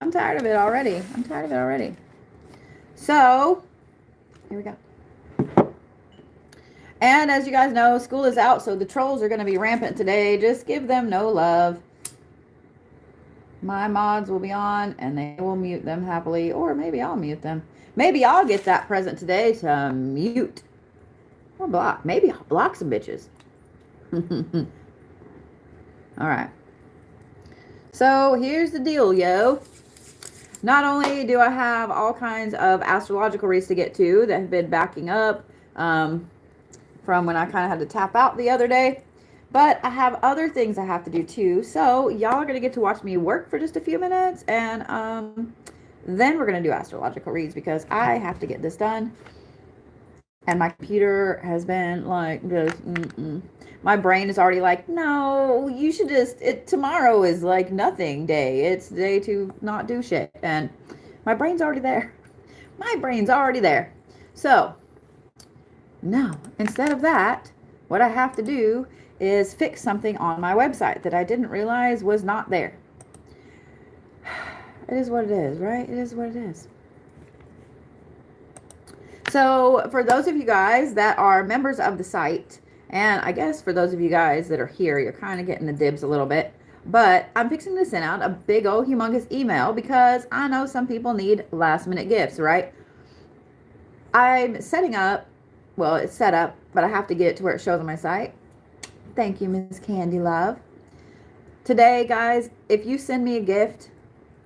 I'm tired of it already. I'm tired of it already. So, here we go. And as you guys know, school is out, so the trolls are going to be rampant today. Just give them no love. My mods will be on, and they will mute them happily, or maybe I'll mute them. Maybe I'll get that present today to mute. Or block. Maybe I'll block some bitches. All right. So here's the deal, yo. Not only do I have all kinds of astrological reads to get to that have been backing up from when I kind of had to tap out the other day, but I have other things I have to do too. So y'all are going to get to watch me work for just a few minutes, and then we're going to do astrological reads because I have to get this done. And my computer has been like just, my brain is already like, no, you should just, tomorrow is like nothing day. It's day to not do shit. And my brain's already there. My brain's already there. So now, instead of that, what I have to do is fix something on my website that I didn't realize was not there. It is what it is, right? It is what it is. So for those of you guys that are members of the site, and I guess for those of you guys that are here, you're kind of getting the dibs a little bit, but I'm fixing to send out a big old humongous email because I know some people need last minute gifts, right? I'm setting up, well, it's set up, but I have to get it to where it shows on my site. Thank you, Miss Candy Love. Today, guys, if you send me a gift,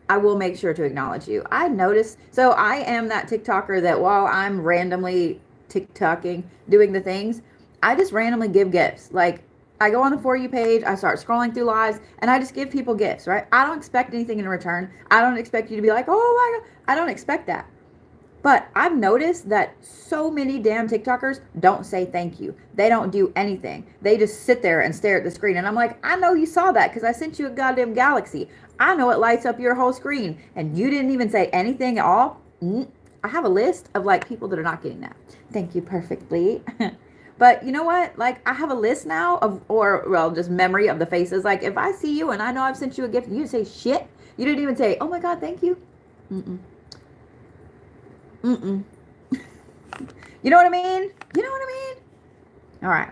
I will make sure to acknowledge you. I noticed, so I am that TikToker that while I'm randomly TikToking, doing the things, I just randomly give gifts. Like, I go on the For You page, I start scrolling through lives, and I just give people gifts, right? I don't expect anything in return. I don't expect you to be like, oh my God. I don't expect that. But I've noticed that so many damn TikTokers don't say thank you. They don't do anything. They just sit there and stare at the screen. And I'm like, I know you saw that because I sent you a goddamn galaxy. I know it lights up your whole screen. And you didn't even say anything at all. I have a list of like people that are not getting that. Thank you perfectly. But you know what? Like, I have a list now of, or well, just memory of the faces. Like, if I see you and I know I've sent you a gift and you say shit, you didn't even say, oh my God, thank you. You know what I mean? You know what I mean? All right.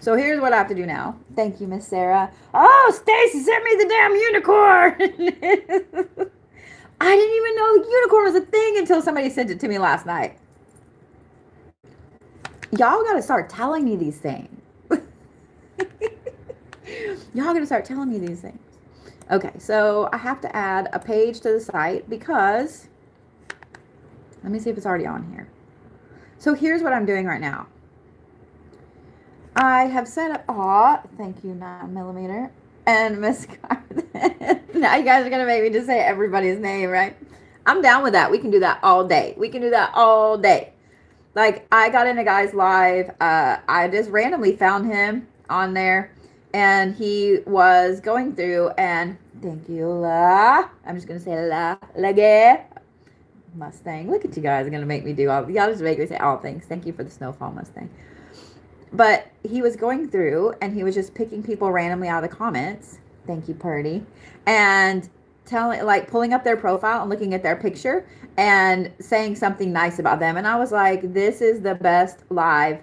So here's what I have to do now. Thank you, Miss Sarah. Oh, Stacy sent me the damn unicorn. I didn't even know the unicorn was a thing until somebody sent it to me last night. Y'all got to start telling me these things. Y'all got to start telling me these things. Okay, so I have to add a page to the site because... Let me see if it's already on here. So here's what I'm doing right now. I have set up, thank you, 9mm. And Miss Carter. Now you guys are going to make me just say everybody's name, right? I'm down with that. We can do that all day. We can do that all day. Like, I got in a guy's live. I just randomly found him on there. And he was going through, and thank you, La. I'm just going to say La. Lage. Mustang. Look at you guys are going to make me do all, y'all just make me say all things. Thank you for the Snowfall Mustang. But he was going through and he was just picking people randomly out of the comments. Thank you, Purdy. And telling, like, pulling up their profile and looking at their picture and saying something nice about them. And I was like, this is the best live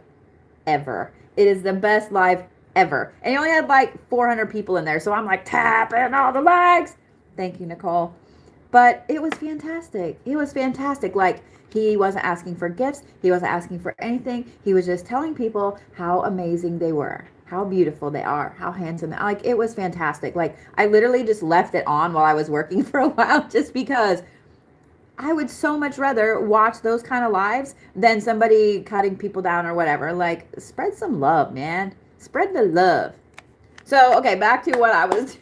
ever. It is the best live ever. And he only had like 400 people in there. So I'm like tapping all the likes. Thank you, Nicole. But it was fantastic. It was fantastic. Like, he wasn't asking for gifts. He wasn't asking for anything. He was just telling people how amazing they were, how beautiful they are, how handsome. Like, it was fantastic. Like, I literally just left it on while I was working for a while just because I would so much rather watch those kind of lives than somebody cutting people down or whatever. Like, spread some love, man. Spread the love. So, okay, back to what I was...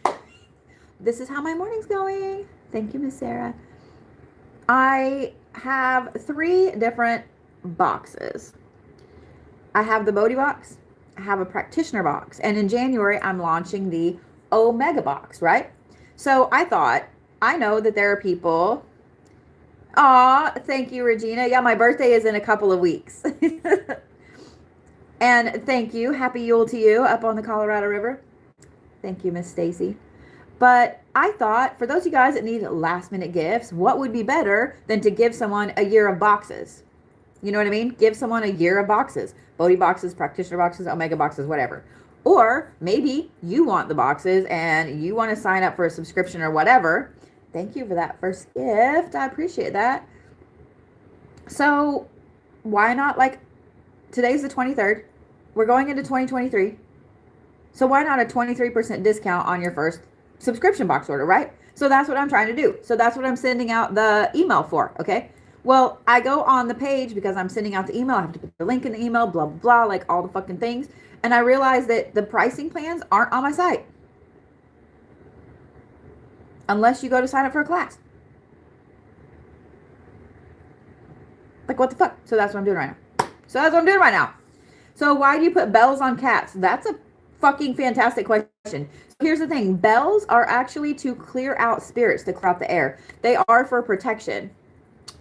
This is how my morning's going. Thank you, Miss Sarah. I have 3 different boxes. I have the Bodhi box. I have a practitioner box. And in January, I'm launching the Omega box, right? So I thought, I know that there are people... Aw, thank you, Regina. Yeah, my birthday is in a couple of weeks. And thank you. Happy Yule to you up on the Colorado River. Thank you, Miss Stacy. But I thought for those of you guys that need last minute gifts, what would be better than to give someone a year of boxes? You know what I mean? Give someone a year of boxes, Bodhi boxes, practitioner boxes, Omega boxes, whatever. Or maybe you want the boxes and you want to sign up for a subscription or whatever. Thank you for that first gift. I appreciate that. So why not, like, today's the 23rd. We're going into 2023. So why not a 23% discount on your first subscription box order, right? So that's what I'm trying to do. So that's what I'm sending out the email for, okay? Well, I go on the page because I'm sending out the email. I have to put the link in the email, blah, blah, blah, like all the fucking things. And I realize that the pricing plans aren't on my site. Unless you go to sign up for a class. Like, what the fuck? So that's what I'm doing right now. So why do you put bells on cats? That's a fucking fantastic question. So here's the thing. Bells are actually to clear out spirits, to clear out the air. They are for protection.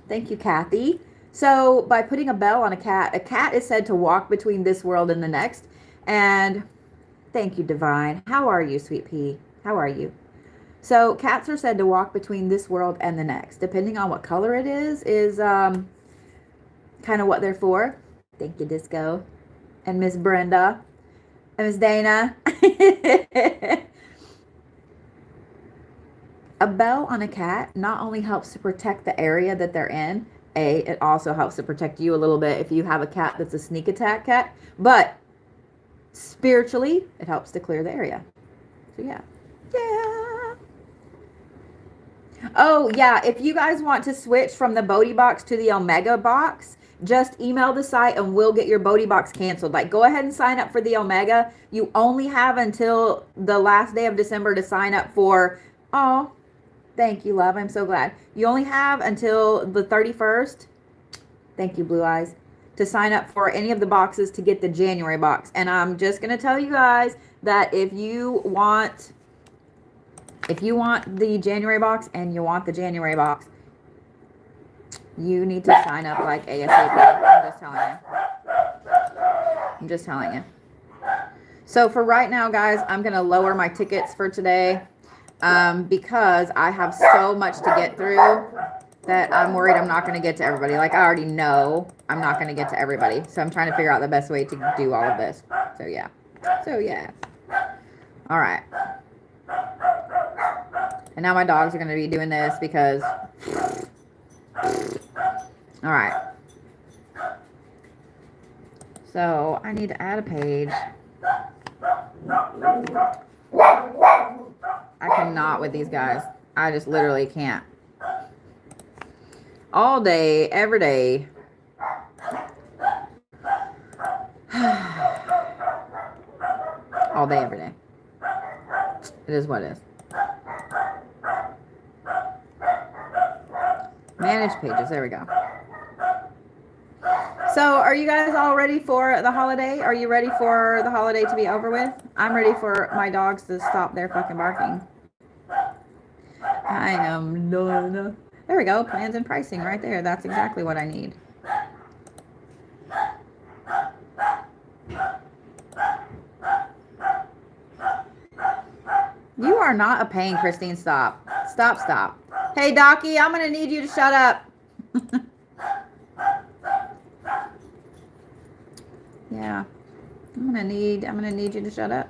Thank you, Kathy. So by putting a bell on a cat is said to walk between this world and the next. And thank you, Divine. How are you, sweet pea? How are you? So cats are said to walk between this world and the next. Depending on what color it is kind of what they're for. Thank you, Disco. And Miss Brenda. And Miss Dana. A bell on a cat not only helps to protect the area that they're in. It also helps to protect you a little bit if you have a cat that's a sneak attack cat. But spiritually, it helps to clear the area. So yeah. Yeah. Oh, yeah. If you guys want to switch from the Bodhi box to the Omega box, just email the site and we'll get your Bodhi box canceled. Like, go ahead and sign up for the Omega. You only have until the last day of December to sign up for. Oh, thank you, love. I'm so glad. You only have until the 31st. Thank you, Blue Eyes. To sign up for any of the boxes to get the January box. And I'm just going to tell you guys that if you want the January box and you want the January box, you need to sign up like ASAP. I'm just telling you. So for right now, guys, I'm going to lower my tickets for today because I have so much to get through that I'm worried I'm not going to get to everybody. Like, I already know I'm not going to get to everybody. So I'm trying to figure out the best way to do all of this. So yeah. All right. And now my dogs are going to be doing this because... All right. So I need to add a page. I cannot with these guys. I just literally can't. All day, every day. All day, every day. It is what it is. Manage pages. There we go. So are you guys all ready for the holiday? Are you ready for the holiday to be over with? I'm ready for my dogs to stop their fucking barking. I am done. There we go. Plans and pricing right there. That's exactly what I need. You are not a pain, Christine. Stop. Stop. Hey, Docky, I'm going to need you to shut up. Yeah. I'm gonna need you to shut up.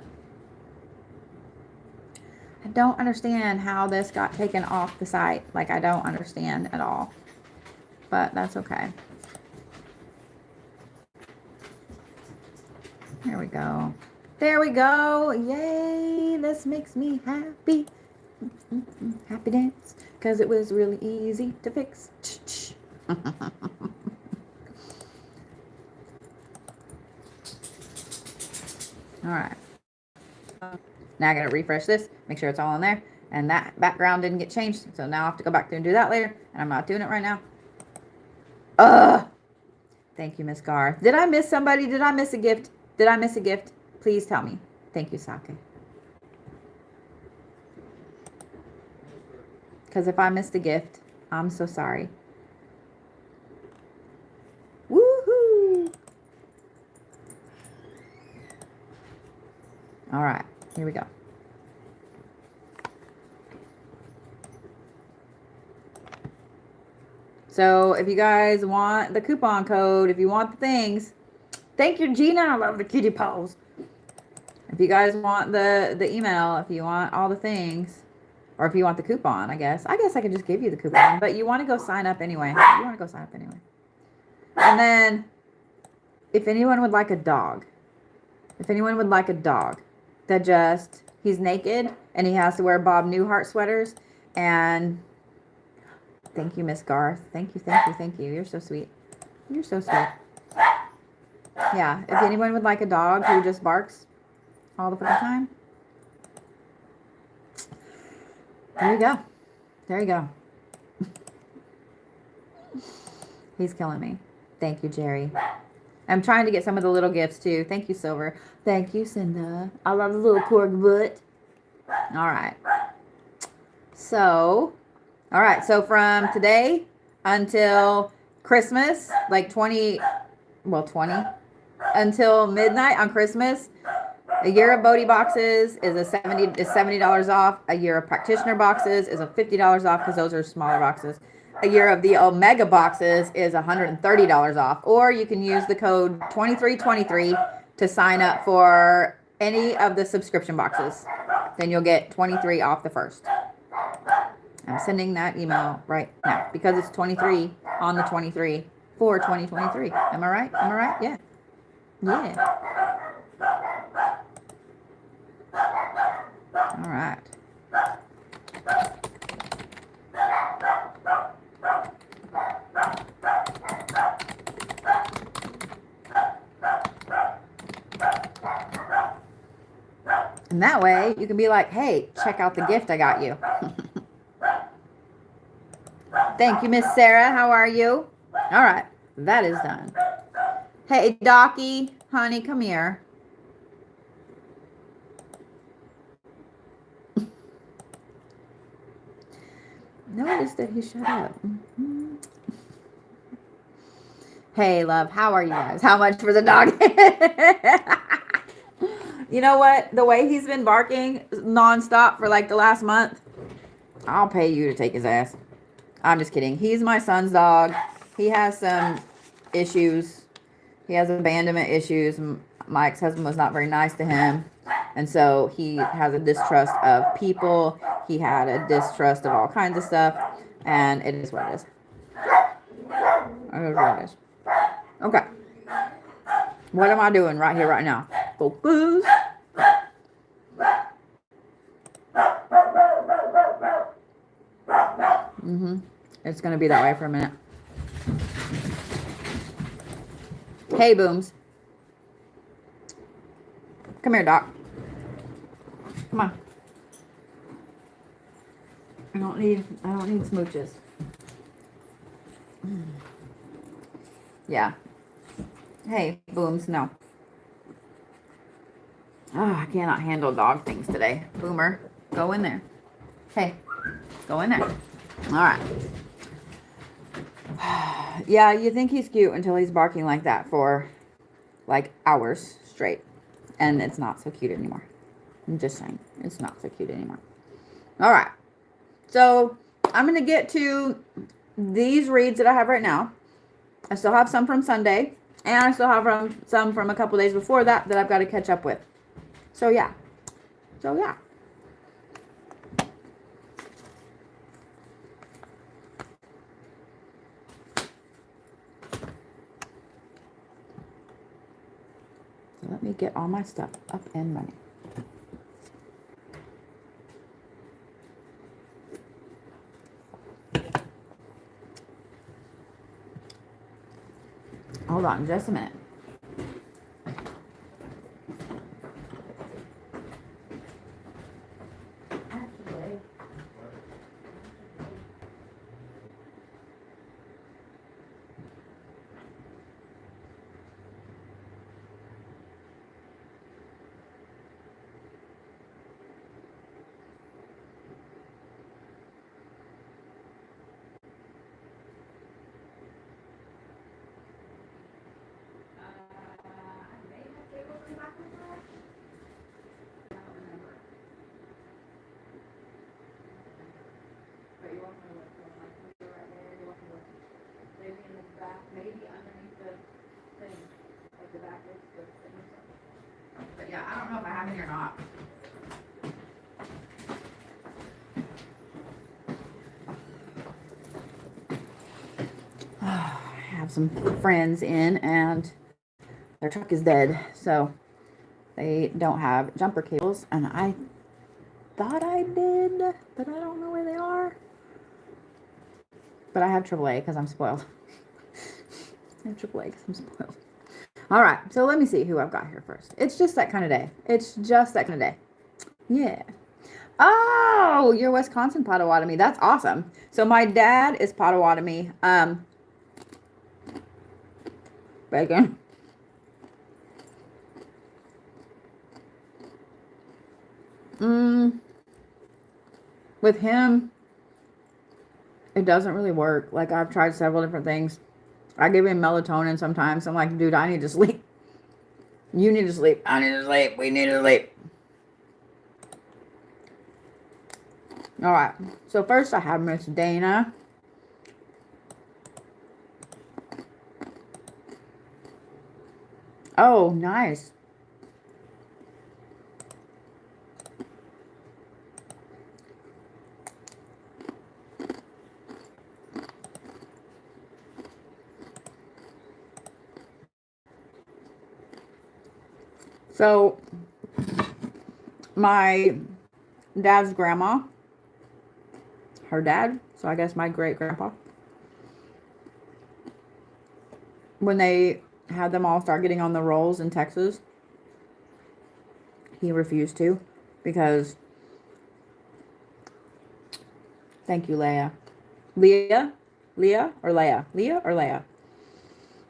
I don't understand how this got taken off the site. Like, I don't understand at all. But that's okay. There we go. There we go. Yay. This makes me happy. Happy dance. Because it was really easy to fix. All right. Now I got to refresh this, make sure it's all in there. And that background didn't get changed. So now I have to go back there and do that later. And I'm not doing it right now. Thank you, Miss Gar. Did I miss somebody? Did I miss a gift? Please tell me. Thank you, Sake. Because if I missed a gift, I'm so sorry. Woohoo! All right, here we go. So if you guys want the coupon code, if you want the things, thank you, Gina. I love the kitty paws. If you guys want the email, if you want all the things, or if you want the coupon, I guess I could just give you the coupon, but you want to go sign up anyway. You want to go sign up anyway. And then if anyone would like a dog, that just, he's naked and he has to wear Bob Newhart sweaters. And thank you, Miss Garth. Thank you. You're so sweet. You're so sweet. Yeah, if anyone would like a dog who just barks all the fucking time, there you go. He's killing me. Thank you, Jerry. I'm trying to get some of the little gifts too. Thank you, Silver. Thank you, Cinda. I love the little pork butt. All right. So from today until Christmas, like 20 until midnight on Christmas, a year of Bodhi boxes is $70 off. A year of practitioner boxes is $50 off because those are smaller boxes. A year of the Omega boxes is $130 off. Or you can use the code 2323 to sign up for any of the subscription boxes. Then you'll get 23 off the first. I'm sending that email right now because it's 23 on the 23 for 2023. Am I right? Yeah. All right. And that way you can be like, hey, check out the gift I got you. Thank you, Miss Sarah. How are you? All right. That is done. Hey, Docky, honey, come here. Notice that he shut up. Mm-hmm. Hey, love, how are you guys? How much for the dog? You know what? The way he's been barking nonstop for like the last month, I'll pay you to take his ass. I'm just kidding. He's my son's dog. He has some issues. He has abandonment issues. My ex-husband was not very nice to him. And so he has a distrust of people. He had a distrust of all kinds of stuff. And it is what it is. Okay. What am I doing right here, right now? Focus. It's going to be that way for a minute. Hey, Booms. Come here, Doc. Come on. I don't need smooches. Yeah. Hey, Booms, no. Oh, I cannot handle dog things today. Boomer, go in there. Hey, go in there. All right. Yeah, you think he's cute until he's barking like that for like hours straight. And it's not so cute anymore. I'm just saying. It's not so cute anymore. All right. So I'm going to get to these reads that I have right now. I still have some from Sunday. And I still have some from a couple days before that I've got to catch up with. So yeah. So let me get all my stuff up and running. Hold on just a minute. back, maybe underneath the thing, like the back of the thing or something. But yeah, I don't know if I have any or not. I have some friends in and their truck is dead, so they don't have jumper cables, and I thought I did, but I don't know where they are. But I have AAA because I'm spoiled. I have AAA because I'm spoiled. All right, so let me see who I've got here first. It's just that kind of day. It's just that kind of day. Yeah. Oh, you're Wisconsin Potawatomi. That's awesome. So my dad is Potawatomi. Bacon. With him, it doesn't really work. Like, I've tried several different things. I give him melatonin sometimes. I'm like, dude, I need to sleep. You need to sleep. I need to sleep. We need to sleep. All right. So first I have Miss Dana. Oh, nice. So, my dad's grandma, her dad, so I guess my great grandpa, when they had them all start getting on the rolls in Texas, he refused to because, thank you, Leah. Leah or Leah?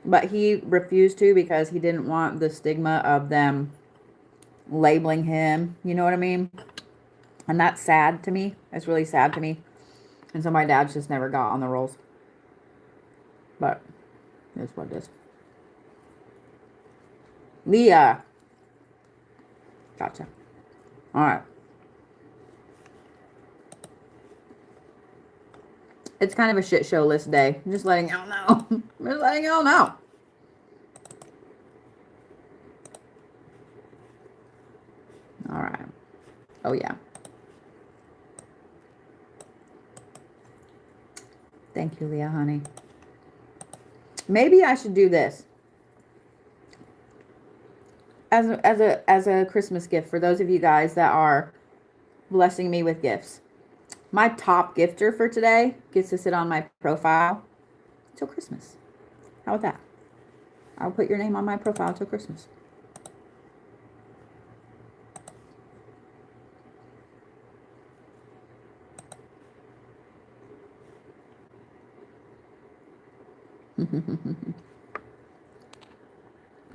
But he refused to because he didn't want the stigma of them labeling him. You know what I mean? And that's sad to me. It's really sad to me. And so my dad's just never got on the rolls. But that's what it is. Leah. Gotcha. All right. It's kind of a shit show list day. I'm just letting y'all know. Just letting y'all know. All right. Oh, yeah. Thank you, Leah, honey. Maybe I should do this as a Christmas gift for those of you guys that are blessing me with gifts. My top gifter for today gets to sit on my profile till Christmas. How about that? I'll put your name on my profile till Christmas.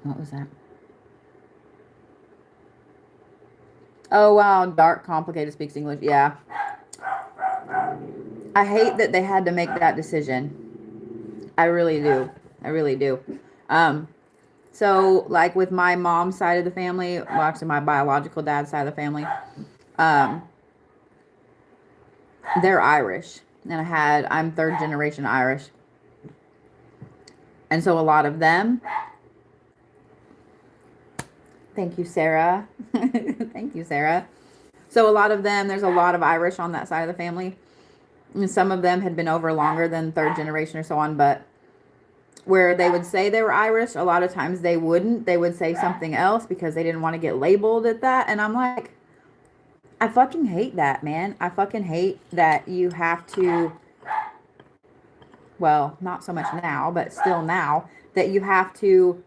What was that? Oh, wow. Dark, complicated, speaks English. Yeah. I hate that they had to make that decision. I really do. I really do. So, like with my mom's side of the family, well, actually my biological dad's side of the family, they're Irish. And I'm third generation Irish. And so a lot of them, thank you, Sarah. Thank you, Sarah. So a lot of them, there's a lot of Irish on that side of the family. And some of them had been over longer than third generation or so on, but where they would say they were Irish, a lot of times they wouldn't. They would say something else because they didn't want to get labeled at that. And I'm like, I fucking hate that, man. I fucking hate that you have to, well, not so much now, but still now, that you have to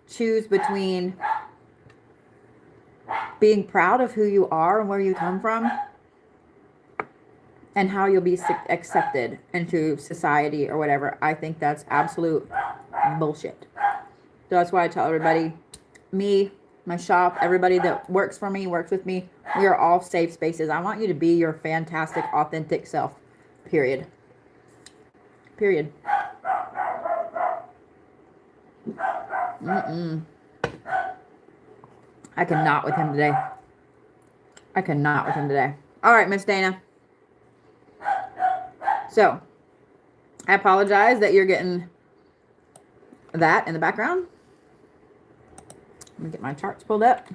choose between being proud of who you are and where you come from and how you'll be accepted into society or whatever. I think that's absolute bullshit. So that's why I tell everybody, me, my shop, everybody that works for me, works with me, we are all safe spaces. I want you to be your fantastic, authentic self. Period. Period. I cannot with him today. I cannot with him today. All right, Miss Dana. So, I apologize that you're getting that in the background. Let me get my charts pulled up.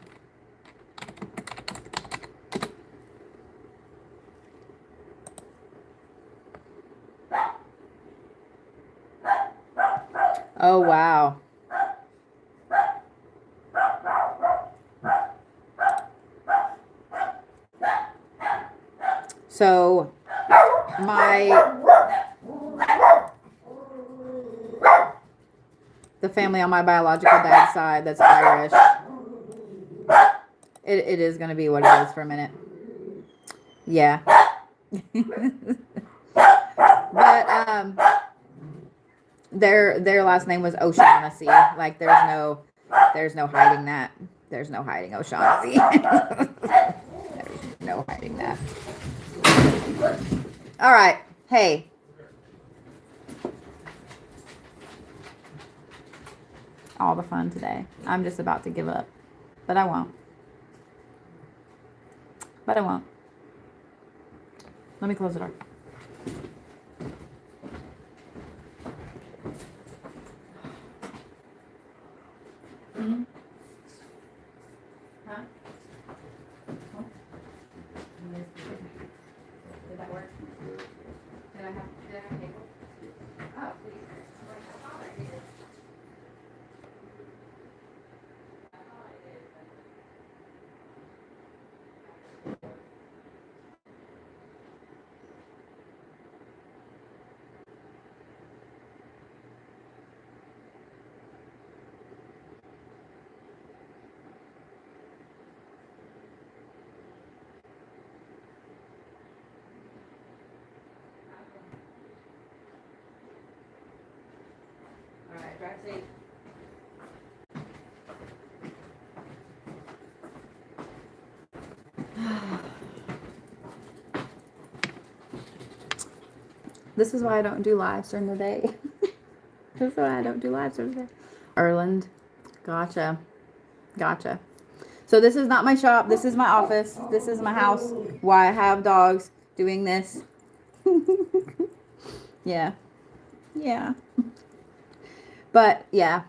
Oh, wow. So the family on my biological dad's side that's Irish, it is going to be what it is for a minute. Yeah. But their last name was O'Shaughnessy. Like there's no hiding that. There's no hiding O'Shaughnessy. There's no hiding that. All right. Hey. All the fun today. I'm just about to give up. But I won't. But I won't. Let me close the door. Mm-hmm. Huh? Oh. Did that work? Did I have cable? Oh, please. I thought I did. All right, drive safe. This is why I don't do lives during the day. This is why I don't do lives during the day. Erland. Gotcha. Gotcha. So this is not my shop. This is my office. This is my house. Why I have dogs doing this. Yeah. Yeah. But yeah.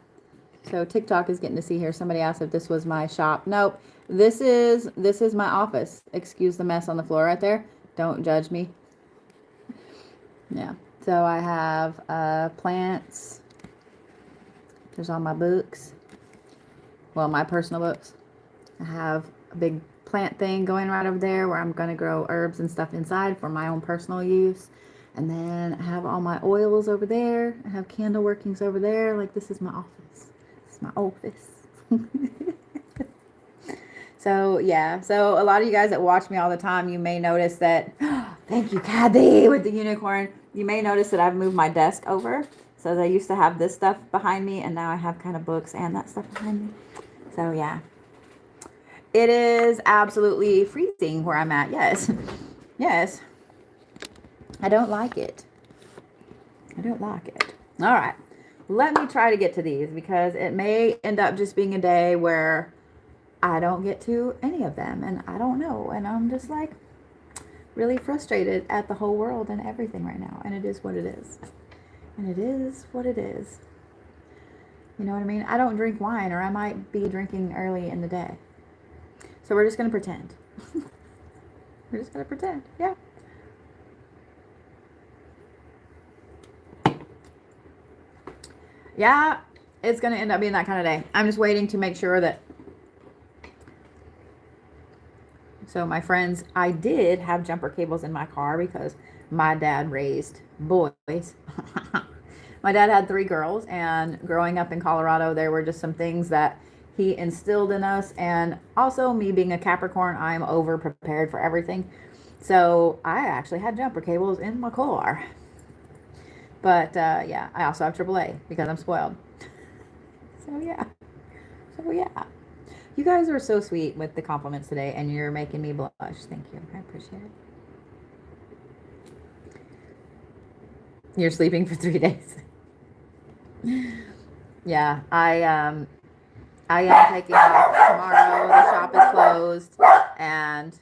So TikTok is getting to see here. Somebody asked if this was my shop. Nope. This is my office. Excuse the mess on the floor right there. Don't judge me. Yeah. So I have plants. There's all my books. Well, my personal books. I have a big plant thing going right over there where I'm going to grow herbs and stuff inside for my own personal use. And then I have all my oils over there. I have candle workings over there. Like, this is my office. This is my office. So, yeah. So, a lot of you guys that watch me all the time, you may notice that, thank you, Kathy, with the unicorn. You may notice that I've moved my desk over. So, I used to have this stuff behind me, and now I have kind of books and that stuff behind me. So, yeah. It is absolutely freezing where I'm at. Yes. Yes. I don't like it. I don't like it. All right. Let me try to get to these because it may end up just being a day where I don't get to any of them and I don't know. And I'm just like really frustrated at the whole world and everything right now. And it is what it is. And it is what it is. You know what I mean? I don't drink wine, or I might be drinking early in the day. So we're just going to pretend. We're just going to pretend. Yeah. Yeah, it's going to end up being that kind of day. I'm just waiting to make sure that. So my friends, I did have jumper cables in my car because my dad raised boys. My dad had 3 girls, and growing up in Colorado, there were just some things that he instilled in us. And also, me being a Capricorn, I'm over prepared for everything. So I actually had jumper cables in my car. But yeah, I also have AAA because I'm spoiled. So yeah. You guys are so sweet with the compliments today, and you're making me blush. Thank you. I appreciate it. You're sleeping for 3 days. Yeah, I am taking off tomorrow. The shop is closed, and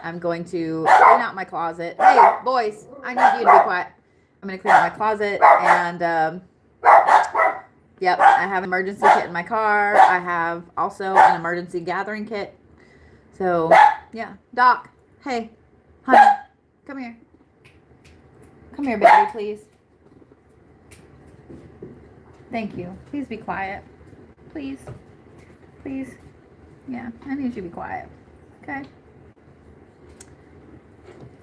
I'm going to clean out my closet. Hey, boys, I need you to be quiet. I'm going to clean out my closet and Yep, I have an emergency kit in my car. I have also an emergency gathering kit. So, yeah. Doc, hey, honey, come here. Come here, baby, please. Thank you. Please be quiet. Please. Please. Yeah, I need you to be quiet. Okay.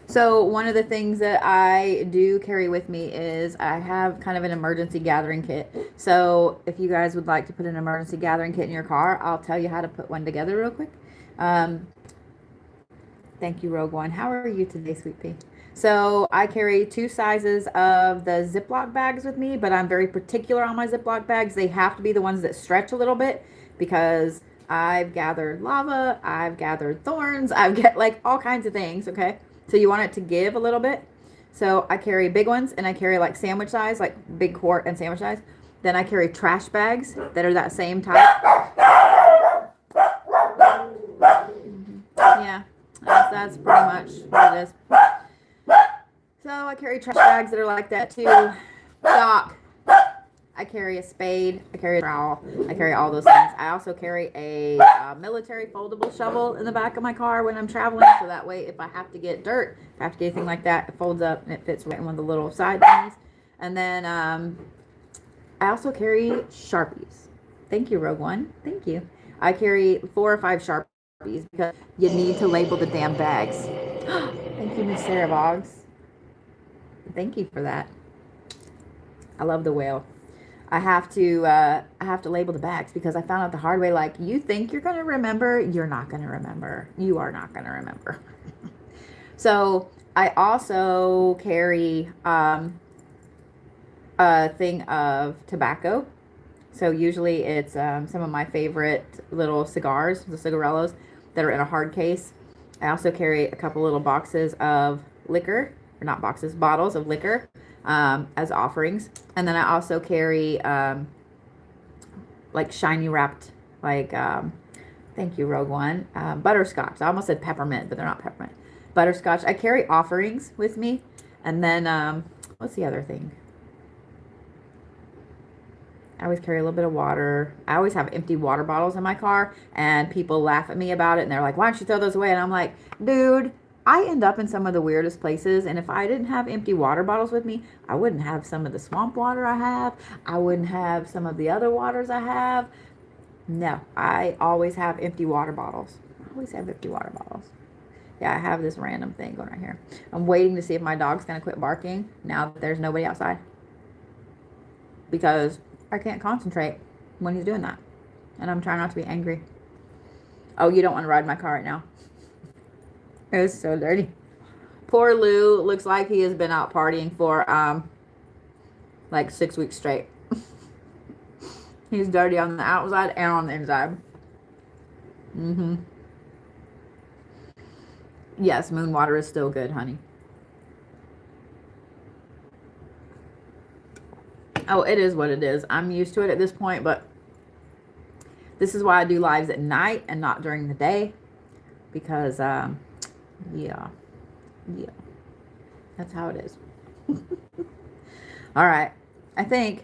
So one of the things that I do carry with me is I have kind of an emergency gathering kit. So if you guys would like to put an emergency gathering kit in your car, I'll tell you how to put one together real quick. Thank you, Rogue One. How are you today, sweet pea? So I carry 2 sizes of the Ziploc bags with me, but I'm very particular on my Ziploc bags. They have to be the ones that stretch a little bit because I've gathered lava, I've gathered thorns, I've got like all kinds of things, okay? So you want it to give a little bit. So I carry big ones and I carry like sandwich size, like big quart and sandwich size. Then I carry trash bags that are that same type. Yeah, that's pretty much what it is. So I carry trash bags that are like that too. Doc. I carry a spade. I carry a trowel. I carry all those things. I also carry a military foldable shovel in the back of my car when I'm traveling. So that way, if I have to get dirt, if I have to get anything like that, it folds up and it fits right in one of the little side things. And then I also carry Sharpies. Thank you, Rogue One. Thank you. I carry 4 or 5 Sharpies because you need to label the damn bags. Thank you, Miss Sarah Boggs. Thank you for that. I love the whale. I have to label the bags because I found out the hard way, like, you think you're going to remember, you're not going to remember. You are not going to remember. So I also carry a thing of tobacco. So usually it's some of my favorite little cigars, the cigarellos that are in a hard case. I also carry a couple little boxes of liquor, or not boxes, bottles of liquor. As offerings. And then I also carry like shiny wrapped, like thank you, Rogue One, butterscotch. I almost said peppermint, but they're not peppermint. Butterscotch. I carry offerings with me. And then what's the other thing? I always carry a little bit of water. I always have empty water bottles in my car, and people laugh at me about it, and they're like, why don't you throw those away? And I'm like, dude, I end up in some of the weirdest places, and if I didn't have empty water bottles with me, I wouldn't have some of the swamp water I have. I wouldn't have some of the other waters I have. No, I always have empty water bottles. I always have empty water bottles. Yeah, I have this random thing going right here. I'm waiting to see if my dog's going to quit barking now that there's nobody outside, because I can't concentrate when he's doing that, and I'm trying not to be angry. Oh, you don't want to ride my car right now. It's so dirty. Poor Lou looks like he has been out partying for like 6 weeks straight. He's dirty on the outside and on the inside. Yes, moon water is still good, honey. Oh, it is what it is. I'm used to it at this point, but this is why I do lives at night and not during the day, because yeah, that's how it is. All right, I think,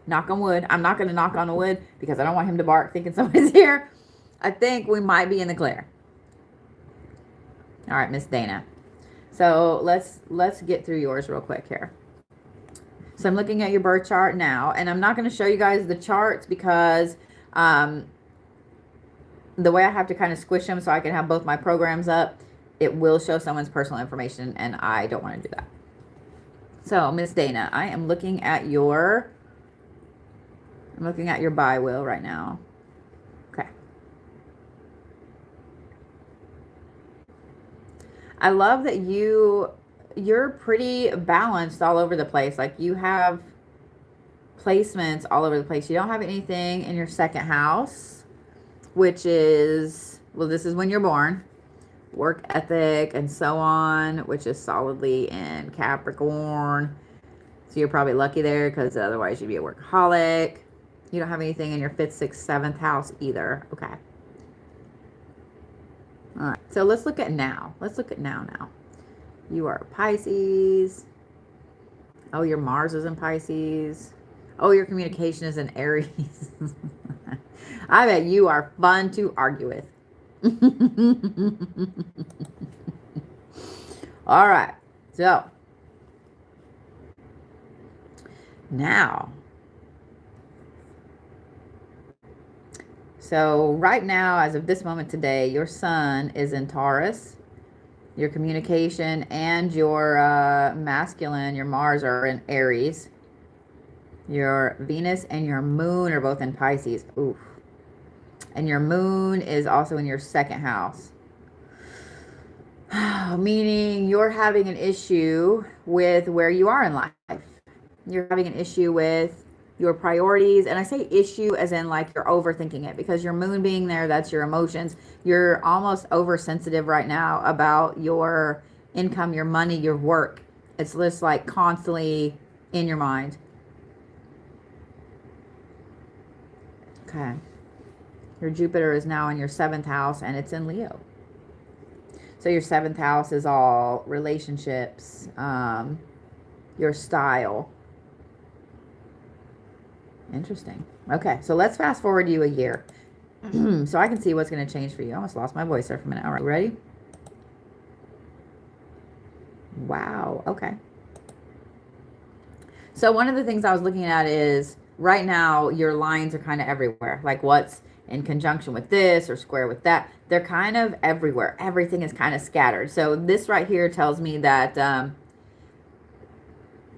knock on wood, I'm not going to knock on the wood because I don't want him to bark thinking somebody's here. I think we might be in the clear. All right, Miss Dana. So let's get through yours real quick here. So I'm looking at your birth chart now, and I'm not going to show you guys the charts because the way I have to kind of squish them so I can have both my programs up, it will show someone's personal information, and I don't want to do that. So, Miss Dana, I am looking at your bi wheel right now. Okay. I love that you're pretty balanced all over the place. Like, you have placements all over the place. You don't have anything in your second house, which is, well, this is when you're born. Work ethic and so on, which is solidly in Capricorn. So you're probably lucky there, because otherwise you'd be a workaholic. You don't have anything in your 5th, 6th, 7th house either. Okay. All right. So let's look at now. Let's look at now. You are Pisces. Oh, your Mars is in Pisces. Oh, your communication is in Aries. I bet you are fun to argue with. All right. So now, right now, as of this moment today, your sun is in Taurus. Your communication and your masculine, your Mars, are in Aries. Your Venus and your moon are both in Pisces. Oof. And your moon is also in your second house. Meaning you're having an issue with where you are in life. You're having an issue with your priorities. And I say issue as in like you're overthinking it, because your moon being there, that's your emotions. You're almost oversensitive right now about your income, your money, your work. It's just like constantly in your mind. Okay. Your Jupiter is now in your 7th house and it's in Leo. So your 7th house is all relationships, your style. Interesting. Okay, so let's fast forward you a year. So I can see what's going to change for you. I almost lost my voice there for a minute. All right, ready? Wow, okay. So one of the things I was looking at is right now your lines are kind of everywhere. Like what's in conjunction with this or square with that. They're kind of everywhere. Everything is kind of scattered. So this right here tells me that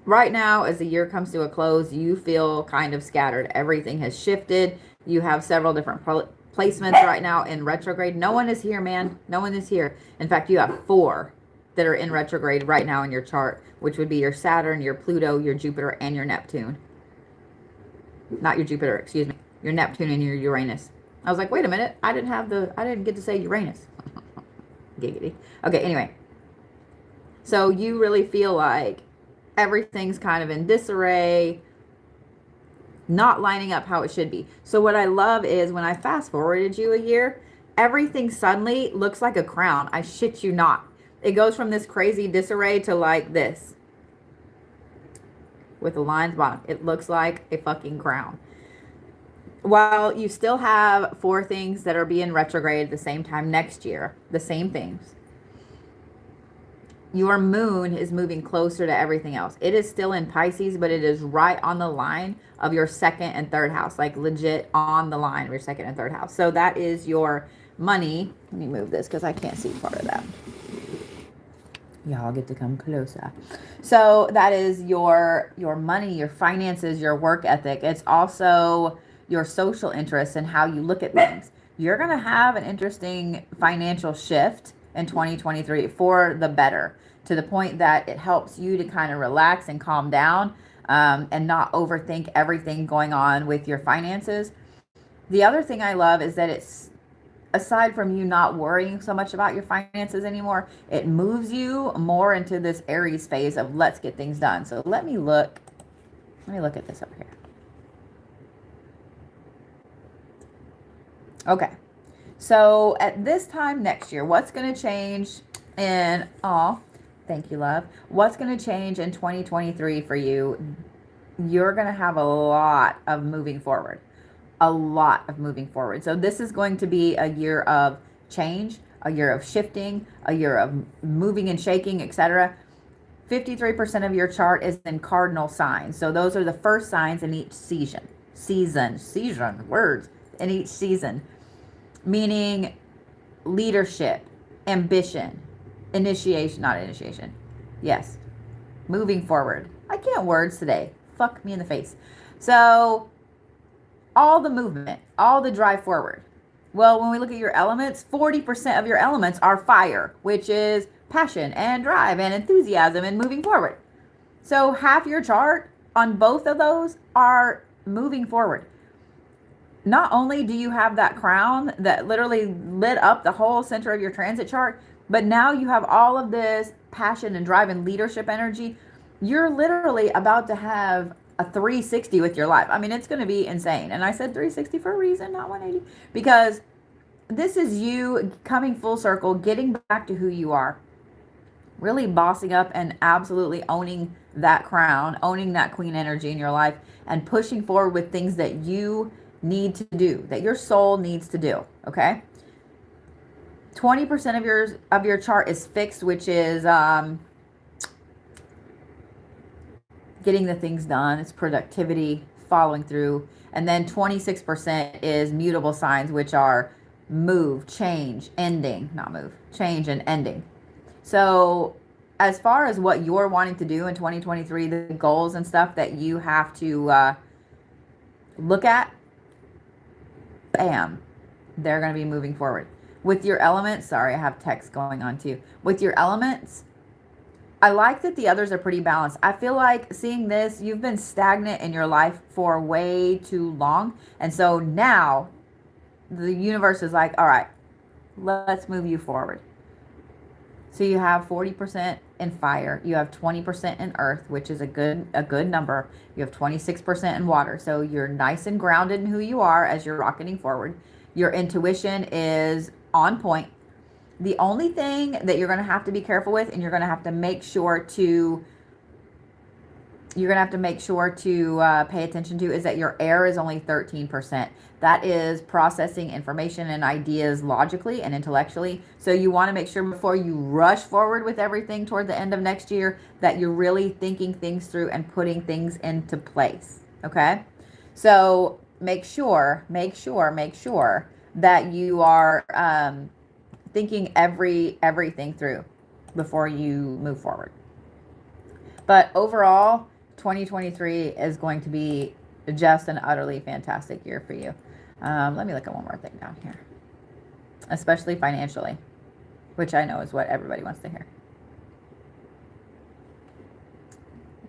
right now, as the year comes to a close, you feel kind of scattered. Everything has shifted. You have several different placements right now in retrograde. No one is here, man. No one is here. In fact, you have 4 that are in retrograde right now in your chart, which would be your Saturn, your Pluto, your Jupiter, and your Neptune. Not your Jupiter, excuse me. Your Neptune and your Uranus. I was like, wait a minute. I didn't get to say Uranus. Giggity. Okay, anyway. So you really feel like everything's kind of in disarray, not lining up how it should be. So what I love is when I fast forwarded you a year, everything suddenly looks like a crown. I shit you not. It goes from this crazy disarray to like this. With the lines bottom. It looks like a fucking crown. While you still have 4 things that are being retrograde at the same time next year, the same things. Your moon is moving closer to everything else. It is still in Pisces, but it is right on the line of your 2nd and 3rd house, like legit on the line of your 2nd and 3rd house. So that is your money. Let me move this because I can't see part of that. Y'all get to come closer. So that is your money, your finances, your work ethic. It's also your social interests and how you look at things. You're going to have an interesting financial shift in 2023 for the better, to the point that it helps you to kind of relax and calm down and not overthink everything going on with your finances. The other thing I love is that it's, aside from you not worrying so much about your finances anymore, it moves you more into this Aries phase of let's get things done. So let me look at this over here. Okay. So at this time next year, what's going to change in, thank you, love. What's going to change in 2023 for you? You're going to have a lot of moving forward. A lot of moving forward. So this is going to be a year of change, a year of shifting, a year of moving and shaking, etc. 53% of your chart is in cardinal signs. So those are the first signs in each season, words, in each season. Meaning leadership, ambition, initiation. Yes. Moving forward. I can't words today. Fuck me in the face. So all the movement, all the drive forward. Well, when we look at your elements, 40% of your elements are fire, which is passion and drive and enthusiasm and moving forward. So half your chart on both of those are moving forward. Not only do you have that crown that literally lit up the whole center of your transit chart, but now you have all of this passion and drive and leadership energy. You're literally about to have a 360 with your life. I mean, it's going to be insane. And I said 360 for a reason, not 180, because this is you coming full circle, getting back to who you are. Really bossing up and absolutely owning that crown, owning that queen energy in your life, and pushing forward with things that you need to do, that your soul needs to do. Okay. 20% of your chart is fixed, which is getting the things done. It's productivity, following through. And then 26% is mutable signs, which are move, change, ending, not move, change and ending. So as far as what you're wanting to do in 2023, the goals and stuff that you have to look at, bam, they're going to be moving forward. With your elements, sorry, I have text going on too. With your elements, I like that the others are pretty balanced. I feel like seeing this, you've been stagnant in your life for way too long. And so now the universe is like, all right, let's move you forward. So you have 40% in fire. You have 20% in earth, which is a good number. You have 26% in water. So you're nice and grounded in who you are as you're rocketing forward. Your intuition is on point. The only thing that you're going to have to be careful with, and you're going to have to make sure to pay attention to, is that your air is only 13%. That is processing information and ideas logically and intellectually. So you want to make sure before you rush forward with everything toward the end of next year that you're really thinking things through and putting things into place. Okay? So make sure that you are thinking everything through before you move forward. But overall, 2023 is going to be just an utterly fantastic year for you. Let me look at one more thing down here, especially financially, which I know is what everybody wants to hear.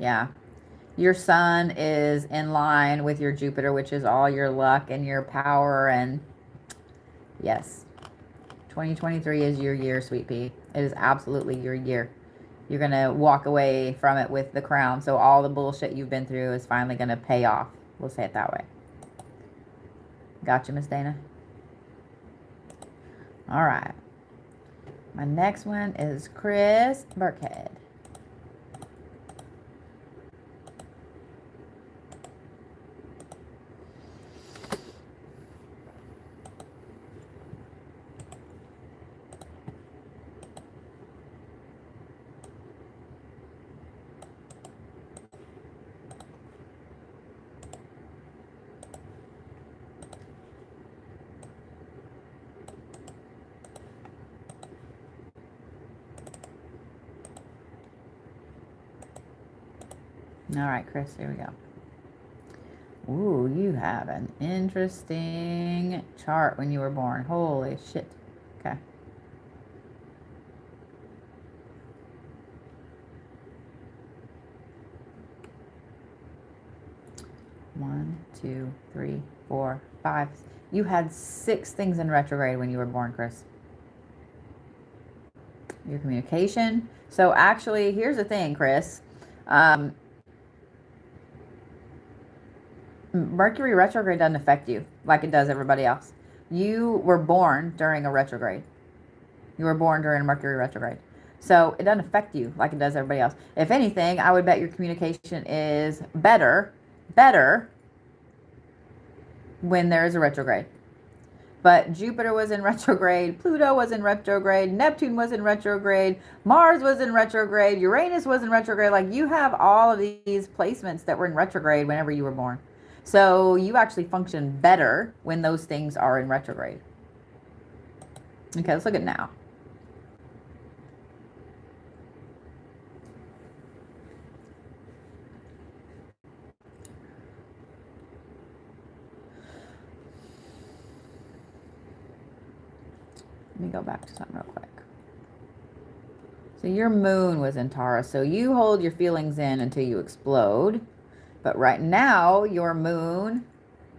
Yeah. Your sun is in line with your Jupiter, which is all your luck and your power. And yes, 2023 is your year, sweet pea. It is absolutely your year. You're going to walk away from it with the crown. So all the bullshit you've been through is finally going to pay off. We'll say it that way. Gotcha, Miss Dana. All right. My next one is Chris Burkhead. All right, Chris, here we go. Ooh, you have an interesting chart when you were born. Holy shit. Okay. One, two, three, four, five. You had 6 things in retrograde when you were born, Chris. Your communication. So actually, here's the thing, Chris. Mercury retrograde doesn't affect you like it does everybody else. You were born during a retrograde. You were born during a Mercury retrograde. So it doesn't affect you like it does everybody else. If anything, I would bet your communication is better when there is a retrograde. But Jupiter was in retrograde, Pluto was in retrograde, Neptune was in retrograde, Mars was in retrograde, Uranus was in retrograde. Like, you have all of these placements that were in retrograde whenever you were born. So you actually function better when those things are in retrograde. Okay, let's look at now. Let me go back to something real quick. So your moon was in Taurus. So you hold your feelings in until you explode. But right now, your moon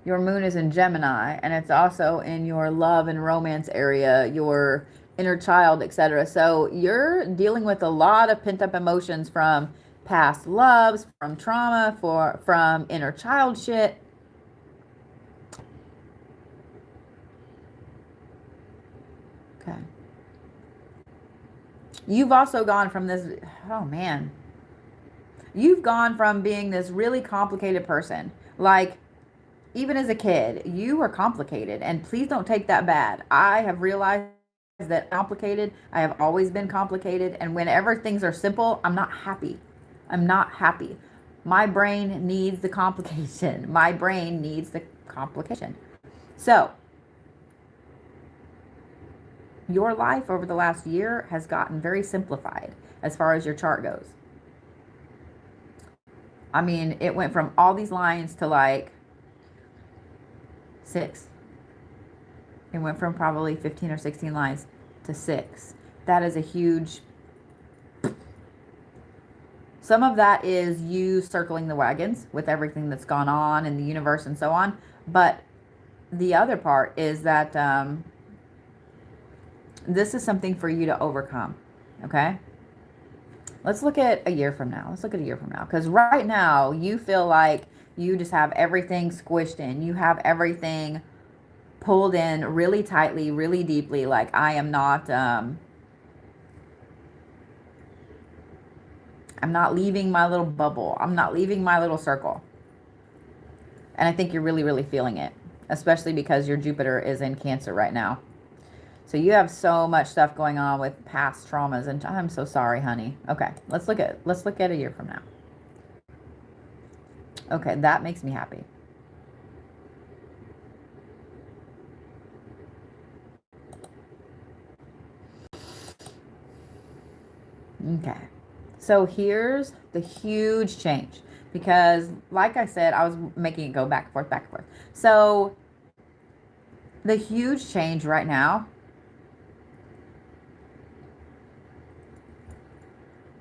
is in Gemini, and it's also in your love and romance area, your inner child, etc. So you're dealing with a lot of pent-up emotions from past loves, from trauma, from inner child shit. Okay. You've also gone from this, oh man, you've gone from being this really complicated person. Like, even as a kid, you were complicated. And please don't take that bad. I have realized that complicated, I have always been complicated. And whenever things are simple, I'm not happy. I'm not happy. My brain needs the complication. My brain needs the complication. So, your life over the last year has gotten very simplified as far as your chart goes. I mean, it went from all these lines to like 6. It went from probably 15 or 16 lines to 6. That is a huge. Some of that is you circling the wagons with everything that's gone on in the universe and so on. But the other part is that this is something for you to overcome. Okay? Let's look at a year from now. Let's look at a year from now. Because right now, you feel like you just have everything squished in. You have everything pulled in really tightly, really deeply. Like, I am not, I'm not leaving my little bubble. I'm not leaving my little circle. And I think you're really, really feeling it, especially because your Jupiter is in Cancer right now. So you have so much stuff going on with past traumas, and I'm so sorry, honey. Okay, let's look at a year from now. Okay, that makes me happy. Okay. So here's the huge change, because like I said, I was making it go back and forth, back and forth. So the huge change right now,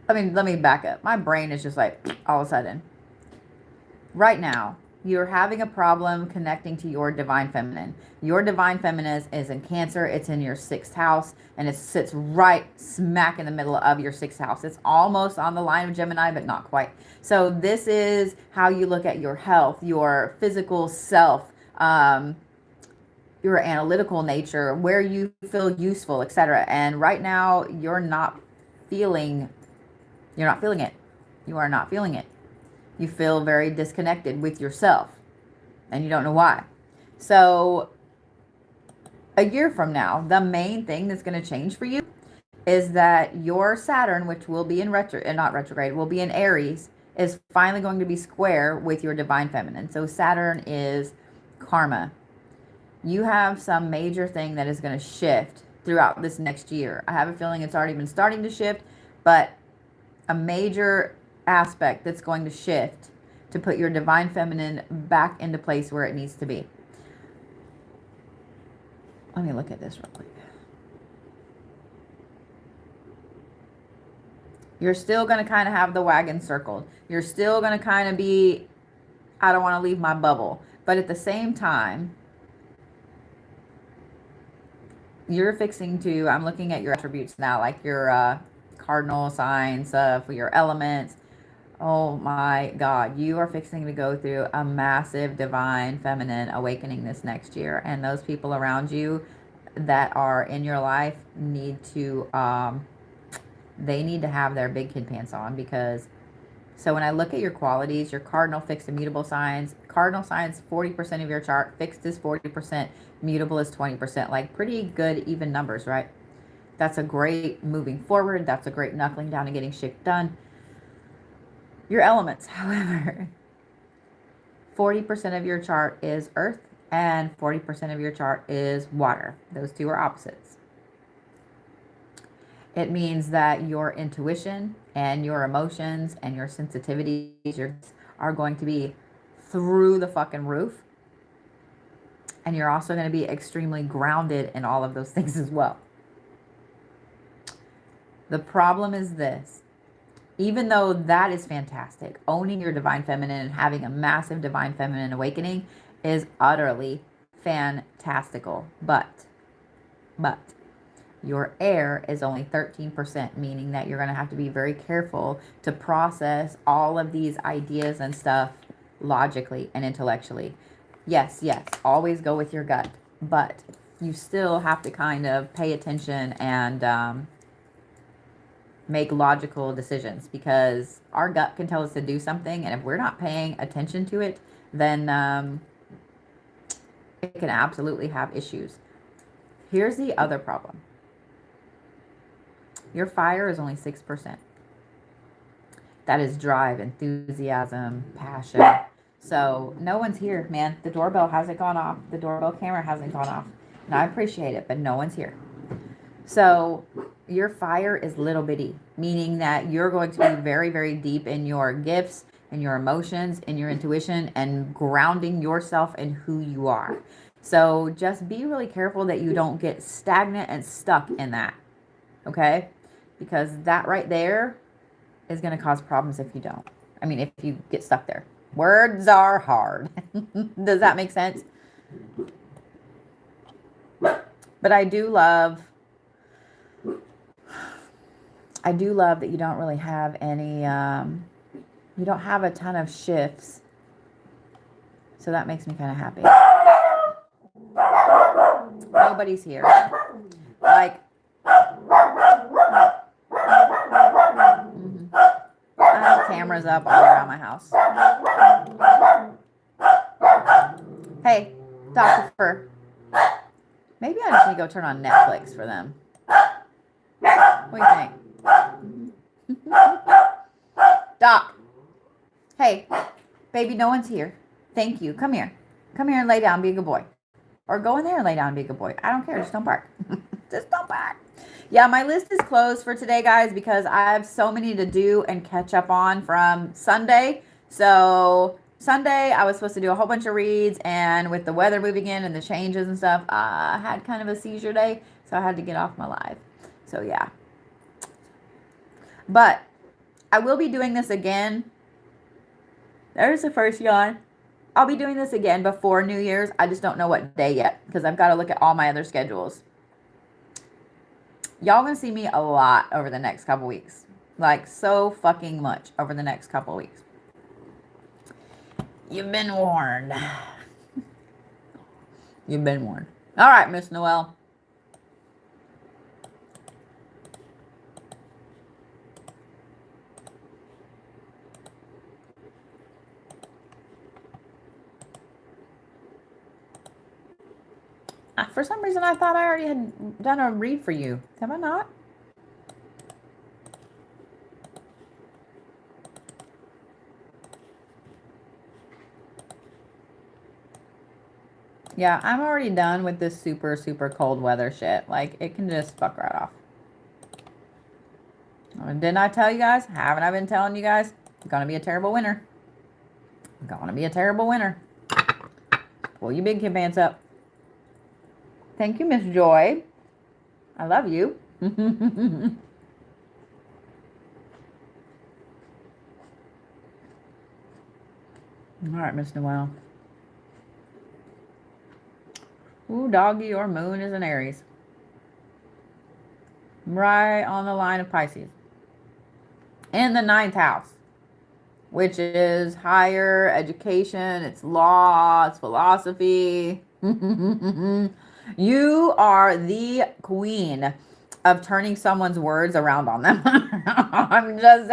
let me back up. My brain is just like all of a sudden. Right now, you're having a problem connecting to your divine feminine. Your divine feminine is in Cancer. It's in your 6th house, and it sits right smack in the middle of your 6th house. It's almost on the line of Gemini, but not quite. So this is how you look at your health, your physical self, your analytical nature, where you feel useful, etc. And right now, you're not feeling it. You are not feeling it. You feel very disconnected with yourself, and you don't know why. So a year from now, the main thing that's going to change for you is that your Saturn, which will be in not retrograde, will be in Aries, is finally going to be square with your divine feminine. So Saturn is karma. You have some major thing that is going to shift throughout this next year. I have a feeling it's already been starting to shift, but a major aspect that's going to shift to put your divine feminine back into place where it needs to be. Let me look at this real quick. You're still going to kind of have the wagon circled. You're still going to kind of be, I don't want to leave my bubble. But at the same time, you're fixing to, I'm looking at your attributes now, like your cardinal signs for your elements. Oh my God, you are fixing to go through a massive divine feminine awakening this next year. And those people around you that are in your life need to, they need to have their big kid pants on, because, so when I look at your qualities, your cardinal, fixed, and mutable signs, cardinal signs, 40% of your chart, fixed is 40%, mutable is 20%, like pretty good even numbers, right? That's a great moving forward. That's a great knuckling down and getting shit done. Your elements, however, 40% of your chart is earth and 40% of your chart is water. Those two are opposites. It means that your intuition and your emotions and your sensitivities are going to be through the fucking roof. And you're also going to be extremely grounded in all of those things as well. The problem is this. Even though that is fantastic, owning your divine feminine and having a massive divine feminine awakening is utterly fantastical. But your air is only 13%, meaning that you're going to have to be very careful to process all of these ideas and stuff logically and intellectually. Yes, always go with your gut, but you still have to kind of pay attention and make logical decisions, because our gut can tell us to do something, and if we're not paying attention to it, then it can absolutely have issues. Here's the other problem. Your fire is only 6%. That is drive, enthusiasm, passion. So no one's here, man. The doorbell hasn't gone off. The doorbell camera hasn't gone off. And I appreciate it, but no one's here. So your fire is little bitty, meaning that you're going to be very, very deep in your gifts and your emotions and your intuition and grounding yourself in who you are. So just be really careful that you don't get stagnant and stuck in that. Okay? Because that right there is going to cause problems if you don't. I mean, if you get stuck there. Words are hard. Does that make sense? But I do love that you don't really have any, you don't have a ton of shifts. So that makes me kind of happy. Nobody's here. Like, I have cameras up all around my house. Hey, Dr. Fur. Maybe I just need to go turn on Netflix for them. What do you think? Doc. Hey, baby, no one's here. Thank you. Come here. Come here and lay down, be a good boy. Or go in there and lay down and be a good boy. I don't care. Just don't bark. Just don't bark. Yeah, my list is closed for today, guys, because I have so many to do and catch up on from Sunday. So Sunday, I was supposed to do a whole bunch of reads, and with the weather moving in and the changes and stuff, I had kind of a seizure day, so I had to get off my live. So yeah. But I will be doing this again. There's the first yawn. I'll be doing this again before New Year's. I just don't know what day yet, because I've got to look at all my other schedules. Y'all gonna see me a lot over the next couple weeks. Like, so fucking much over the next couple weeks. You've been warned. You've been warned. All right, Miss Noelle. For some reason, I thought I already had done a read for you. Have I not? Yeah, I'm already done with this super, super cold weather shit. Like, it can just fuck right off. Didn't I tell you guys? Haven't I been telling you guys? It's gonna be a terrible winter. Gonna be a terrible winter. Pull your big kid pants up. Thank you, Miss Joy. I love you. All right, Miss Noelle. Ooh, doggy, your moon is an Aries. Right on the line of Pisces. In the 9th house, which is higher education, it's law, it's philosophy. You are the queen of turning someone's words around on them. I'm just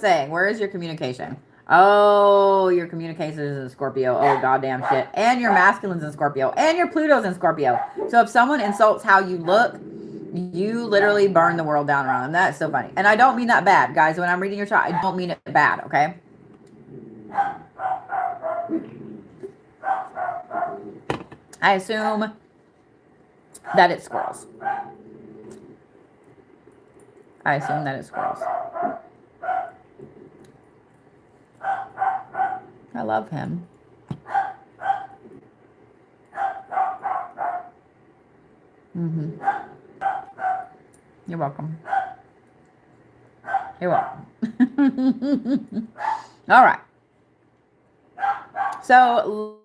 saying. Where is your communication? Oh, your communication is in Scorpio. Oh, goddamn shit. And your masculine's in Scorpio. And your Pluto's in Scorpio. So if someone insults how you look, you literally burn the world down around them. That's so funny. And I don't mean that bad, guys. When I'm reading your chart, I don't mean it bad, okay? I assume that it's squirrels. I love him. You're welcome. You're welcome. All right. So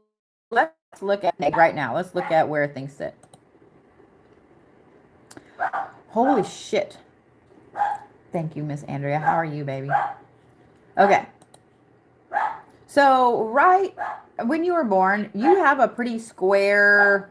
let's look at right now. Let's look at where things sit. Holy shit. Thank you, Miss Andrea. How are you, baby? Okay. So right when you were born, you have a pretty square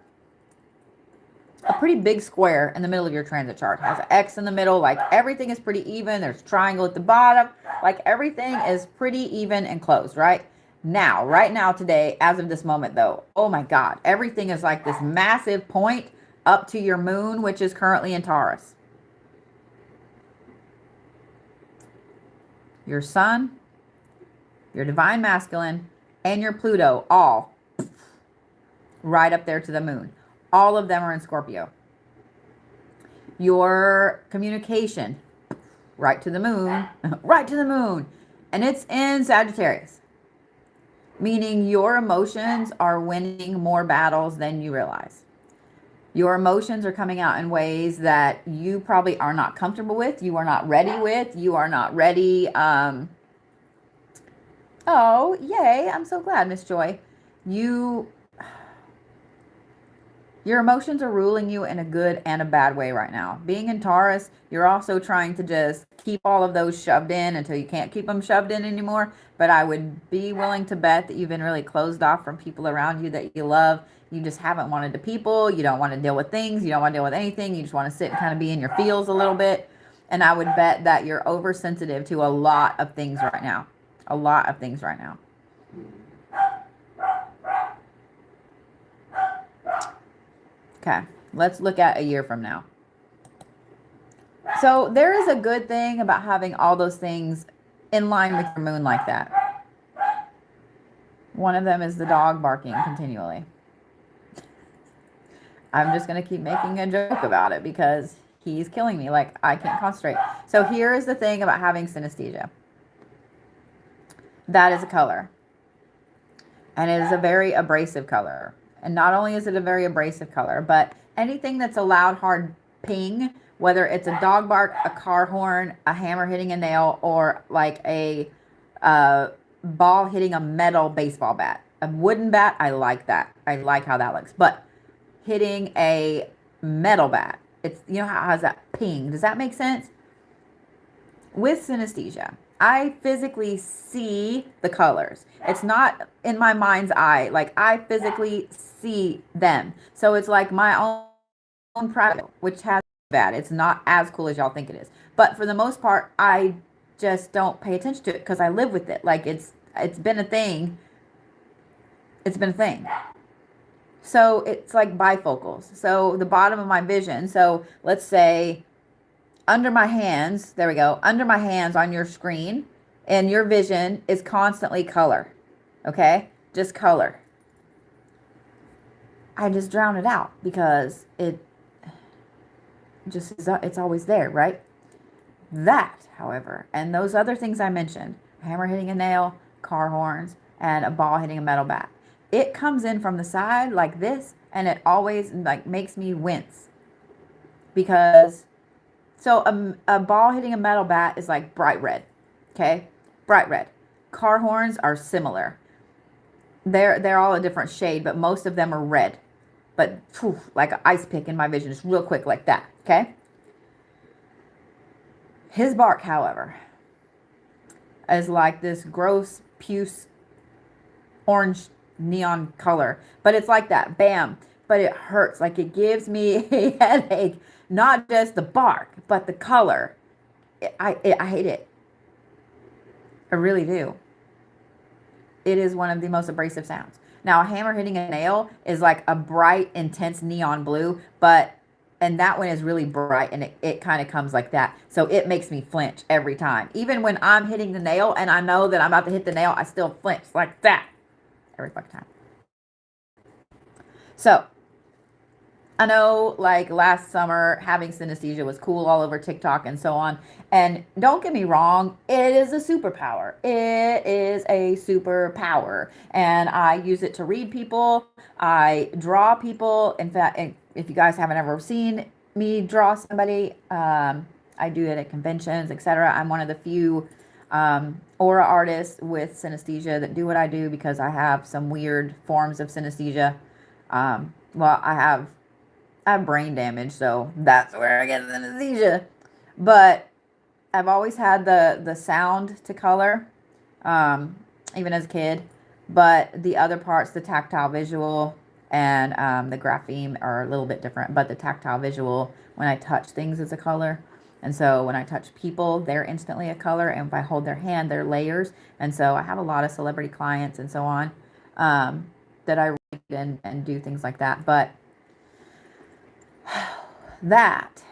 a pretty big square in the middle of your transit chart. It has an X in the middle, like everything is pretty even. There's a triangle at the bottom, like everything is pretty even and closed, right? Now, right now, today, as of this moment though, oh my God, everything is like this massive point up to your moon, which is currently in Taurus. Your sun, your divine masculine, and your Pluto, all right up there to the moon. All of them are in Scorpio. Your communication, right to the moon, right to the moon. And it's in Sagittarius, meaning your emotions are winning more battles than you realize. Your emotions are coming out in ways that you probably are not comfortable with, you are not ready with, you are not ready. Oh, yay, I'm so glad, Miss Joy. Your emotions are ruling you in a good and a bad way right now. Being in Taurus, you're also trying to just keep all of those shoved in until you can't keep them shoved in anymore. But I would be willing to bet that you've been really closed off from people around you that you love. You just haven't wanted to people. You don't want to deal with things. You don't want to deal with anything. You just want to sit and kind of be in your feels a little bit. And I would bet that you're oversensitive to a lot of things right now. A lot of things right now. Okay, let's look at a year from now. So there is a good thing about having all those things in line with your moon like that. One of them is the dog barking continually. I'm just going to keep making a joke about it because he's killing me. Like, I can't concentrate. So here is the thing about having synesthesia. That is a color. And it is a very abrasive color. And not only is it a very abrasive color, but anything that's a loud, hard ping, whether it's a dog bark, a car horn, a hammer hitting a nail, or like a ball hitting a metal baseball bat. A wooden bat, I like that. I like how that looks. But hitting a metal bat, it's, you know how it has that ping. Does that make sense? With synesthesia, I physically see the colors. It's not in my mind's eye. Like, I physically see them. So it's like my own private, which has bad. It's not as cool as y'all think it is. But for the most part, I just don't pay attention to it because I live with it. Like, it's been a thing. It's been a thing. So it's like bifocals. So the bottom of my vision. So let's say under my hands, there we go, under my hands on your screen, and your vision is constantly color, okay? Just color. I just drown it out because it just is, it's always there, right? That, however, and those other things I mentioned, hammer hitting a nail, car horns, and a ball hitting a metal bat, it comes in from the side like this, and it always like makes me wince because... So a ball hitting a metal bat is like bright red, okay? Bright red. Car horns are similar. They're all a different shade, but most of them are red. But phew, like an ice pick in my vision, just real quick like that, okay? His bark, however, is like this gross puce orange neon color. But it's like that, bam. But it hurts, like it gives me a headache. Not just the bark, but the color. I hate it. I really do. It is one of the most abrasive sounds. Now, a hammer hitting a nail is like a bright, intense neon blue, and that one is really bright, and it kind of comes like that. So it makes me flinch every time. Even when I'm hitting the nail and I know that I'm about to hit the nail, I still flinch like that every fucking time. So I know, like, last summer, having synesthesia was cool all over TikTok and so on. And don't get me wrong, it is a superpower. It is a superpower. And I use it to read people. I draw people. In fact, if you guys haven't ever seen me draw somebody, I do it at conventions, etc. I'm one of the few aura artists with synesthesia that do what I do because I have some weird forms of synesthesia. Well, I have brain damage, so that's where I get synesthesia. But I've always had the sound to color, even as a kid. But the other parts, the tactile, visual, and the grapheme are a little bit different, but the tactile visual, when I touch things, is a color. And so when I touch people, they're instantly a color. And if I hold their hand, they're layers. And so I have a lot of celebrity clients and so on that I read and do things like that. But that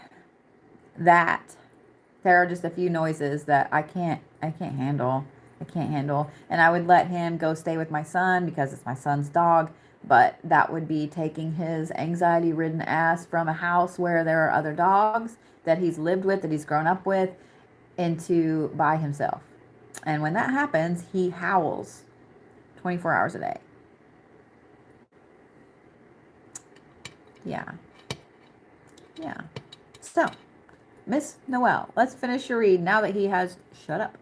there are just a few noises that I can't handle. I can't handle. And I would let him go stay with my son because it's my son's dog. But that would be taking his anxiety-ridden ass from a house where there are other dogs that he's lived with, that he's grown up with, into by himself. And when that happens, he howls 24 hours a day. Yeah. Yeah. So, Miss Noelle, let's finish your read now that he has shut up.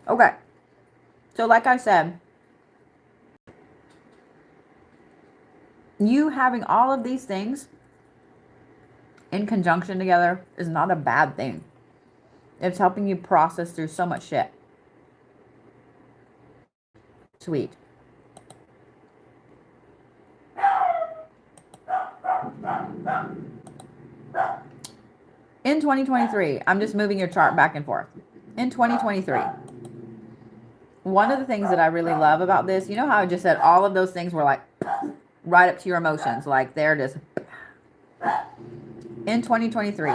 Okay. So like I said, you having all of these things in conjunction together is not a bad thing. It's helping you process through so much shit. Sweet. In 2023, I'm just moving your chart back and forth. In 2023, one of the things that I really love about this, you know how I just said all of those things were like right up to your emotions, like they're just in 2023,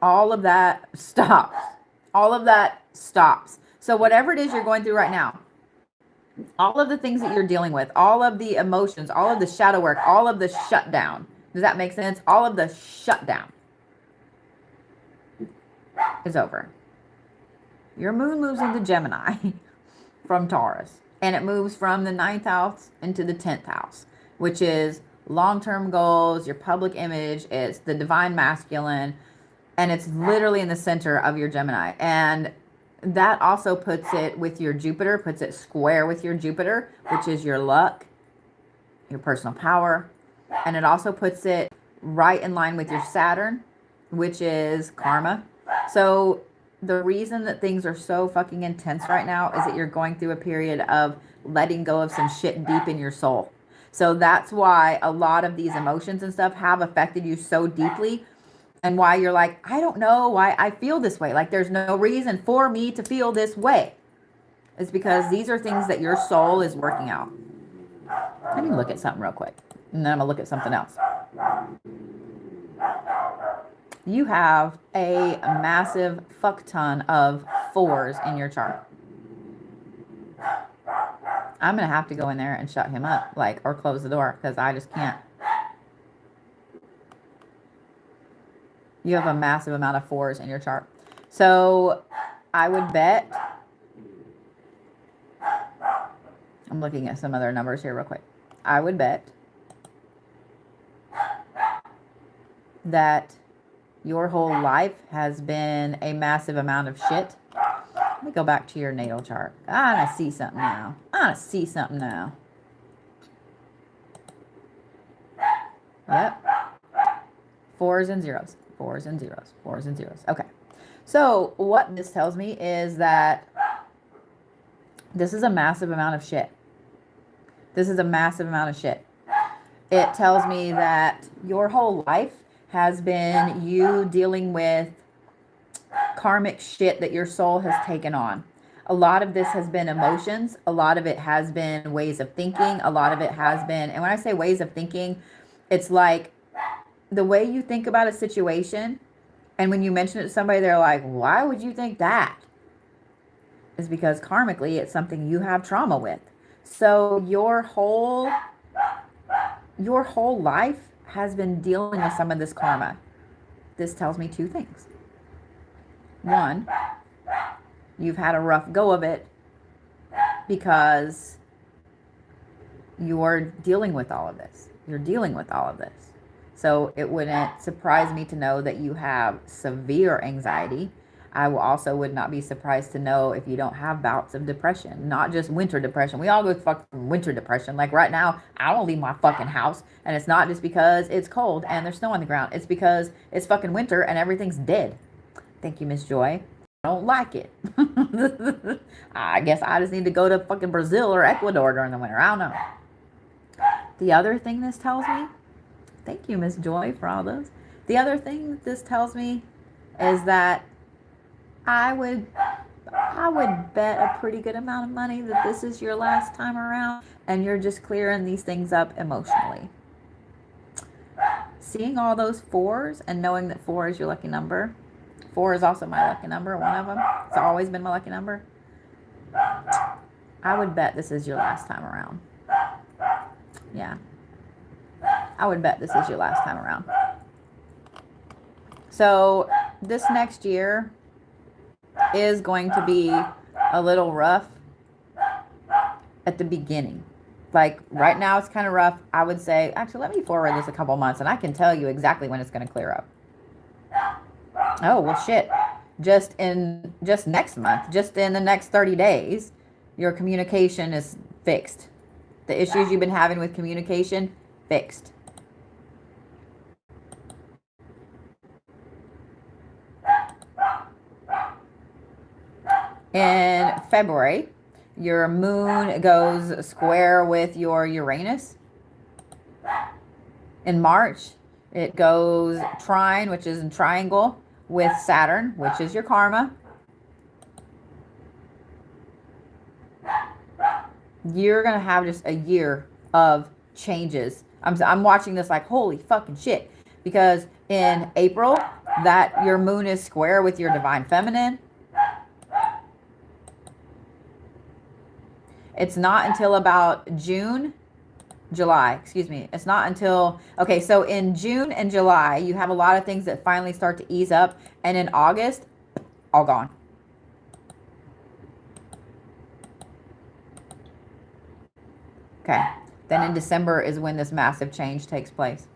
all of that stops. All of that stops. So whatever it is you're going through right now, all of the things that you're dealing with, all of the emotions, all of the shadow work, all of the shutdown. Does that make sense? All of the shutdown is over. Your moon moves into Gemini from Taurus, and it moves from the 9th house into the 10th house, which is long-term goals, your public image, it's the divine masculine, and it's literally in the center of your Gemini. And that also puts it with your Jupiter, puts it square with your Jupiter, which is your luck, your personal power. And it also puts it right in line with your Saturn, which is karma. So the reason that things are so fucking intense right now is that you're going through a period of letting go of some shit deep in your soul. So that's why a lot of these emotions and stuff have affected you so deeply, and why you're like, I don't know why I feel this way. Like there's no reason for me to feel this way. It's because these are things that your soul is working out. Let me look at something real quick, and then I'm gonna look at something else. You have a massive fuck ton of 4s in your chart. I'm going to have to go in there and shut him up, like, or close the door, because I just can't. You have a massive amount of 4s in your chart. So I would bet, I'm looking at some other numbers here real quick. I would bet that your whole life has been a massive amount of shit. Let me go back to your natal chart. I see something now. I see something now. Yep. 4s and 0s. 4s and 0s. 4s and 0s. Okay. So what this tells me is that this is a massive amount of shit. This is a massive amount of shit. It tells me that your whole life has been you dealing with karmic shit that your soul has taken on. A lot of this has been emotions. A lot of it has been ways of thinking. A lot of it has been, and when I say ways of thinking, it's like the way you think about a situation, and when you mention it to somebody, they're like, why would you think that? Is because karmically, it's something you have trauma with. So your whole life has been dealing with some of this karma. This tells me 2 things. 1, you've had a rough go of it because you're dealing with all of this. You're dealing with all of this. So it wouldn't surprise me to know that you have severe anxiety. I also would not be surprised to know if you don't have bouts of depression, not just winter depression. We all go through fucking winter depression. Like right now, I don't leave my fucking house, and it's not just because it's cold and there's snow on the ground. It's because it's fucking winter and everything's dead. Thank you, Miss Joy. don't like it. I guess I just need to go to fucking Brazil or Ecuador during the winter. I don't know. The other thing this tells me, thank you, Miss Joy, for all those. The other thing that this tells me is that I would bet a pretty good amount of money that this is your last time around and you're just clearing these things up emotionally. Seeing all those fours and knowing that 4 is your lucky number. 4 is also my lucky number, one of them. It's always been my lucky number. I would bet this is your last time around. Yeah. I would bet this is your last time around. So this next year is going to be a little rough at the beginning. Like right now it's kind of rough. I would say, actually, let me forward this a couple months and I can tell you exactly when it's going to clear up. Oh, well, shit. Just next month, just in the next 30 days, your communication is fixed. The issues you've been having with communication, fixed. In February, your moon goes square with your Uranus. In March, it goes trine, which is in triangle, with Saturn, which is your karma. You're going to have just a year of changes. I'm watching this like, holy fucking shit. Because in April, that your moon is square with your divine feminine. It's not until about July, excuse me. It's not until, okay, so in June and July, you have a lot of things that finally start to ease up. And in August, all gone. Okay. Then in December is when this massive change takes place.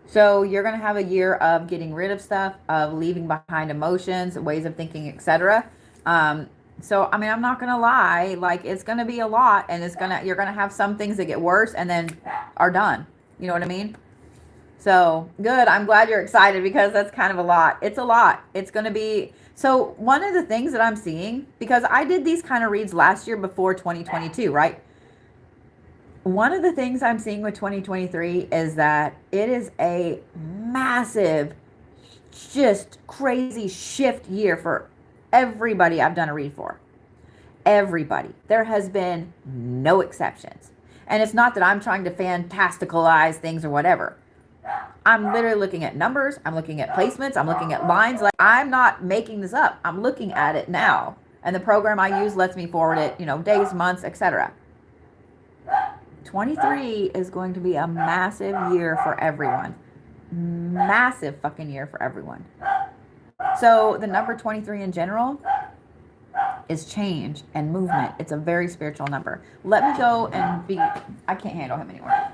So you're going to have a year of getting rid of stuff, of leaving behind emotions, ways of thinking, etc. So, I mean, I'm not going to lie, like it's going to be a lot and you're going to have some things that get worse and then are done. You know what I mean? So good. I'm glad you're excited because that's kind of a lot. It's a lot. It's going to be, so one of the things that I'm seeing, because I did these kind of reads last year before 2022, right? One of the things I'm seeing with 2023 is that it is a massive, just crazy shift year for everybody I've done a read for. Everybody. There has been no exceptions. And it's not that I'm trying to fantasticalize things or whatever. I'm literally looking at numbers. I'm looking at placements. I'm looking at lines. Like I'm not making this up. I'm looking at it now. And the program I use lets me forward it, days, months, etc. 23 is going to be a massive year for everyone. Massive fucking year for everyone. So the number 23 in general is change and movement. It's a very spiritual number. Let me go and I can't handle him anymore.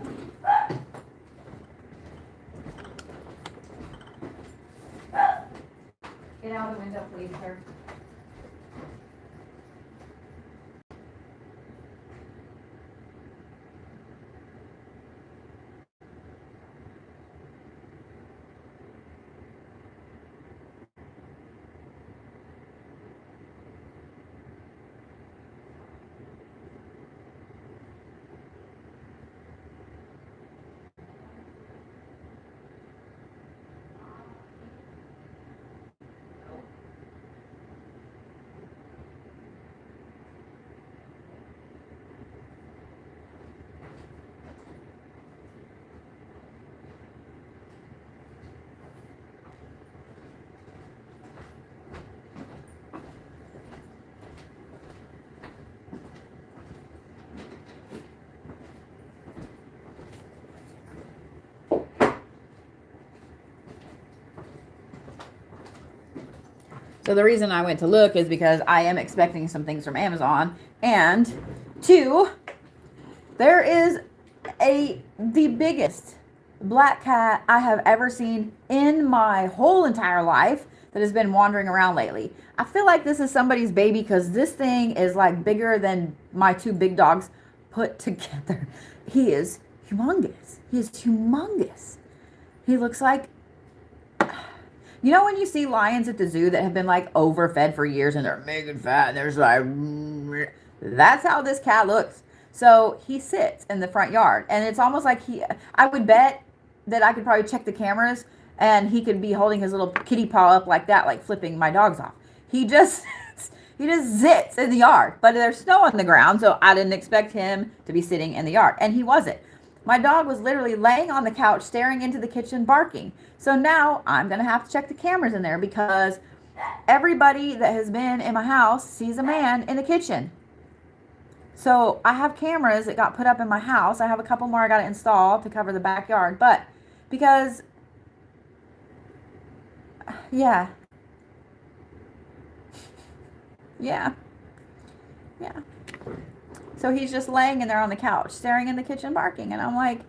Get out of the window, please, sir. So the reason I went to look is because I am expecting some things from Amazon. And 2, there is the biggest black cat I have ever seen in my whole entire life that has been wandering around lately. I feel like this is somebody's baby because this thing is like bigger than my 2 big dogs put together. He is humongous. He is humongous. He looks like, You know when you see lions at the zoo that have been like overfed for years and they're big and fat and there's like, that's how this cat looks. So he sits in the front yard and it's almost like I would bet that I could probably check the cameras and he could be holding his little kitty paw up like that, like flipping my dogs off. He just sits in the yard, but there's snow on the ground, so I didn't expect him to be sitting in the yard, and he wasn't. My dog was literally laying on the couch, staring into the kitchen, barking. So now I'm gonna have to check the cameras in there because everybody that has been in my house sees a man in the kitchen. So I have cameras that got put up in my house. I have a couple more I got to install to cover the backyard, but because, yeah. Yeah. So he's just laying in there on the couch, staring in the kitchen, barking. And I'm like,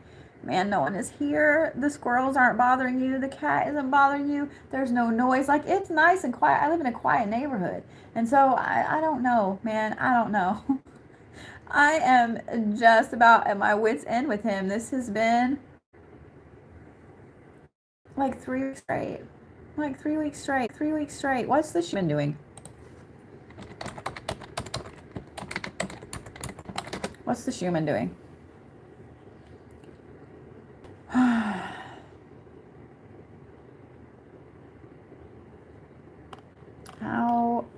man, no one is here. The squirrels aren't bothering you. The cat isn't bothering you. There's no noise. Like, it's nice and quiet. I live in a quiet neighborhood. And so I don't know, man. I don't know. I am just about at my wit's end with him. This has been like 3 weeks straight. Like 3 weeks straight. 3 weeks straight. What's the human doing? What's the human doing? How?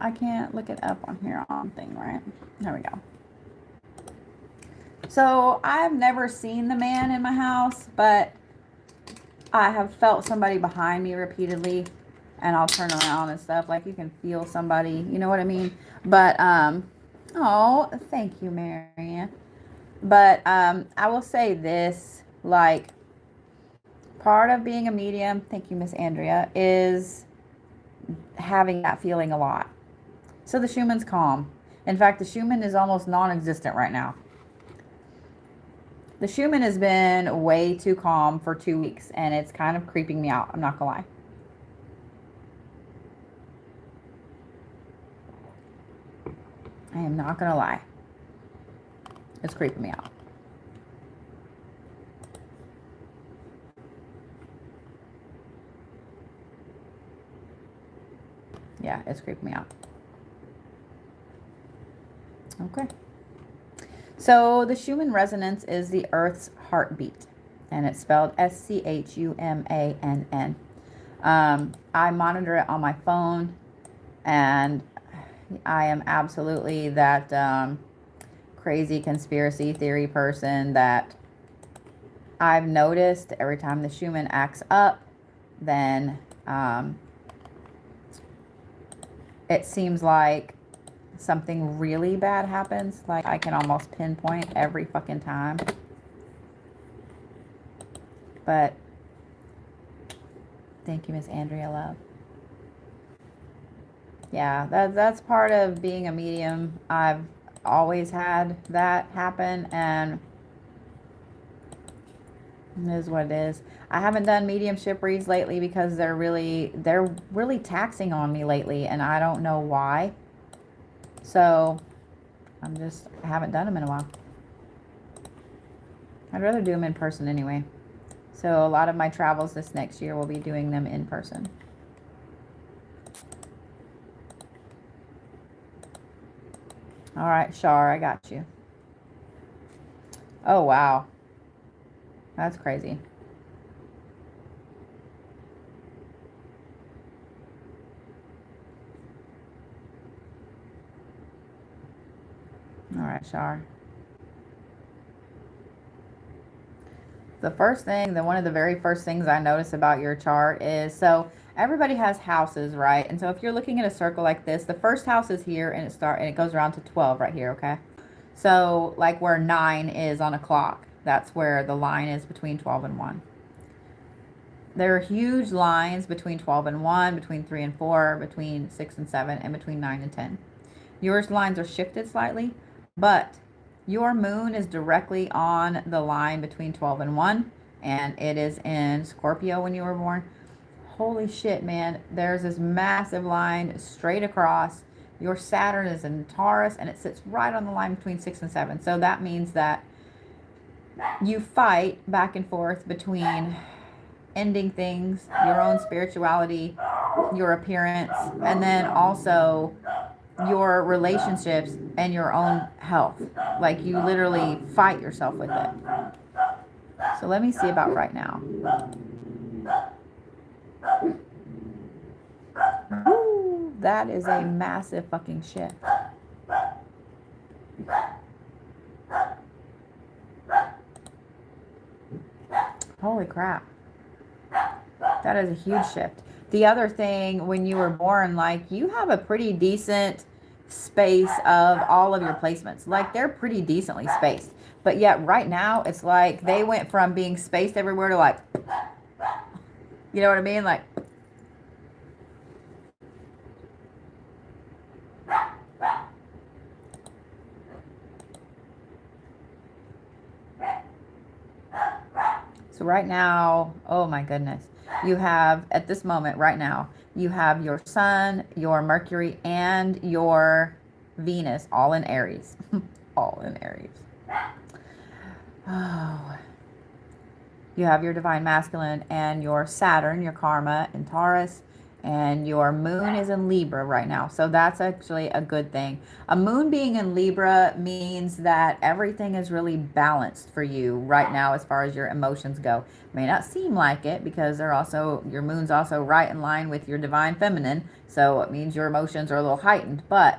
I can't look it up on here on thing, right? There we go. So I've never seen the man in my house, but I have felt somebody behind me repeatedly, and I'll turn around and stuff. Like, you can feel somebody, you know what I mean? But, oh, thank you, Marianne. But, I will say this, like, part of being a medium, thank you, Miss Andrea, is having that feeling a lot. So the Schumann's calm. In fact, the Schumann is almost non-existent right now. The Schumann has been way too calm for 2 weeks, and it's kind of creeping me out. I'm not gonna lie. I am not gonna lie. It's creeping me out. Yeah, it's creeping me out. Okay. So the Schumann resonance is the Earth's heartbeat, and it's spelled Schumann. I monitor it on my phone, and I am absolutely that crazy conspiracy theory person that I've noticed every time the Schumann acts up, then it seems like something really bad happens. Like, I can almost pinpoint every fucking time. But thank you, Miss Andrea Love. Yeah, that's part of being a medium. I've always had that happen, and it is what it is. I haven't done mediumship reads lately because they're really taxing on me lately, and I don't know why. So I haven't done them in a while. I'd rather do them in person anyway. So a lot of my travels this next year will be doing them in person. All right, Char, I got you. Oh, wow. That's crazy. All right, Char. The first thing, one of the very first things I notice about your chart is, so everybody has houses, right? And so if you're looking at a circle like this, the first house is here, and it goes around to 12 right here, okay? So like where 9 is on a clock, that's where the line is between 12 and 1. There are huge lines between 12 and 1, between 3 and 4, between 6 and 7, and between 9 and 10. Yours lines are shifted slightly, but your moon is directly on the line between 12 and 1, and it is in Scorpio when you were born. Holy shit, man. There's this massive line straight across. Your Saturn is in Taurus, and it sits right on the line between 6 and 7. So that means that you fight back and forth between ending things, your own spirituality, your appearance, and then also your relationships and your own health. Like you literally fight yourself with it. So let me see about right now. Woo, that is a massive fucking shift. Holy crap. That is a huge shift. The other thing, when you were born, like you have a pretty decent space of all of your placements. Like they're pretty decently spaced. But yet right now, it's like they went from being spaced everywhere to like, you know what I mean? Like, so right now, oh my goodness. You have, at this moment right now, you have your Sun, your Mercury, and your Venus all in Aries. All in Aries. Oh. You have your Divine Masculine and your Saturn, your Karma in Taurus, and your moon is in Libra right now. So that's actually a good thing. A moon being in Libra means that everything is really balanced for you right now as far as your emotions go. May not seem like it because they're also, your moon's also right in line with your Divine Feminine. So it means your emotions are a little heightened. But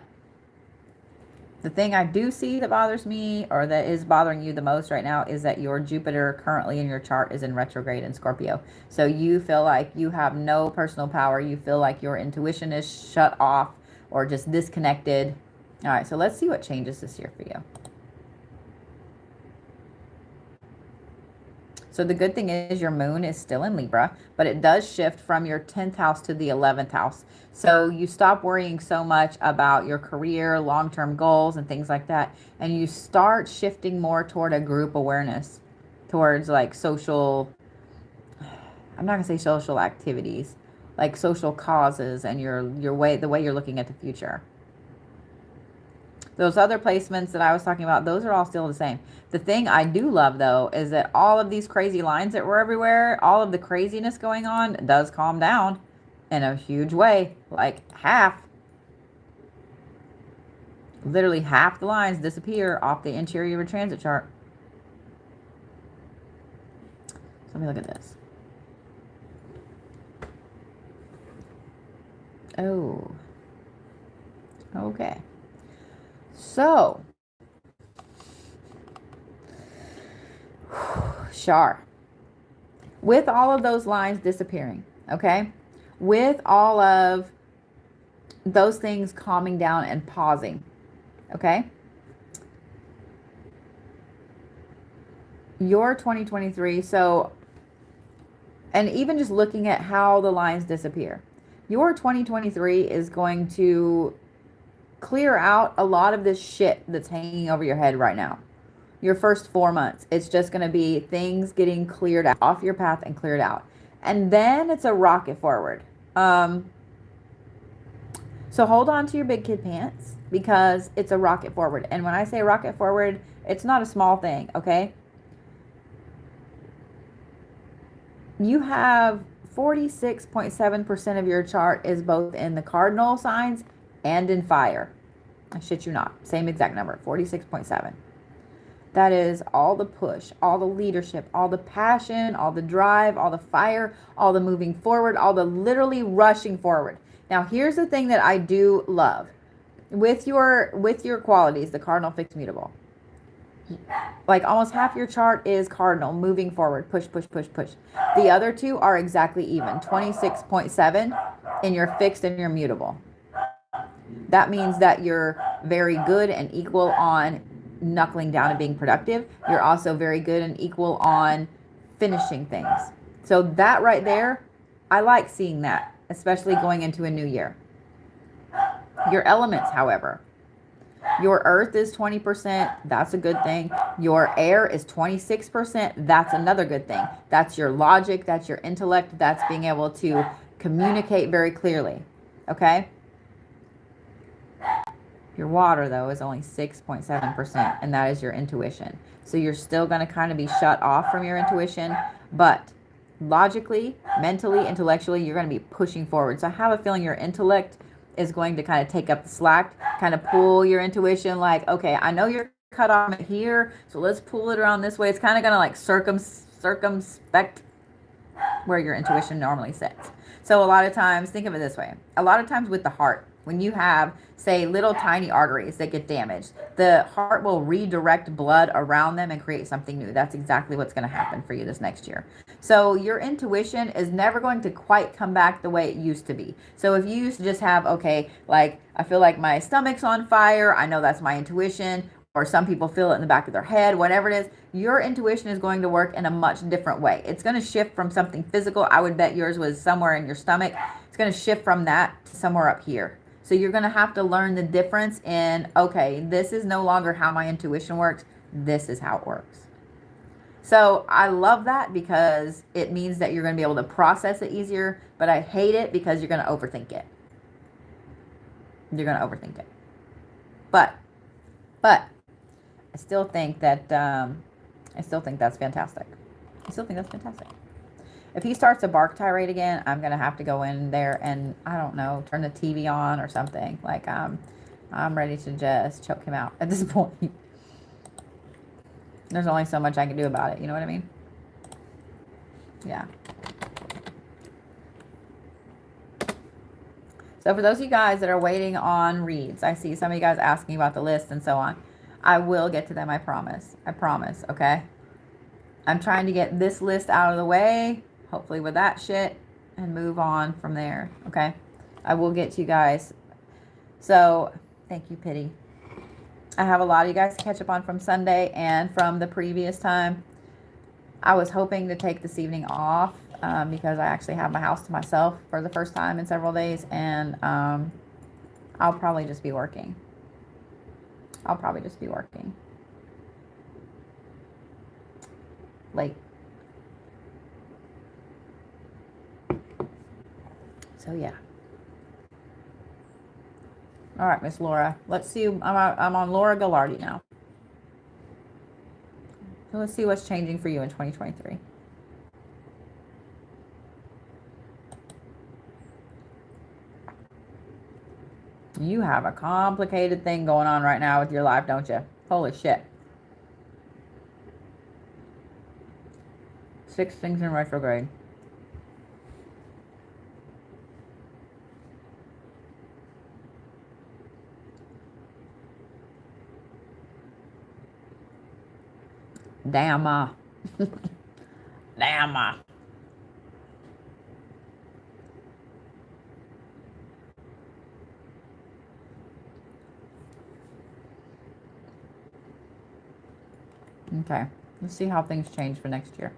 the thing I do see that bothers me, or that is bothering you the most right now, is that your Jupiter currently in your chart is in retrograde in Scorpio. So you feel like you have no personal power. You feel like your intuition is shut off or just disconnected. All right, so let's see what changes this year for you. So the good thing is your moon is still in Libra, but it does shift from your 10th house to the 11th house. So you stop worrying so much about your career, long-term goals, and things like that. And you start shifting more toward a group awareness, towards like social, I'm not gonna say social activities, like social causes and the way you're looking at the future. Those other placements that I was talking about, those are all still the same. The thing I do love, though, is that all of these crazy lines that were everywhere, all of the craziness going on does calm down in a huge way. Like half, literally half the lines disappear off the interior transit chart. So let me look at this. Oh. Okay. So, Char, with all of those lines disappearing, okay, with all of those things calming down and pausing, okay, your 2023, so, and even just looking at how the lines disappear, your 2023 is going to clear out a lot of this shit that's hanging over your head right now. Your first 4 months, it's just going to be things getting cleared out, off your path and cleared out. And then it's a rocket forward. So hold on to your big kid pants because it's a rocket forward. And when I say rocket forward, it's not a small thing, okay? You have 46.7% of your chart is both in the cardinal signs and in fire. I shit you not. Same exact number, 46.7. That is all the push, all the leadership, all the passion, all the drive, all the fire, all the moving forward, all the literally rushing forward. Now, here's the thing that I do love. With your qualities, the cardinal, fixed, mutable. Like almost half your chart is cardinal, moving forward, push, push, push, push. The other two are exactly even, 26.7 in your fixed and your mutable. That means that you're very good and equal on knuckling down and being productive. You're also very good and equal on finishing things. So that right there, I like seeing that, especially going into a new year. Your elements, however, your earth is 20%. That's a good thing. Your air is 26%. That's another good thing. That's your logic. That's your intellect. That's being able to communicate very clearly. Okay? Your water, though, is only 6.7%, and that is your intuition. So you're still going to kind of be shut off from your intuition, but logically, mentally, intellectually, you're going to be pushing forward. So I have a feeling your intellect is going to kind of take up the slack, kind of pull your intuition like, okay, I know you're cut off here, so let's pull it around this way. It's kind of going to like circumspect where your intuition normally sits. So a lot of times, think of it this way. A lot of times with the heart, when you have, say, little tiny arteries that get damaged, the heart will redirect blood around them and create something new. That's exactly what's going to happen for you this next year. So your intuition is never going to quite come back the way it used to be. So if you used to just have, okay, like, I feel like my stomach's on fire, I know that's my intuition, or some people feel it in the back of their head, whatever it is, your intuition is going to work in a much different way. It's going to shift from something physical. I would bet yours was somewhere in your stomach. It's going to shift from that to somewhere up here. So you're going to have to learn the difference in, okay, this is no longer how my intuition works. This is how it works. So I love that because it means that you're going to be able to process it easier, but I hate it because you're going to overthink it. You're going to overthink it. But I still think that that's fantastic. I still think that's fantastic. If he starts a bark tirade again, I'm gonna have to go in there and, I don't know, turn the TV on or something. Like I'm ready to just choke him out at this point. There's only so much I can do about it. You know what I mean? Yeah. So for those of you guys that are waiting on reads, I see some of you guys asking about the list and so on. I will get to them, I promise. I promise, okay? I'm trying to get this list out of the way, hopefully with that shit, and move on from there, okay? I will get to you guys. So, thank you, Pity. I have a lot of you guys to catch up on from Sunday and from the previous time. I was hoping to take this evening off because I actually have my house to myself for the first time in several days, and I'll probably just be working. Late. So yeah. All right, Miss Laura. Let's see. I'm on Laura Gallardi now. So let's see what's changing for you in 2023. You have a complicated thing going on right now with your life, don't you? Holy shit. 6 things in retrograde. Damn. Damn. Okay, let's see how things change for next year.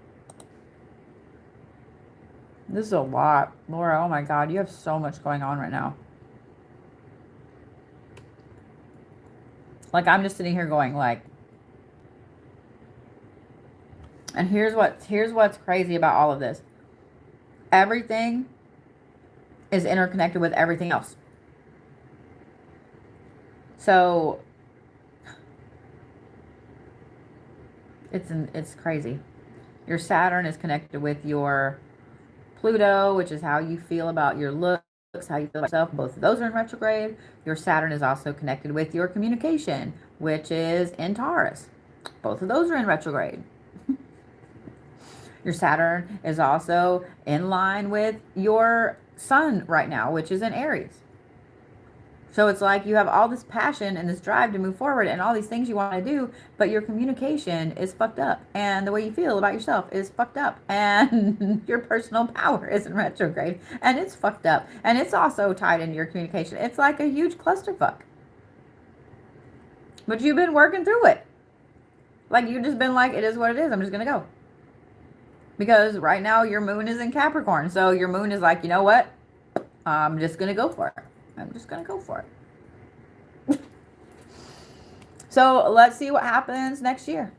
This is a lot. Laura, oh my God, you have so much going on right now. Like, I'm just sitting here going like, and here's what's crazy about all of this. Everything is interconnected with everything else. So it's crazy. Your Saturn is connected with your Pluto, which is how you feel about your looks, how you feel about yourself. Both of those are in retrograde. Your Saturn is also connected with your communication, which is in Taurus. Both of those are in retrograde. Your Saturn is also in line with your Sun right now, which is in Aries. So it's like you have all this passion and this drive to move forward and all these things you want to do, but your communication is fucked up. And the way you feel about yourself is fucked up. And your personal power is in retrograde. And it's fucked up. And it's also tied into your communication. It's like a huge clusterfuck. But you've been working through it. Like, you've just been like, it is what it is. I'm just going to go. Because right now your moon is in Capricorn. So your moon is like, you know what? I'm just going to go for it. I'm just going to go for it. So let's see what happens next year.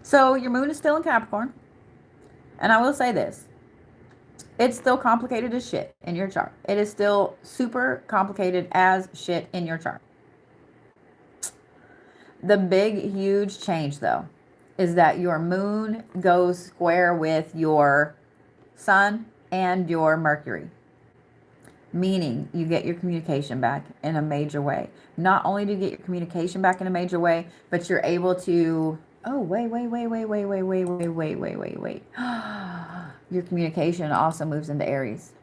So your moon is still in Capricorn. And I will say this. It's still complicated as shit in your chart. It is still super complicated as shit in your chart. The big, huge change, though, is that your moon goes square with your sun and your Mercury, meaning you get your communication back in a major way. Not only do you get your communication back in a major way, but you're able to, oh, wait. Your communication also moves into Aries.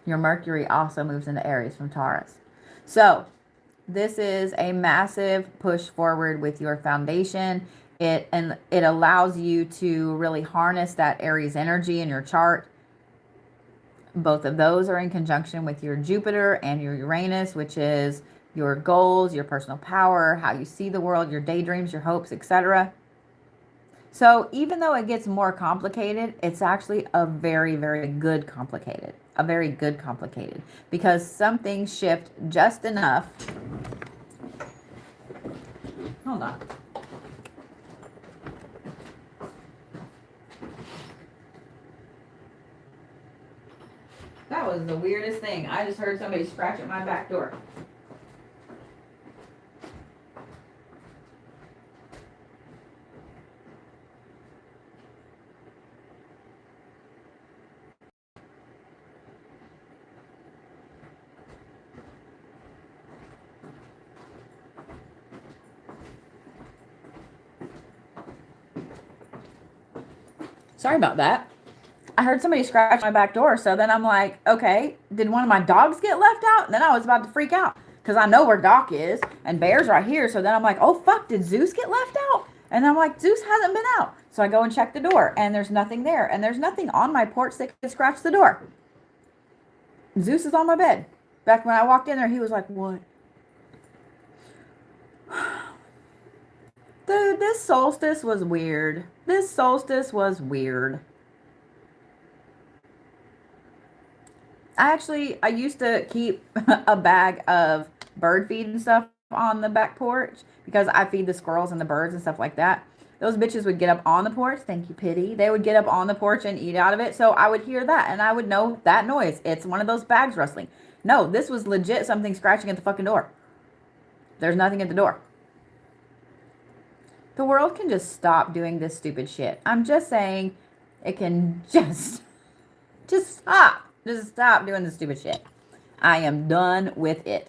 Your Mercury also moves into Aries from Taurus. So this is a massive push forward with your foundation. It allows you to really harness that Aries energy in your chart. Both of those are in conjunction with your Jupiter and your Uranus, which is your goals, your personal power, how you see the world, your daydreams, your hopes, etc. So even though it gets more complicated, it's actually a very, very good complicated. A very good complicated. Because some things shift just enough. Hold on. That was the weirdest thing. I just heard somebody scratch at my back door. Sorry about that. I heard somebody scratch my back door. So then I'm like, okay, did one of my dogs get left out? And then I was about to freak out because I know where Doc is and Bear's right here. So then I'm like, oh, fuck, did Zeus get left out? And I'm like, Zeus hasn't been out. So I go and check the door and there's nothing there. And there's nothing on my porch that could scratch the door. Zeus is on my bed. Back when I walked in there, he was like, what? Dude, this solstice was weird. This solstice was weird. I used to keep a bag of bird feed and stuff on the back porch because I feed the squirrels and the birds and stuff like that. Those bitches would get up on the porch. Thank you, Pity. They would get up on the porch and eat out of it. So I would hear that and I would know that noise. It's one of those bags rustling. No, this was legit something scratching at the fucking door. There's nothing at the door. The world can just stop doing this stupid shit. I'm just saying it can just stop. Just stop doing this stupid shit. I am done with it.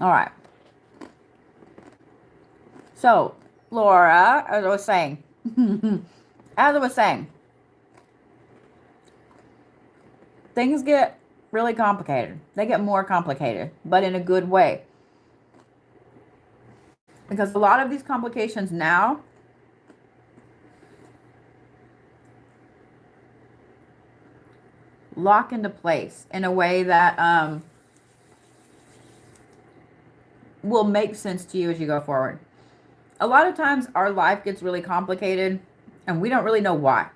All right. So, Laura, as I was saying, things get really complicated. They get more complicated, but in a good way. Because a lot of these complications now lock into place in a way that will make sense to you as you go forward. A lot of times our life gets really complicated and we don't really know why.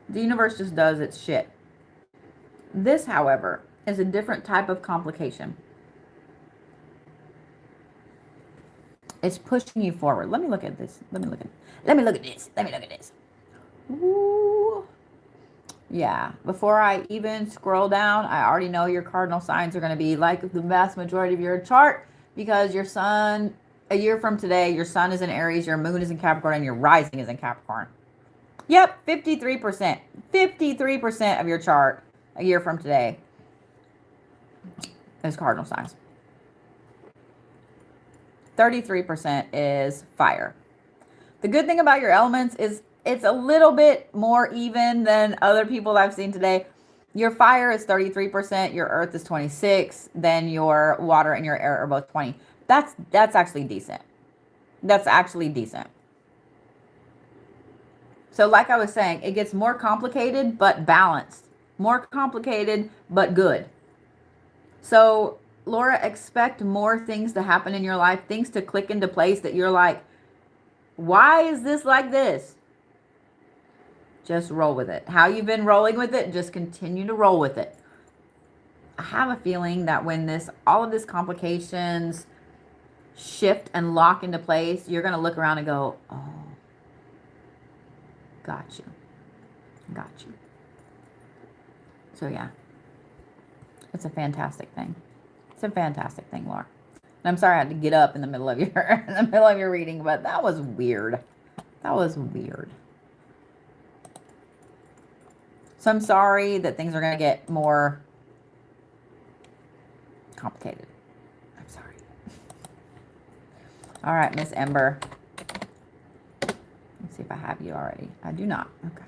The universe just does its shit. This, however, is a different type of complication. It's pushing you forward. Let me look at this. Let me look at this. Ooh. Yeah. Before I even scroll down, I already know your cardinal signs are going to be like the vast majority of your chart because your sun, a year from today, your sun is in Aries, your moon is in Capricorn, and your rising is in Capricorn. Yep, 53%. 53% of your chart a year from today is cardinal signs. 33% is fire. The good thing about your elements is it's a little bit more even than other people I've seen today. Your fire is 33%, your earth is 26%, then your water and your air are both 20%. That's actually decent. That's actually decent. So like I was saying, it gets more complicated but balanced. More complicated but good. So Laura, expect more things to happen in your life, things to click into place that you're like, why is this like this? Just roll with it. How you've been rolling with it, just continue to roll with it. I have a feeling that when all of this complications shift and lock into place, you're going to look around and go, oh, got you. So yeah, it's a fantastic thing. It's a fantastic thing, Laura. And I'm sorry I had to get up in the middle of your in the middle of your reading, but that was weird. That was weird. So I'm sorry that things are going to get more complicated. I'm sorry. All right, Miss Ember. Let's see if I have you already. I do not. Okay.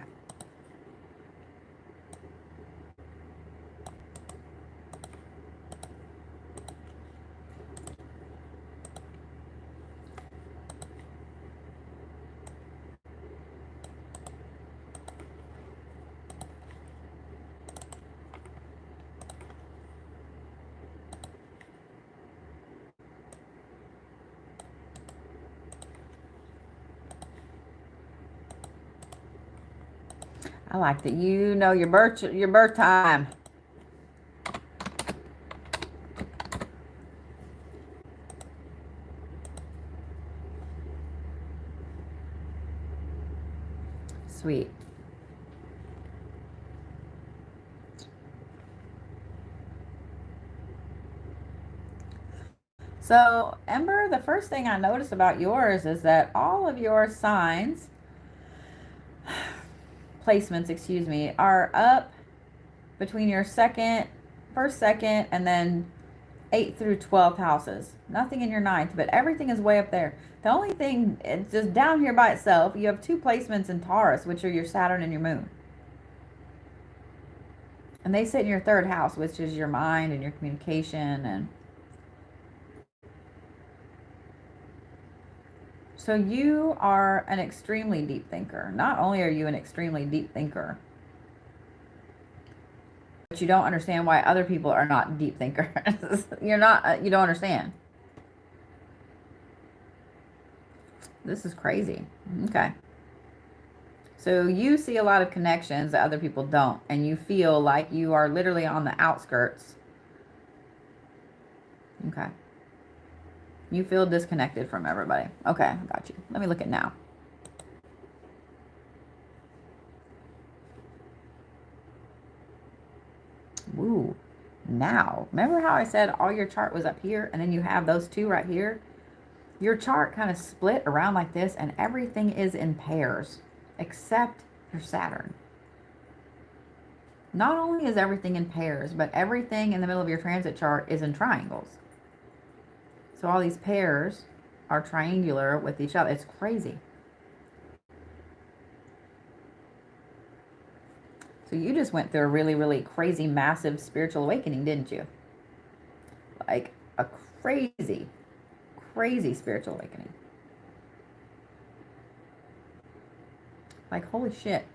I like that you know your birth time. Sweet. So, Ember, the first thing I noticed about yours is that all of your signs, placements, excuse me, are up between your first, second, and then 8th through 12th houses. Nothing in your 9th, but everything is way up there. The only thing, it's just down here by itself, you have 2 placements in Taurus, which are your Saturn and your Moon. And they sit in your 3rd house, which is your mind and your communication. And so you are an extremely deep thinker. Not only are you an extremely deep thinker, but you don't understand why other people are not deep thinkers. You don't understand. This is crazy. Okay. So you see a lot of connections that other people don't, and you feel like you are literally on the outskirts. Okay. You feel disconnected from everybody. Okay, I got you. Let me look at now. Ooh, now. Remember how I said all your chart was up here, and then you have those 2 right here? Your chart kind of split around like this, and everything is in pairs, except your Saturn. Not only is everything in pairs, but everything in the middle of your transit chart is in triangles. So all these pairs are triangular with each other. It's crazy. So you just went through a really, really crazy, massive spiritual awakening, didn't you? Like a crazy, crazy spiritual awakening. Like, holy shit.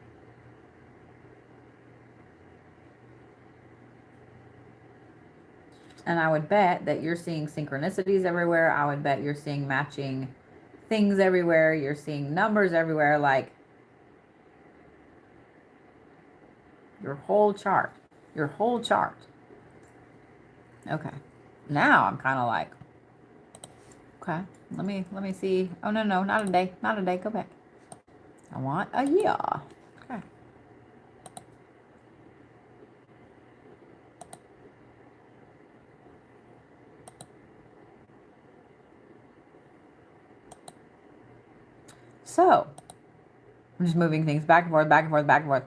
And I would bet that you're seeing synchronicities everywhere. I would bet you're seeing matching things everywhere. You're seeing numbers everywhere. Like, your whole chart. Your whole chart. Okay. Now I'm kind of like, okay, let me see. Oh, no, not a day. Not a day. Go back. I want a year. Okay. So, I'm just moving things back and forth, back and forth, back and forth.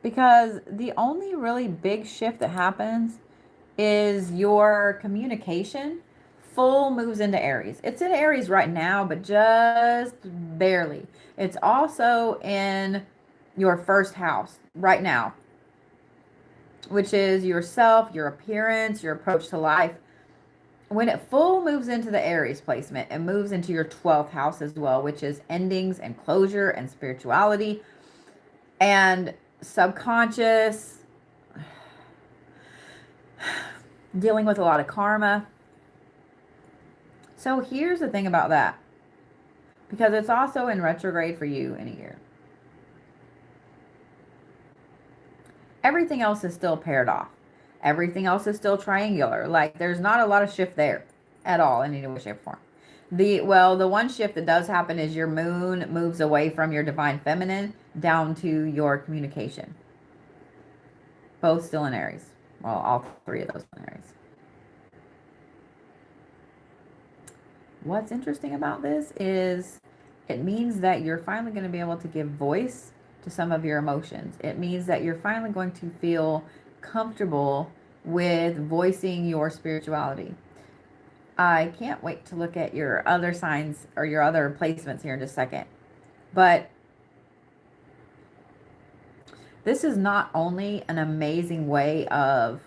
Because the only really big shift that happens is your communication full moves into Aries. It's in Aries right now, but just barely. It's also in your 1st house right now, which is yourself, your appearance, your approach to life. When it full moves into the Aries placement, it moves into your 12th house as well, which is endings and closure and spirituality and subconscious, dealing with a lot of karma. So here's the thing about that, because it's also in retrograde for you in a year. Everything else is still paired off. Everything else is still triangular. Like, there's not a lot of shift there at all in any way, shape, or form. The one shift that does happen is your moon moves away from your divine feminine down to your communication. Both still in Aries. Well, all three of those binaries. What's interesting about this is it means that you're finally going to be able to give voice to some of your emotions. It means that you're finally going to feel comfortable with voicing your spirituality. I can't wait to look at your other signs or your other placements here in just a second. But this is not only an amazing way of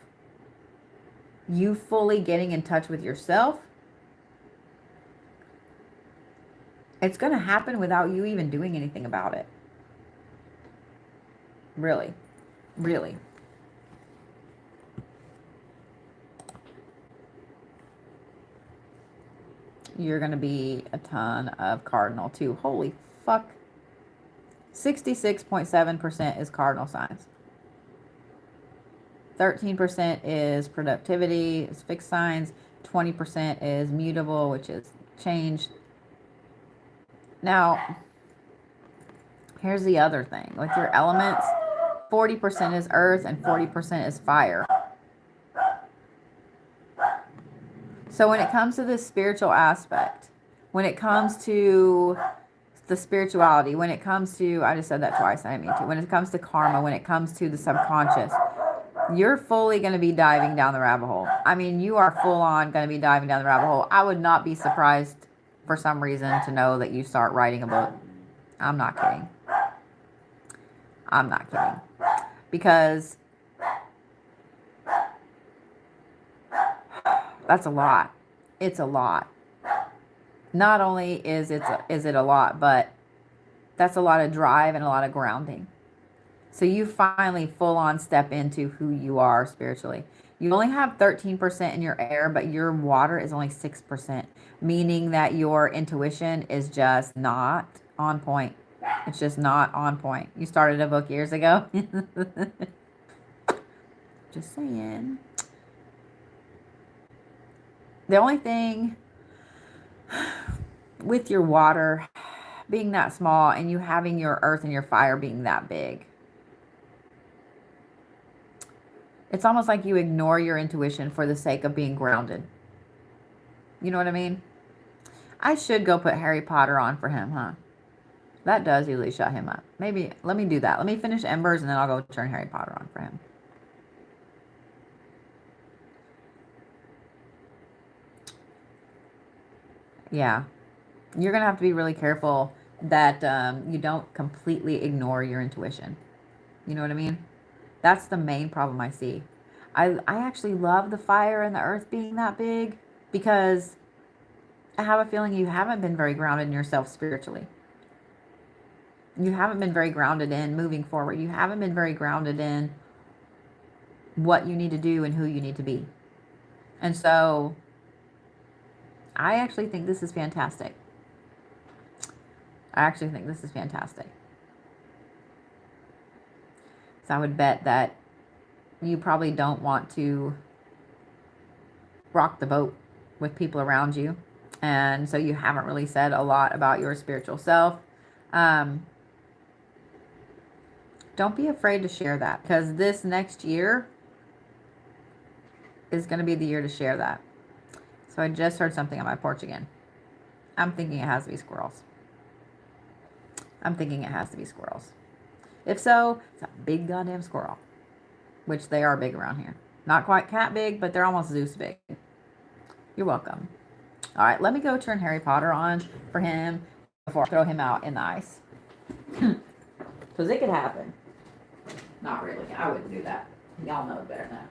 you fully getting in touch with yourself, it's going to happen without you even doing anything about it. Really, really. You're going to be a ton of cardinal too. Holy fuck. 66.7% is cardinal signs. 13% is productivity, is fixed signs. 20% is mutable, which is changed. Now, here's the other thing. With your elements, 40% is earth and 40% is fire. So when it comes to this spiritual aspect, when it comes to the spirituality, when it comes to, I just said that twice, I didn't mean to. When it comes to karma, when it comes to the subconscious, you're fully going to be diving down the rabbit hole. I mean, you are full on going to be diving down the rabbit hole. I would not be surprised for some reason to know that you start writing a book. I'm not kidding. I'm not kidding. Because that's a lot. It's a lot. Not only is it a lot, but that's a lot of drive and a lot of grounding. So you finally full on step into who you are spiritually. You only have 13% in your air, but your water is only 6%, meaning that your intuition is just not on point. It's just not on point. You started a book years ago. Just saying. The only thing with your water being that small and you having your earth and your fire being that big, it's almost like you ignore your intuition for the sake of being grounded. You know what I mean? I should go put Harry Potter on for him, huh? That does usually shut him up. Maybe, let me do that. Let me finish Embers and then I'll go turn Harry Potter on for him. Yeah. You're going to have to be really careful that you don't completely ignore your intuition. You know what I mean? That's the main problem I see. I actually love the fire and the earth being that big because I have a feeling you haven't been very grounded in yourself spiritually. You haven't been very grounded in moving forward. You haven't been very grounded in what you need to do and who you need to be. And so I actually think this is fantastic. I actually think this is fantastic. So I would bet that you probably don't want to rock the boat with people around you. And so you haven't really said a lot about your spiritual self. Don't be afraid to share that, because this next year is going to be the year to share that. So I just heard something on my porch again. I'm thinking it has to be squirrels. I'm thinking it has to be squirrels. If so, it's a big goddamn squirrel, which they are big around here. Not quite cat big, but they're almost Zeus big. You're welcome. All right, let me go turn Harry Potter on for him before I throw him out in the ice. Because it could happen. Not really. I wouldn't do that. Y'all know better than that.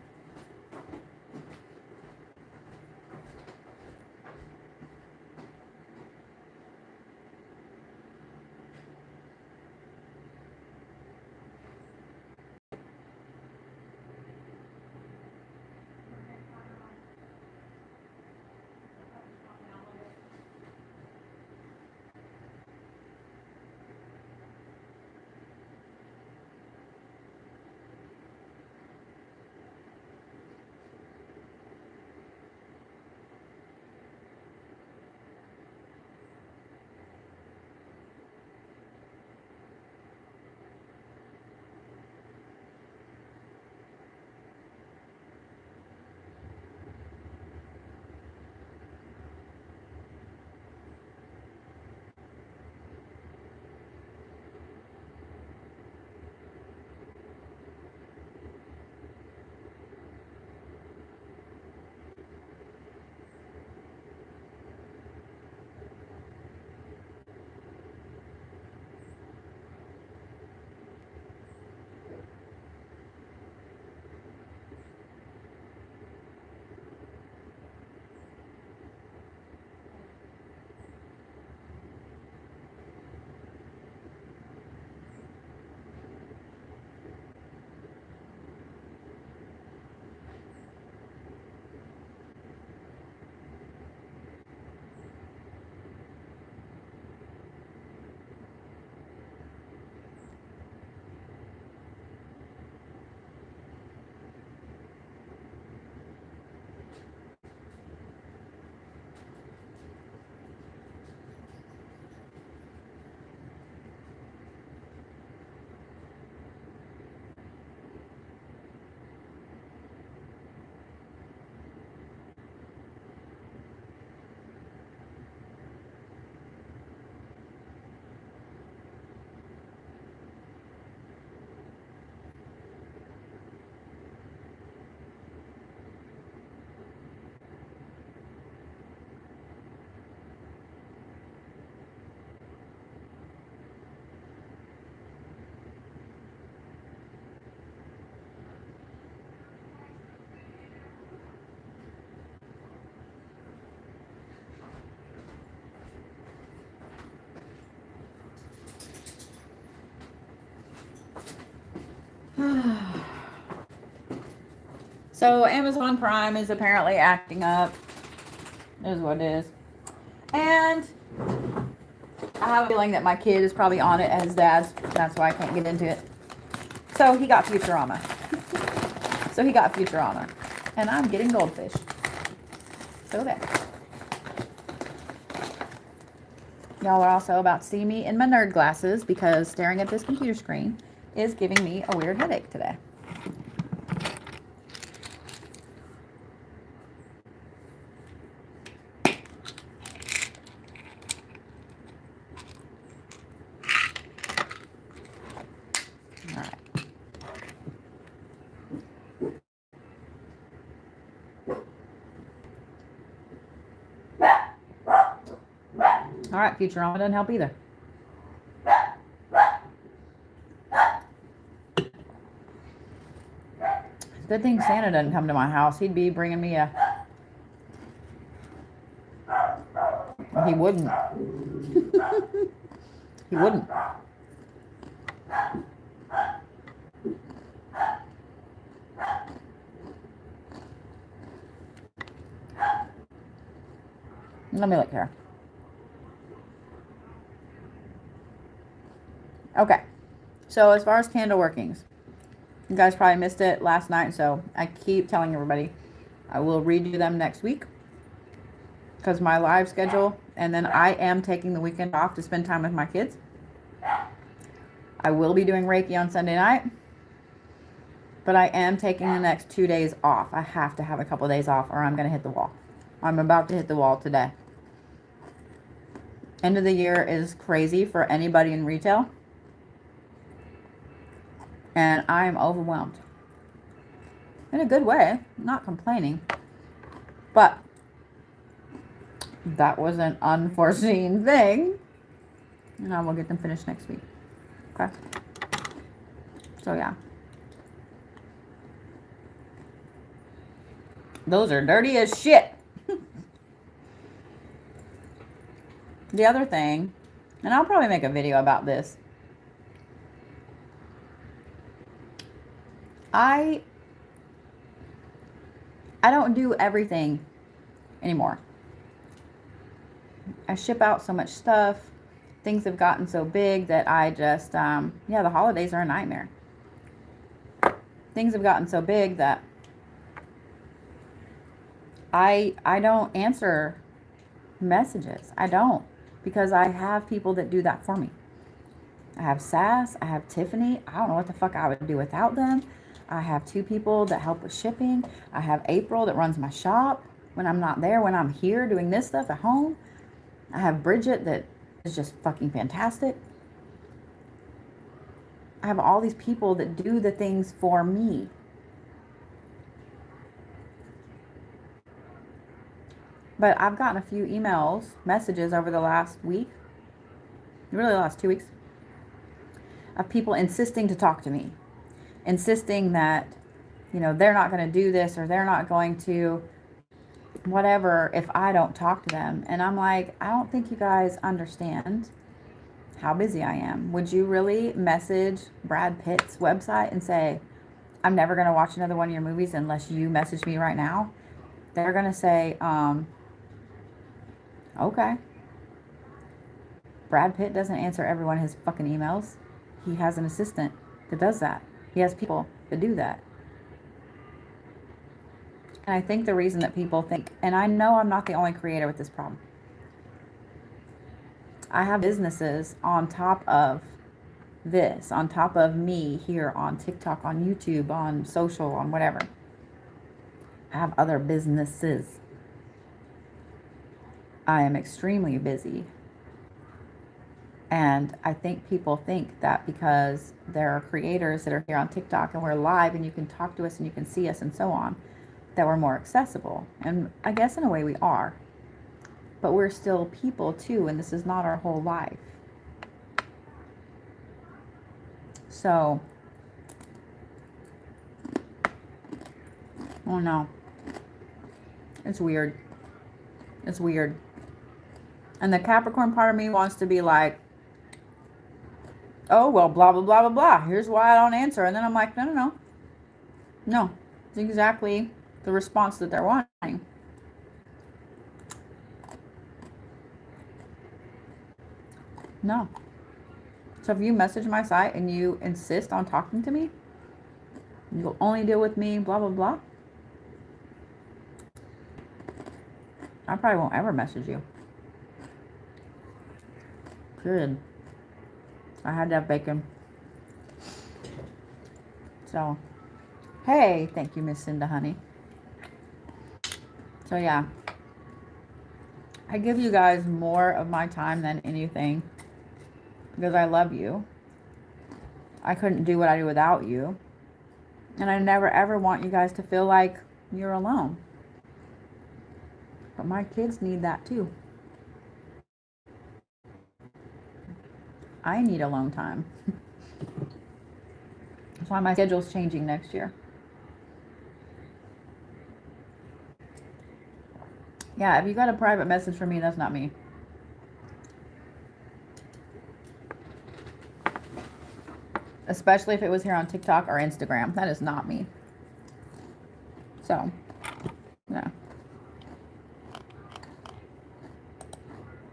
So Amazon Prime is apparently acting up. Is what it is. And I have a feeling that my kid is probably on it as dad's. That's why I can't get into it. So he got Futurama. And I'm getting Goldfish. So there. Y'all are also about to see me in my nerd glasses because staring at this computer screen is giving me a weird headache today. All right, Futurama doesn't help either. Good thing Santa doesn't come to my house. He'd be bringing me a... Well, he wouldn't. He wouldn't. Let me look here. Okay. So as far as candle workings, you guys probably missed it last night, so I keep telling everybody I will redo them next week because my live schedule, and then I am taking the weekend off to spend time with my kids. I will be doing Reiki on Sunday night, but I am taking the next 2 days off. I have to have a couple of days off or I'm going to hit the wall. I'm about to hit the wall today. End of the year is crazy for anybody in retail. And I am overwhelmed. In a good way. I'm not complaining. But that was an unforeseen thing. And I will get them finished next week. Okay. So yeah. Those are dirty as shit. The other thing, and I'll probably make a video about this. I don't do everything anymore. I ship out so much stuff. Things have gotten so big that I just, yeah, the holidays are a nightmare. Things have gotten so big that I don't answer messages. I don't, because I have people that do that for me. I have Sass, I have Tiffany. I don't know what the fuck I would do without them. I have 2 people that help with shipping. I have April that runs my shop when I'm not there, when I'm here doing this stuff at home. I have Bridget that is just fucking fantastic. I have all these people that do the things for me. But I've gotten a few emails, messages over the last week, really the last 2 weeks, of people insisting to talk to me. Insisting that, you know, they're not going to do this or they're not going to whatever if I don't talk to them. And I'm like, I don't think you guys understand how busy I am. Would you really message Brad Pitt's website and say, I'm never going to watch another one of your movies unless you message me right now? They're going to say, okay. Brad Pitt doesn't answer every one of his fucking emails. He has an assistant that does that. He has people that do that. And I think the reason that people think, and I know I'm not the only creator with this problem. I have businesses on top of this, on top of me here on TikTok, on YouTube, on social, on whatever. I have other businesses. I am extremely busy. And I think people think that because there are creators that are here on TikTok and we're live and you can talk to us and you can see us and so on, that we're more accessible. And I guess in a way we are. But we're still people too, and this is not our whole life. So, oh no. It's weird. It's weird. And the Capricorn part of me wants to be like, oh, well, blah, blah, blah, blah, blah. Here's why I don't answer. And then I'm like, no, no, no. No. It's exactly the response that they're wanting. No. So if you message my site and you insist on talking to me, you'll only deal with me, blah, blah, blah. I probably won't ever message you. Period. I had to have bacon. So, hey, thank you, Miss Cinda, honey. So, yeah. I give you guys more of my time than anything because I love you. I couldn't do what I do without you. And I never, ever want you guys to feel like you're alone. But my kids need that too. I need alone time. That's why my schedule's changing next year. Yeah, if you got a private message from me, that's not me. Especially if it was here on TikTok or Instagram. That is not me. So, yeah.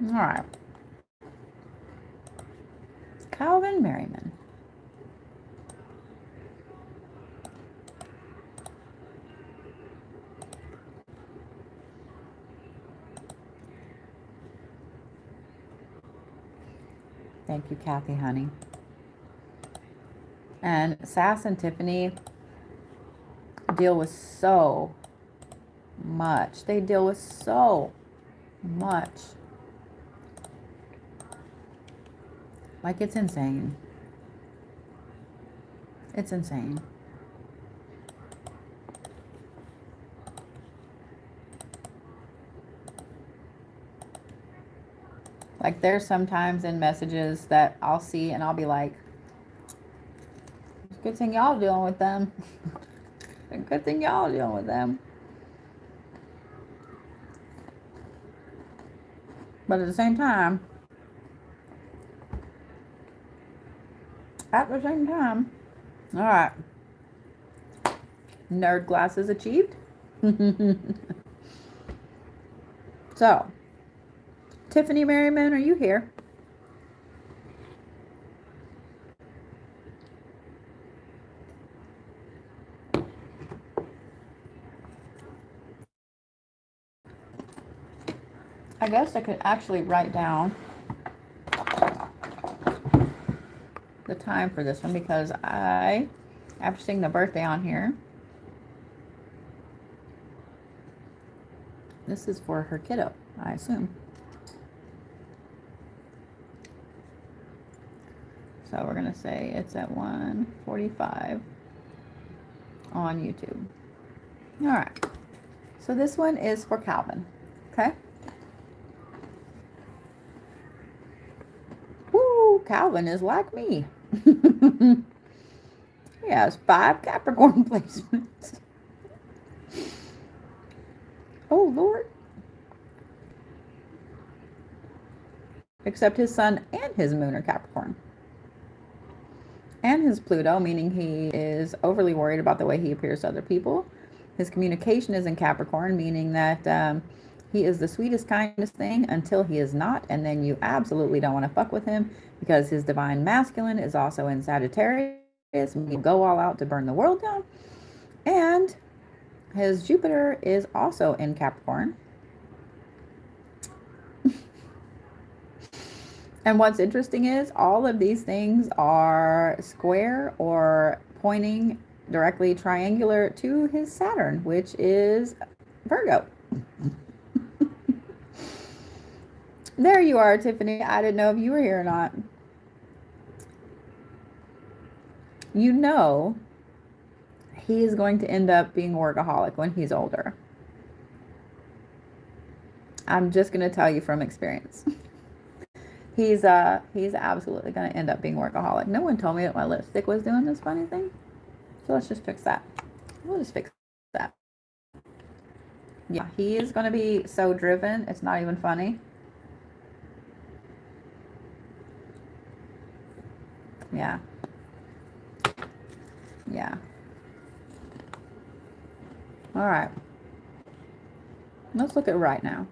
All right. Calvin Merriman. Thank you, Kathy, honey. And Sass and Tiffany deal with so much. They deal with so much. Like, it's insane. It's insane. Like, there's sometimes in messages that I'll see and I'll be like, it's a good thing y'all dealing with them. It's a good thing y'all dealing with them. But at the same time, all right. Nerd glasses achieved. So, Tiffany Merriman, are you here? I guess I could actually write down the time for this one because after seeing the birthday on here, this is for her kiddo, I assume. So we're going to say it's at 1:45 on YouTube. All right. So this one is for Calvin. Okay. Woo, Calvin is like me. He has 5 Capricorn placements. Oh, Lord. Except his sun and his moon are Capricorn. And his Pluto, meaning he is overly worried about the way he appears to other people. His communication is in Capricorn, meaning that he is the sweetest, kindest thing until he is not. And then you absolutely don't want to fuck with him because his divine masculine is also in Sagittarius. You go all out to burn the world down. And his Jupiter is also in Capricorn. And what's interesting is all of these things are square or pointing directly triangular to his Saturn, which is Virgo. There you are, Tiffany. I didn't know if you were here or not. You know, he is going to end up being a workaholic when he's older. I'm just going to tell you from experience. He's absolutely going to end up being a workaholic. No one told me that my lipstick was doing this funny thing. So let's just fix that. We'll just fix that. Yeah, he is going to be so driven. It's not even funny. Yeah. Yeah. All right. Let's look at right now.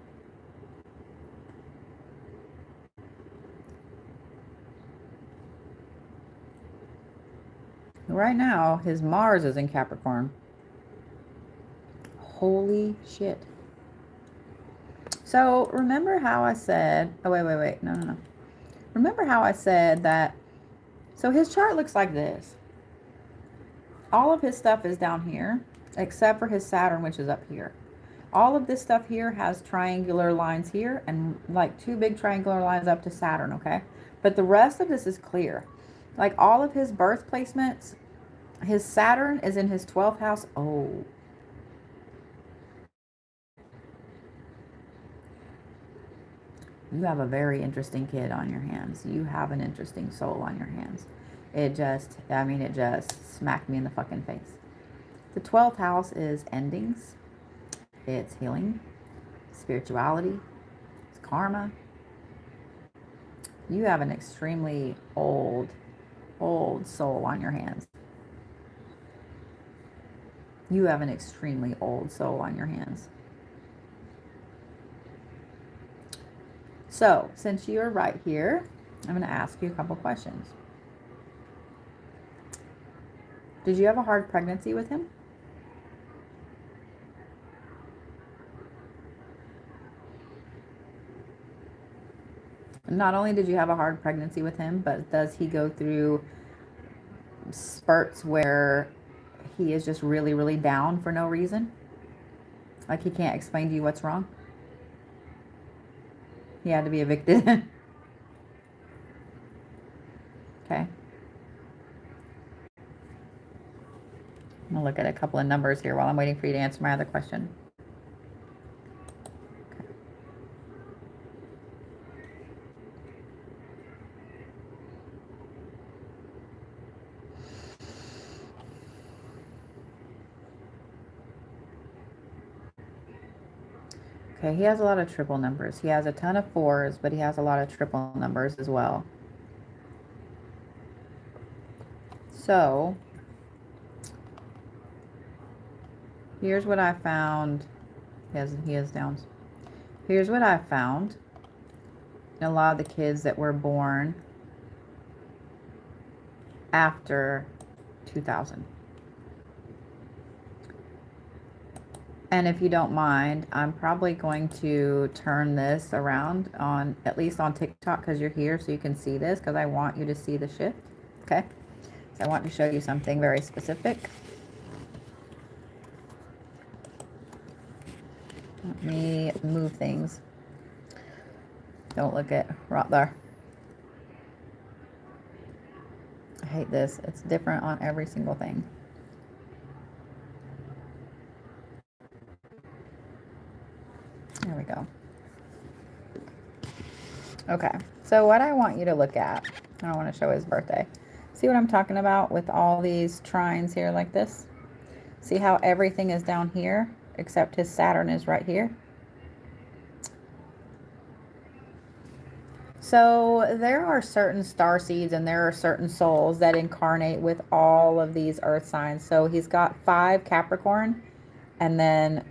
Right now, his Mars is in Capricorn. Holy shit. So remember how I said, oh, wait. No. Remember how I said that, so his chart looks like this. All of his stuff is down here, except for his Saturn, which is up here. All of this stuff here has triangular lines here and like 2 big triangular lines up to Saturn, okay? But the rest of this is clear. Like all of his birth placements, his Saturn is in his 12th house. Oh. You have a very interesting kid on your hands. You have an interesting soul on your hands. It just smacked me in the fucking face. The 12th house is endings. It's healing, spirituality, it's karma. You have an extremely old soul on your hands. You have an extremely old soul on your hands. So, since you're right here, I'm going to ask you a couple questions. Did you have a hard pregnancy with him? Not only did you have a hard pregnancy with him, but does he go through spurts where he is just really, really down for no reason? Like he can't explain to you what's wrong? He had to be evicted. Okay. I'm going to look at a couple of numbers here while I'm waiting for you to answer my other question. Okay, he has a lot of triple numbers. He has a ton of 4s, but he has a lot of triple numbers as well. So, here's what I found. He has downs. Here's what I found in a lot of the kids that were born after 2000. And if you don't mind, I'm probably going to turn this around on, at least on TikTok, because you're here so you can see this, because I want you to see the shift. Okay? So I want to show you something very specific. Let me move things. Don't look at right there. I hate this. It's different on every single thing. There we go. Okay, so what I want you to look at, I want to show his birthday. See what I'm talking about with all these trines here like this? See how everything is down here except his Saturn is right here? So there are certain star seeds and there are certain souls that incarnate with all of these earth signs. So he's got 5 Capricorn and then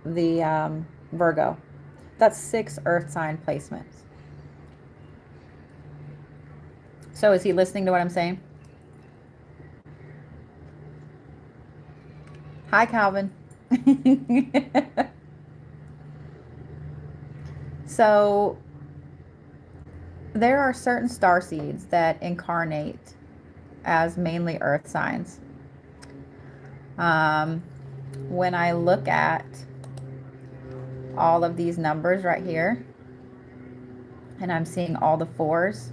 the Virgo. That's 6 earth sign placements. So is he listening to what I'm saying? Hi, Calvin. So there are certain star seeds that incarnate as mainly earth signs. When I look at all of these numbers right here, and I'm seeing all the 4s,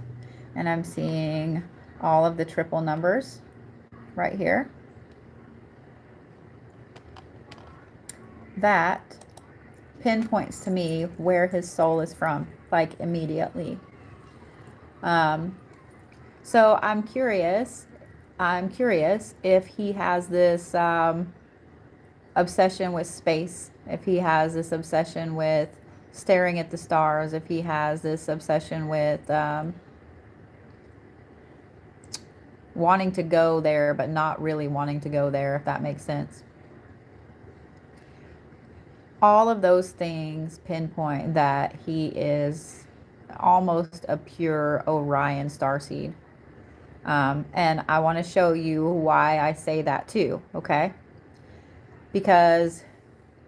and I'm seeing all of the triple numbers right here, that pinpoints to me where his soul is from, like immediately. So I'm curious if he has this obsession with space, if he has this obsession with staring at the stars, if he has this obsession with wanting to go there, but not really wanting to go there, if that makes sense. All of those things pinpoint that he is almost a pure Orion starseed. And I want to show you why I say that too, okay? Because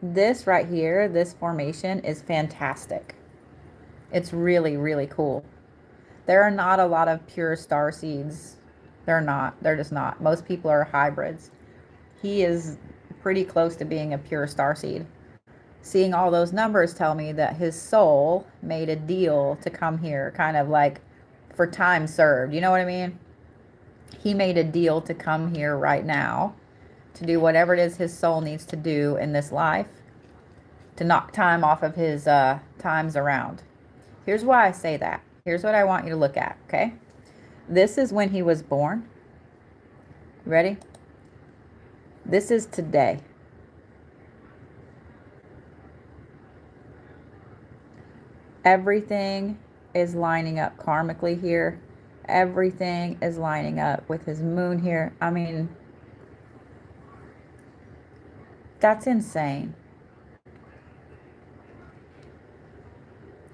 this right here, this formation is fantastic. It's really, really cool. There are not a lot of pure starseeds. They're not. They're just not. Most people are hybrids. He is pretty close to being a pure starseed. Seeing all those numbers tell me that his soul made a deal to come here, kind of like for time served. You know what I mean? He made a deal to come here right now to do whatever it is his soul needs to do in this life to knock time off of his times around. Here's why I say that. Here's what I want you to look at, okay? This is when he was born. Ready? This is today. Everything is lining up karmically here. Everything is lining up with his moon here. I mean, that's insane.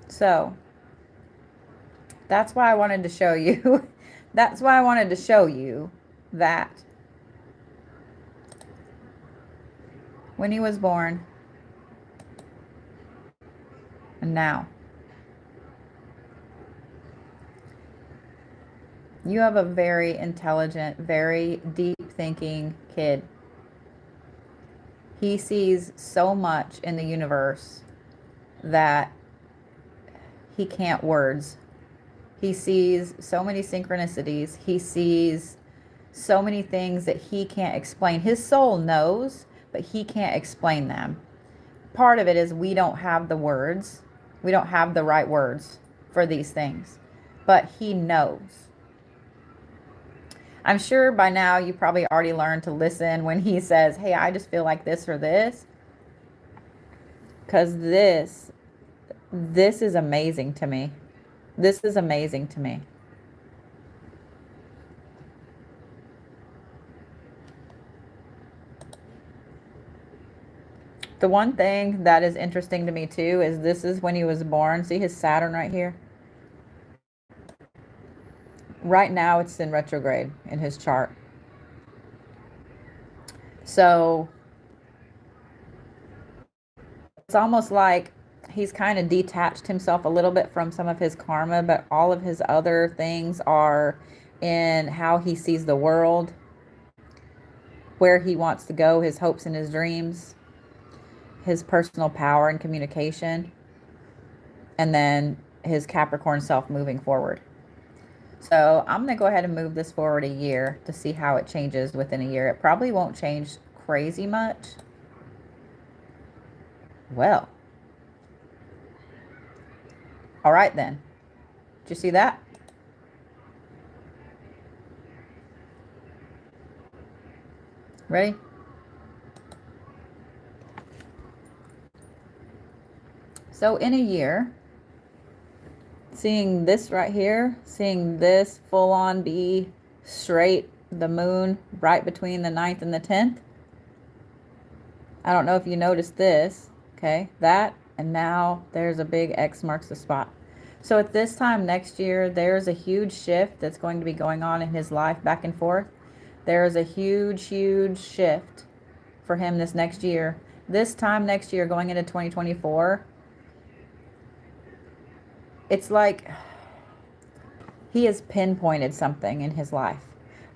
So, that's why I wanted to show you. That's why I wanted to show you that when he was born and now. You have a very intelligent, very deep thinking kid. He sees so much in the universe that he can't words. He sees so many synchronicities. He sees so many things that he can't explain. His soul knows, but he can't explain them. Part of it is we don't have the words. We don't have the right words for these things, but he knows. I'm sure by now you probably already learned to listen when he says, hey, I just feel like this or this. Because this is amazing to me. This is amazing to me. The one thing that is interesting to me too is this is when he was born. See his Saturn right here? Right now it's in retrograde in his chart. So it's almost like he's kind of detached himself a little bit from some of his karma, but all of his other things are in how he sees the world, where he wants to go, his hopes and his dreams, his personal power and communication, and then his Capricorn self moving forward. So I'm going to go ahead and move this forward a year to see how it changes within a year. It probably won't change crazy much. Well, all right then. Did you see that? Ready? So in a year, seeing this right here, seeing this full on be straight, the moon right between the 9th and the 10th. I don't know if you noticed this, okay, that, and now there's a big X marks the spot. So at this time next year, there's a huge shift that's going to be going on in his life back and forth. There is a huge, huge shift for him this next year. This time next year, going into 2024, it's like he has pinpointed something in his life.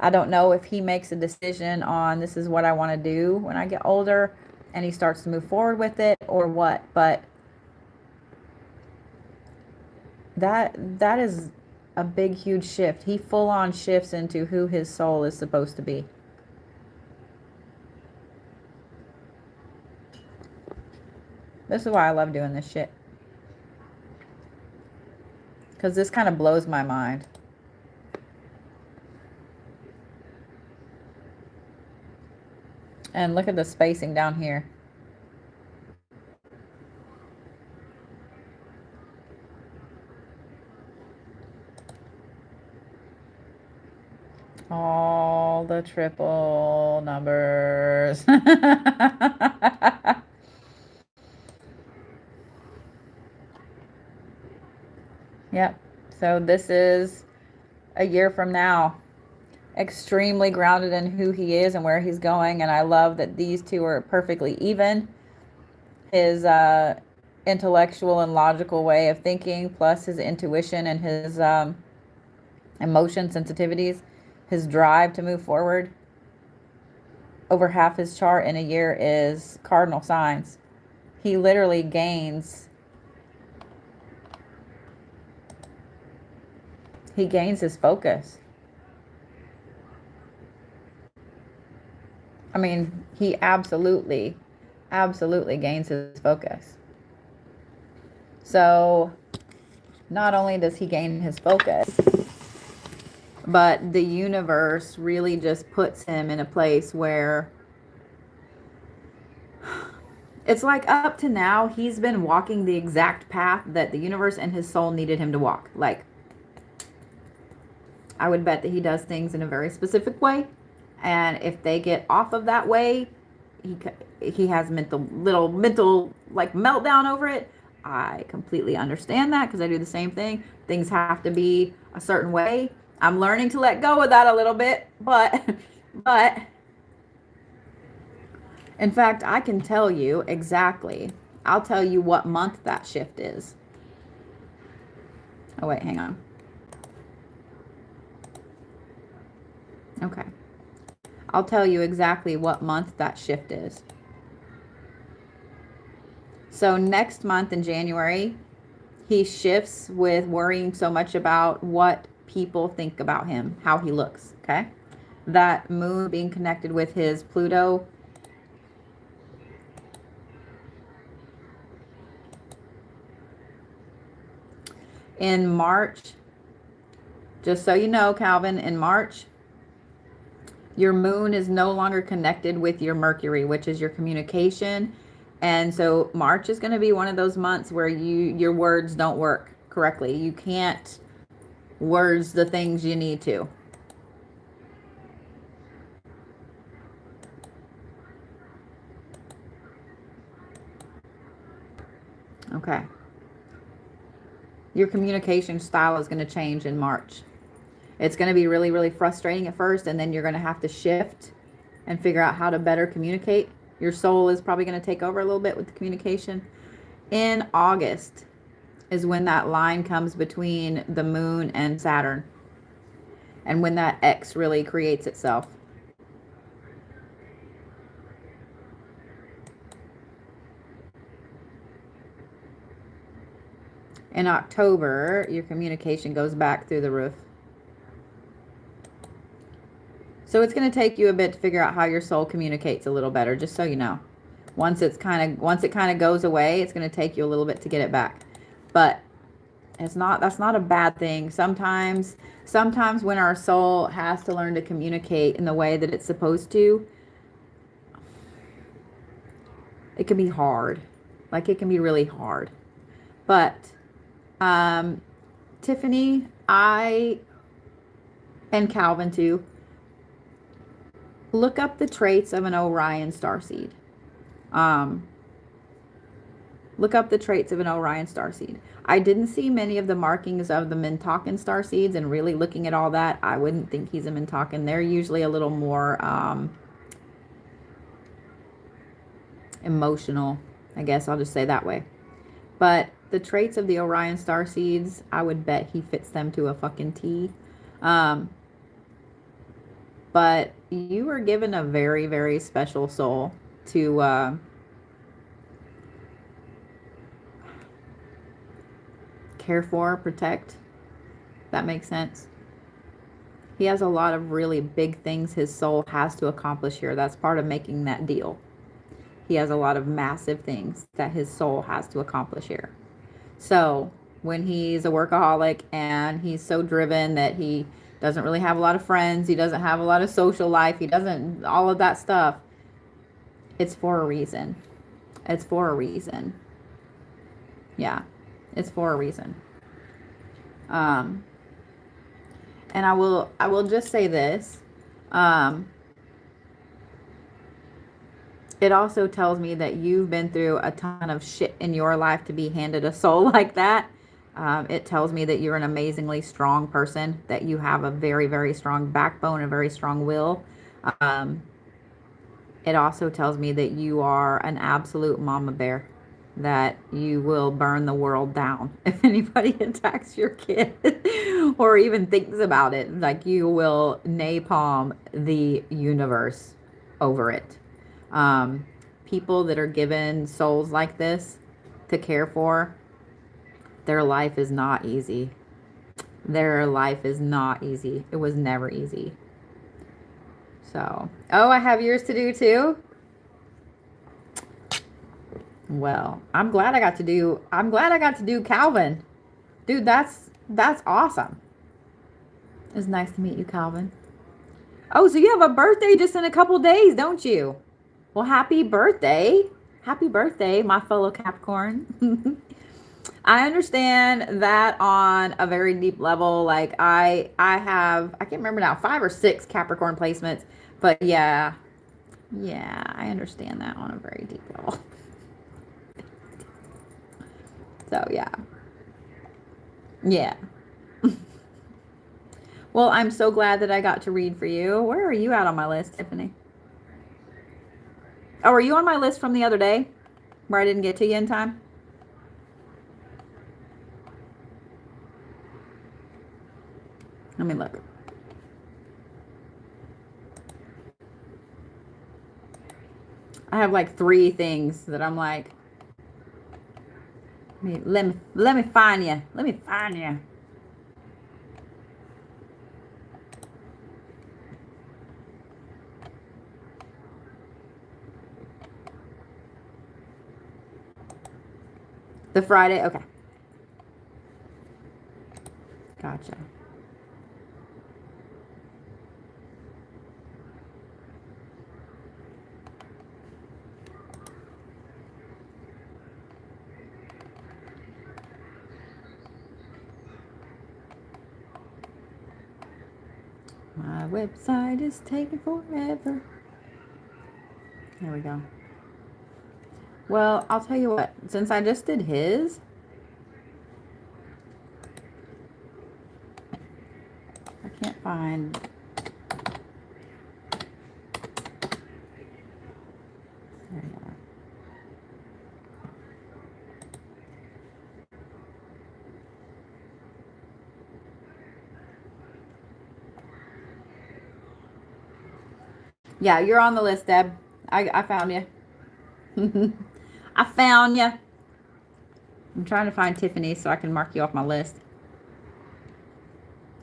I don't know if he makes a decision on this is what I want to do when I get older and he starts to move forward with it or what, but that is a big, huge shift. He full on shifts into who his soul is supposed to be. This is why I love doing this shit. Because this kind of blows my mind. And look at the spacing down here. the triple numbers. Yep. So this is a year from now. Extremely grounded in who he is and where he's going. And I love that these two are perfectly even. His intellectual and logical way of thinking, plus his intuition and his emotion sensitivities, his drive to move forward. Over half his chart in a year is cardinal signs. He literally gains his focus. I mean, he absolutely gains his focus. So not only does he gain his focus, but the universe really just puts him in a place where it's like up to now, he's been walking the exact path that the universe and his soul needed him to walk. Like, I would bet that he does things in a very specific way. And if they get off of that way, he has mental like meltdown over it. I completely understand that because I do the same thing. Things have to be a certain way. I'm learning to let go of that a little bit, but in fact, I can tell you exactly. I'll tell you what month that shift is. Oh wait, hang on. Okay. I'll tell you exactly what month that shift is. So next month in January, he shifts with worrying so much about what people think about him, how he looks, okay? That moon being connected with his Pluto. In March, just so you know, Calvin, in March, your moon is no longer connected with your Mercury, which is your communication. And so March is going to be one of those months where your words don't work correctly. You can't words the things you need to. Okay. Your communication style is going to change in March. It's going to be really, really frustrating at first, and then you're going to have to shift and figure out how to better communicate. Your soul is probably going to take over a little bit with the communication. In August is when that line comes between the moon and Saturn, and when that X really creates itself. In October, your communication goes back through the roof. So it's going to take you a bit to figure out how your soul communicates a little better, just so you know. Once it kind of goes away, it's going to take you a little bit to get it back. But that's not a bad thing. Sometimes when our soul has to learn to communicate in the way that it's supposed to, it can be hard. Like, it can be really hard. But Tiffany, and Calvin too, look up the traits of an Orion starseed. Look up the traits of an Orion starseed. I didn't see many of the markings of the Mintakan starseeds, and really looking at all that, I wouldn't think he's a Mintakan. They're usually a little more emotional, I guess I'll just say that way. But the traits of the Orion starseeds, I would bet he fits them to a fucking T. But you were given a very, very special soul to care for, protect. That makes sense. He has a lot of really big things his soul has to accomplish here. That's part of making that deal. He has a lot of massive things that his soul has to accomplish here. So when he's a workaholic and he's so driven that he doesn't really have a lot of friends, he doesn't have a lot of social life, he doesn't, all of that stuff, it's for a reason. It's for a reason. Yeah, it's for a reason. And I will just say this. Um, it also tells me that you've been through a ton of shit in your life to be handed a soul like that. It tells me that you're an amazingly strong person, that you have a very, very strong backbone, a very strong will. Um, it also tells me that you are an absolute mama bear, that you will burn the world down if anybody attacks your kid or even thinks about it. Like, you will napalm the universe over it. People that are given souls like this to care for, their life is not easy. Their life is not easy. It was never easy. So, oh, I have yours to do too. Well, I'm glad I got to do Calvin. Dude, that's awesome. It's nice to meet you, Calvin. Oh, so you have a birthday just in a couple days, don't you? Well, happy birthday. Happy birthday, my fellow Capricorn. I understand that on a very deep level. Like, I can't remember now, 5 or 6 Capricorn placements, but yeah, I understand that on a very deep level. So yeah. Well, I'm so glad that I got to read for you. Where are you at on my list, Tiffany? Oh, are you on my list from the other day where I didn't get to you in time? Let me look. I have like 3 things that I'm like, let me find you. Let me find you. The Friday, okay. Gotcha. My website is taking forever. There we go. Well, I'll tell you what, since I just did his, I can't find. There you are. Yeah, you're on the list, Deb. I found you. I found you. I'm trying to find Tiffany so I can mark you off my list.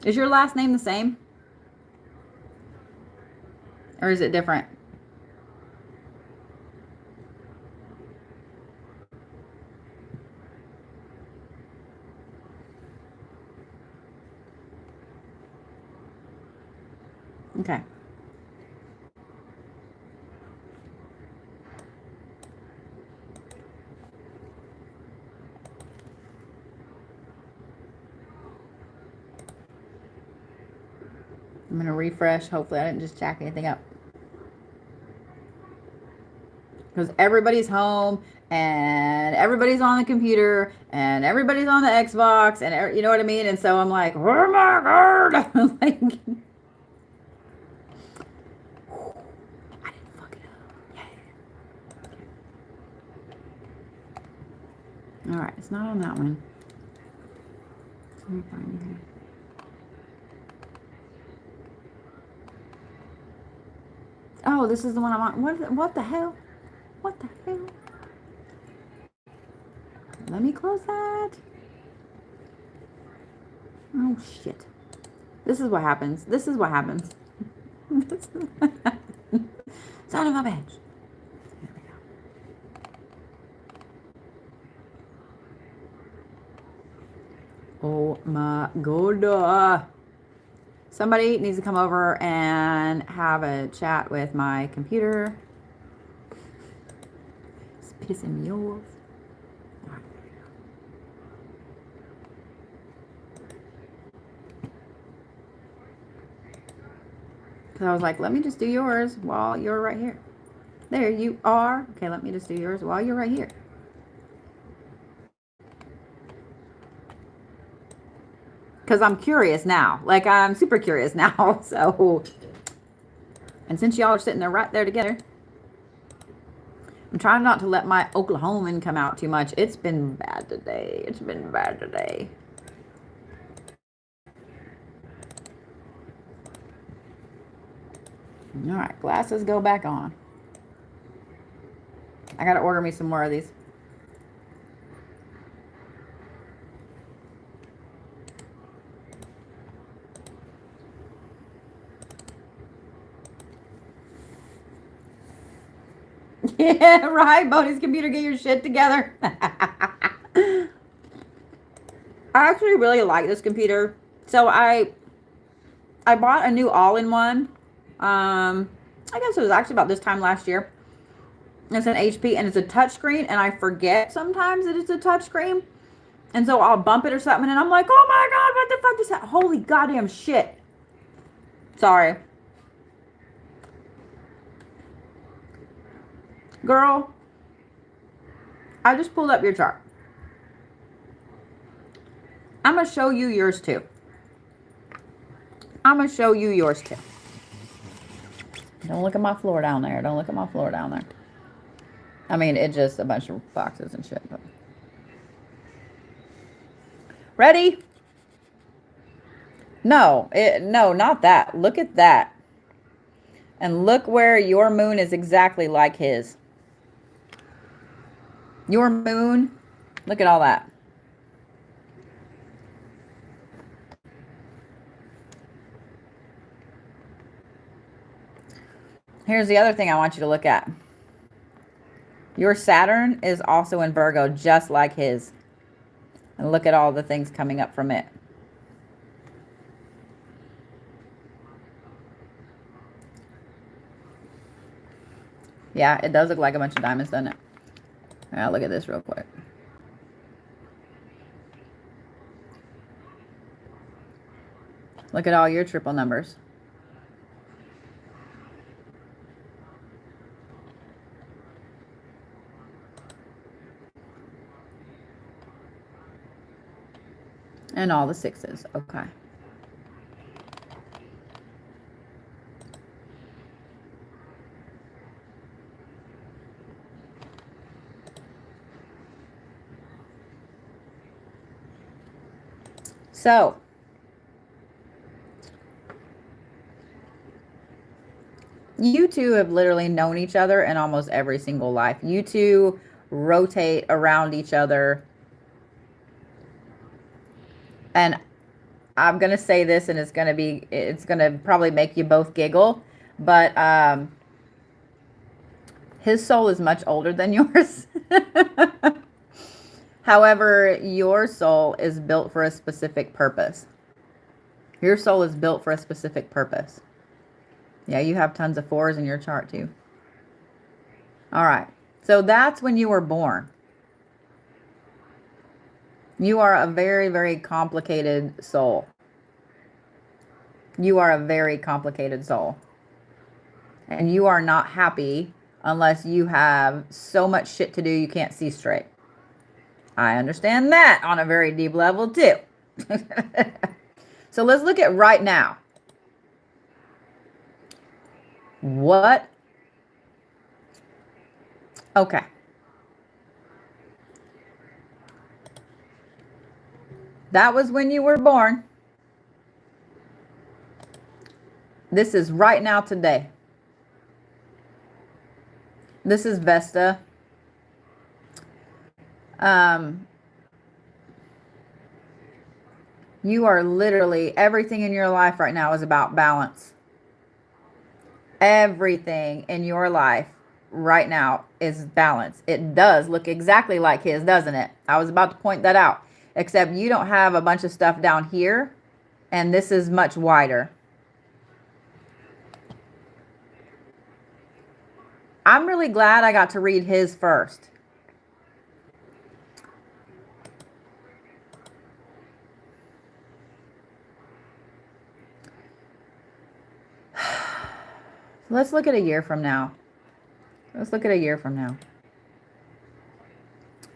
Is your last name the same? Or is it different? Okay. I'm going to refresh. Hopefully I didn't just jack anything up. Because everybody's home and everybody's on the computer and everybody's on the Xbox and you know what I mean? And so I'm like, oh my God. Like, I didn't fuck it up. Yeah. All right. It's not on that one. Let me find it here. Oh, this is the one I'm on. What the hell? What the hell? Let me close that. Oh, shit. This is what happens. This is what happens. Son of a bitch. There we go. Oh my God. Somebody needs to come over and have a chat with my computer. It's pissing me off. Because I was like, let me just do yours while you're right here. There you are. Okay, let me just do yours while you're right here. Because I'm curious now. Like, I'm super curious now. So, and since y'all are sitting there right there together, I'm trying not to let my Oklahoman come out too much. It's been bad today. It's been bad today. All right, glasses go back on. I got to order me some more of these. Yeah, right, Bodhi's computer, get your shit together. I actually really like this computer. So I bought a new all-in-one. I guess it was actually about this time last year. It's an HP and it's a touchscreen, and I forget sometimes that it's a touchscreen. And so I'll bump it or something, and I'm like, oh my God, what the fuck is that? Holy goddamn shit. Sorry. Girl, I just pulled up your chart. I'm going to show you yours too. I'm going to show you yours too. Don't look at my floor down there. Don't look at my floor down there. I mean, it's just a bunch of boxes and shit. But. Ready? No, no, not that. Look at that. And look where your moon is exactly like his. Your moon, look at all that. Here's the other thing I want you to look at. Your Saturn is also in Virgo, just like his. And look at all the things coming up from it. Yeah, it does look like a bunch of diamonds, doesn't it? Now look at this real quick. Look at all your triple numbers. And all the sixes. Okay. So, you two have literally known each other in almost every single life. You two rotate around each other. And I'm going to say this, and it's going to probably make you both giggle, but his soul is much older than yours. However, your soul is built for a specific purpose. Your soul is built for a specific purpose. Yeah, you have tons of fours in your chart too. All right. So that's when you were born. You are a very, very complicated soul. You are a very complicated soul. And you are not happy unless you have so much shit to do you can't see straight. I understand that on a very deep level too. So let's look at right now. What? Okay. That was when you were born. This is right now today. This is Vesta. You are literally, everything in your life right now is about balance. Everything in your life right now is balance. It does look exactly like his, doesn't it? I was about to point that out. Except you don't have a bunch of stuff down here, and this is much wider. I'm really glad I got to read his first. Let's look at a year from now. Let's look at a year from now.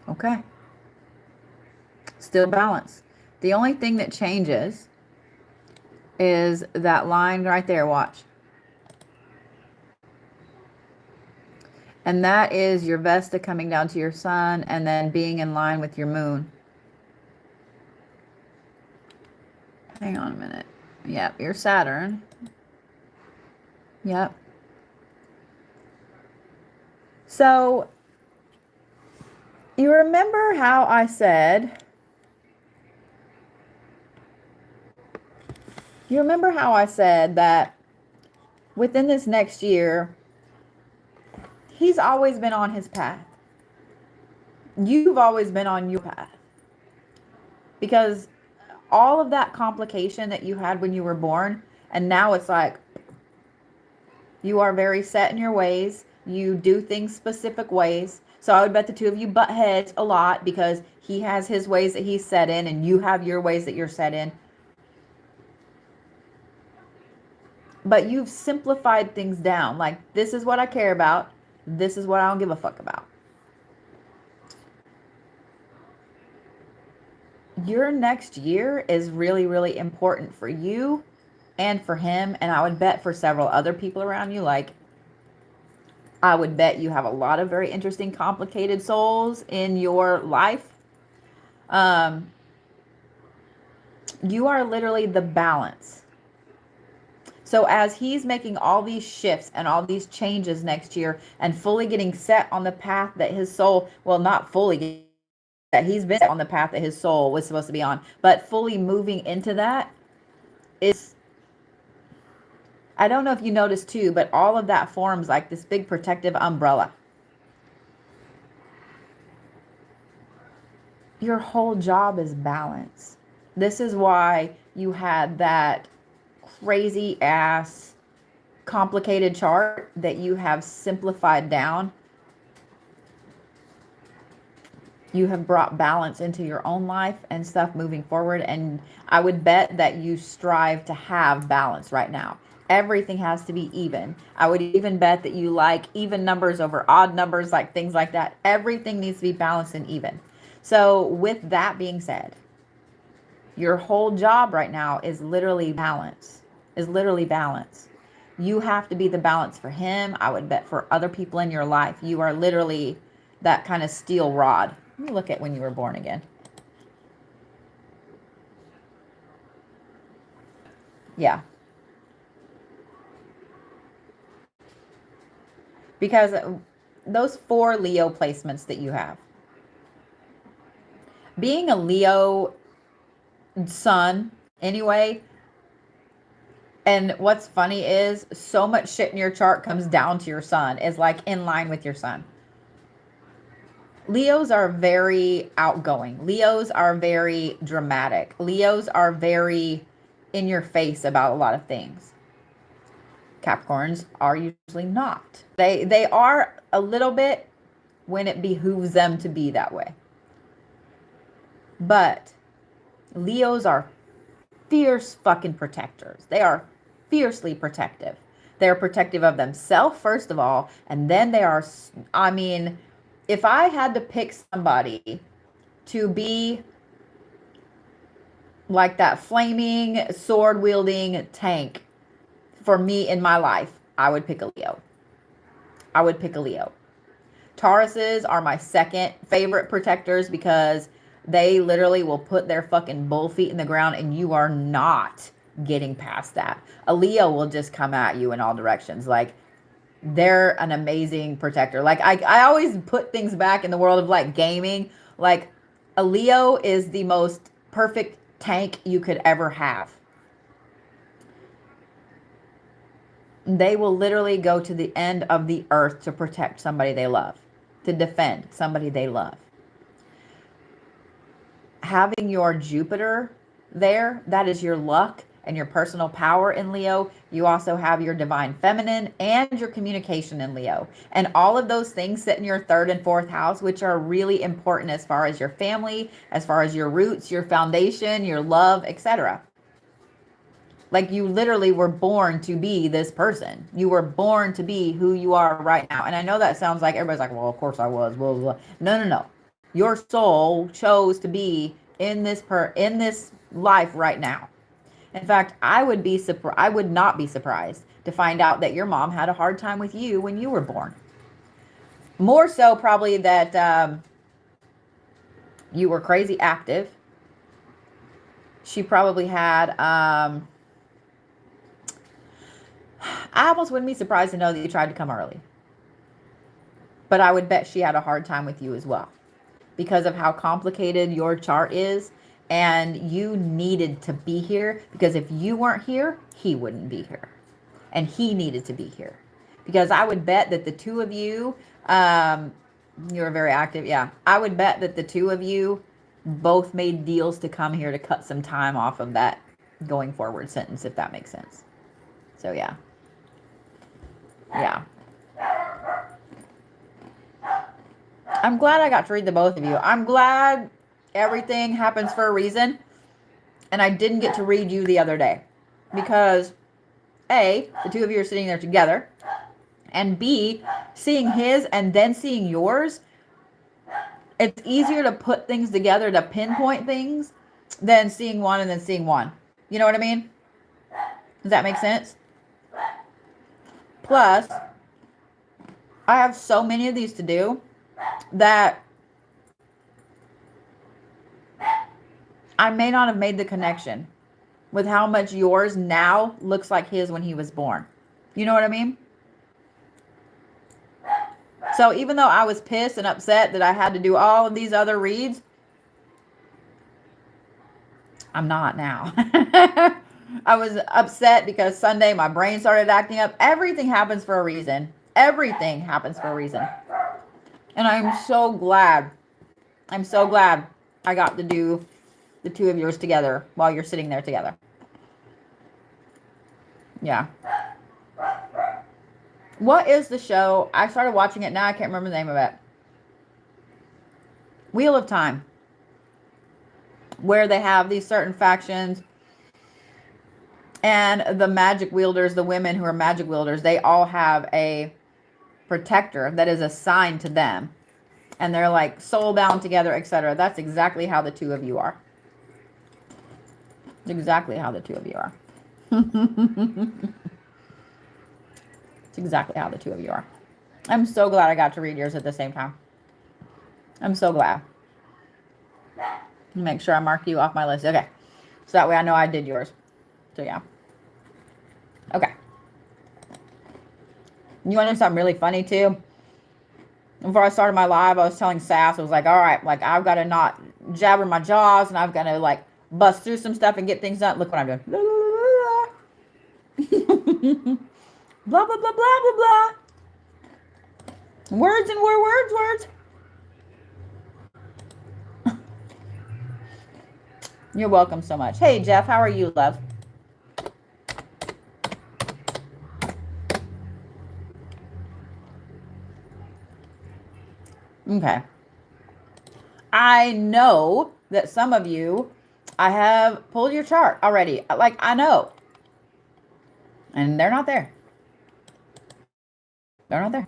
Okay. Still balance. The only thing that changes is that line right there. Watch. And that is your Vesta coming down to your sun and then being in line with your moon. Hang on a minute. Yep, your Saturn. Yep. So, you remember how I said, that within this next year, he's always been on his path. You've always been on your path. Because all of that complication that you had when you were born, and now it's like, you are very set in your ways. You do things specific ways. So I would bet the two of you butt heads a lot because he has his ways that he's set in and you have your ways that you're set in. But you've simplified things down. Like, this is what I care about. This is what I don't give a fuck about. Your next year is really, really important for you and for him. And I would bet for several other people around you. Like, I would bet you have a lot of very interesting, complicated souls in your life. You are literally the balance. So as he's making all these shifts and all these changes next year and fully getting set on the path that his soul, well, not fully, that he's been set on the path that his soul was supposed to be on, but fully moving into that is, I don't know if you noticed too, but all of that forms like this big protective umbrella. Your whole job is balance. This is why you had that crazy ass complicated chart that you have simplified down. You have brought balance into your own life and stuff moving forward. And I would bet that you strive to have balance right now. Everything has to be even. I would even bet that you like even numbers over odd numbers, like things like that. Everything needs to be balanced and even. So with that being said, your whole job right now is literally balance. You have to be the balance for him. I would bet for other people in your life. You are literally that kind of steel rod. Let me look at when you were born again. Yeah. Because those 4 Leo placements that you have. Being a Leo sun anyway, and what's funny is so much shit in your chart comes down to your sun, is like in line with your sun. Leos are very outgoing. Leos are very dramatic. Leos are very in your face about a lot of things. Capricorns are usually not. They are a little bit when it behooves them to be that way. But Leos are fierce fucking protectors. They are fiercely protective. They're protective of themselves, first of all, and then they are, I mean, if I had to pick somebody to be like that flaming, sword-wielding tank for me in my life, I would pick a Leo. Tauruses are my second favorite protectors because they literally will put their fucking bull feet in the ground and you are not getting past that. A Leo will just come at you in all directions. Like, they're an amazing protector. Like, I always put things back in the world of like gaming. Like, a Leo is the most perfect tank you could ever have. They will literally go to the end of the earth to protect somebody they love, to defend somebody they love. Having your Jupiter there, that is your luck and your personal power in Leo. You also have your divine feminine and your communication in Leo. And all of those things sit in your 3rd and 4th house, which are really important as far as your family, as far as your roots, your foundation, your love, etc. Like you literally were born to be this person. You were born to be who you are right now. And I know that sounds like everybody's like, well, of course I was. Blah, blah, blah. No, no, no. Your soul chose to be in this life right now. In fact, I would not be surprised to find out that your mom had a hard time with you when you were born. More so probably that you were crazy active. She probably had I almost wouldn't be surprised to know that you tried to come early. But I would bet she had a hard time with you as well because of how complicated your chart is. And you needed to be here because if you weren't here, he wouldn't be here. And he needed to be here. Because I would bet that the two of you, you were very active. Yeah. I would bet that the two of you both made deals to come here to cut some time off of that going forward sentence, if that makes sense. So, yeah. Yeah. I'm glad I got to read the both of you. I'm glad everything happens for a reason. And I didn't get to read you the other day. Because, A, the two of you are sitting there together. And B, seeing his and then seeing yours, it's easier to put things together, to pinpoint things, than seeing one and then seeing one. You know what I mean? Does that make sense? Plus, I have so many of these to do that I may not have made the connection with how much yours now looks like his when he was born. You know what I mean? So even though I was pissed and upset that I had to do all of these other reads, I'm not now. I was upset because Sunday my brain started acting up. Everything happens for a reason. Everything happens for a reason. And I'm so glad. I'm so glad I got to do the two of yours together while you're sitting there together. Yeah. What is the show? I started watching it now. I can't remember the name of it. Wheel of Time. Where they have these certain factions. And the magic wielders, the women who are magic wielders, they all have a protector that is assigned to them. And they're like soul bound together, etc. That's exactly how the two of you are. It's exactly how the two of you are. It's exactly how the two of you are. I'm so glad I got to read yours at the same time. I'm so glad. Make sure I mark you off my list. Okay. So that way I know I did yours. So yeah. Okay. You want to know something really funny too? Before I started my live, I was telling Sass, I was like, all right, like I've got to not jabber my jaws and I've got to like bust through some stuff and get things done. Look what I'm doing. Blah, blah, blah, blah. Blah, blah, blah, blah, blah, blah. Words and words. You're welcome so much. Hey, Jeff, how are you, love? Okay. I know that some of you, I have pulled your chart already. Like, I know. And they're not there. They're not there.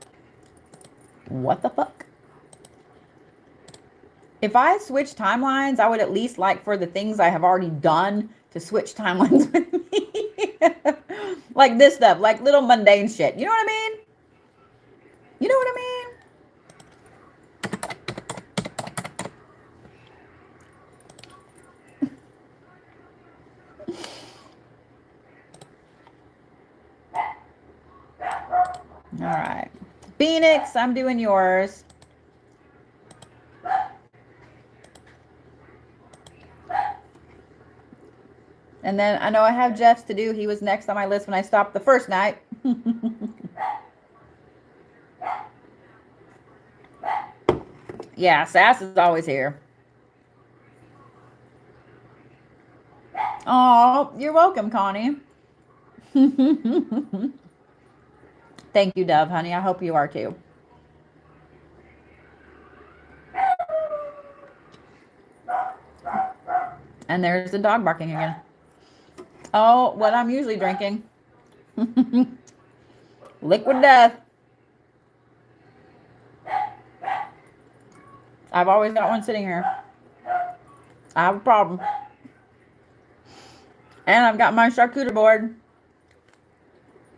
What the fuck? If I switch timelines, I would at least like for the things I have already done to switch timelines with me. Like this stuff, like little mundane shit. You know what I mean? You know what I mean? All right. Phoenix, I'm doing yours. And then I know I have Jeff's to do. He was next on my list when I stopped the first night. Yeah, Sass is always here. Oh, you're welcome, Connie. Thank you, Dove, honey. I hope you are too. And there's the dog barking again. Oh, what I'm usually drinking. Liquid death. I've always got one sitting here. I have a problem. And I've got my charcuterie board.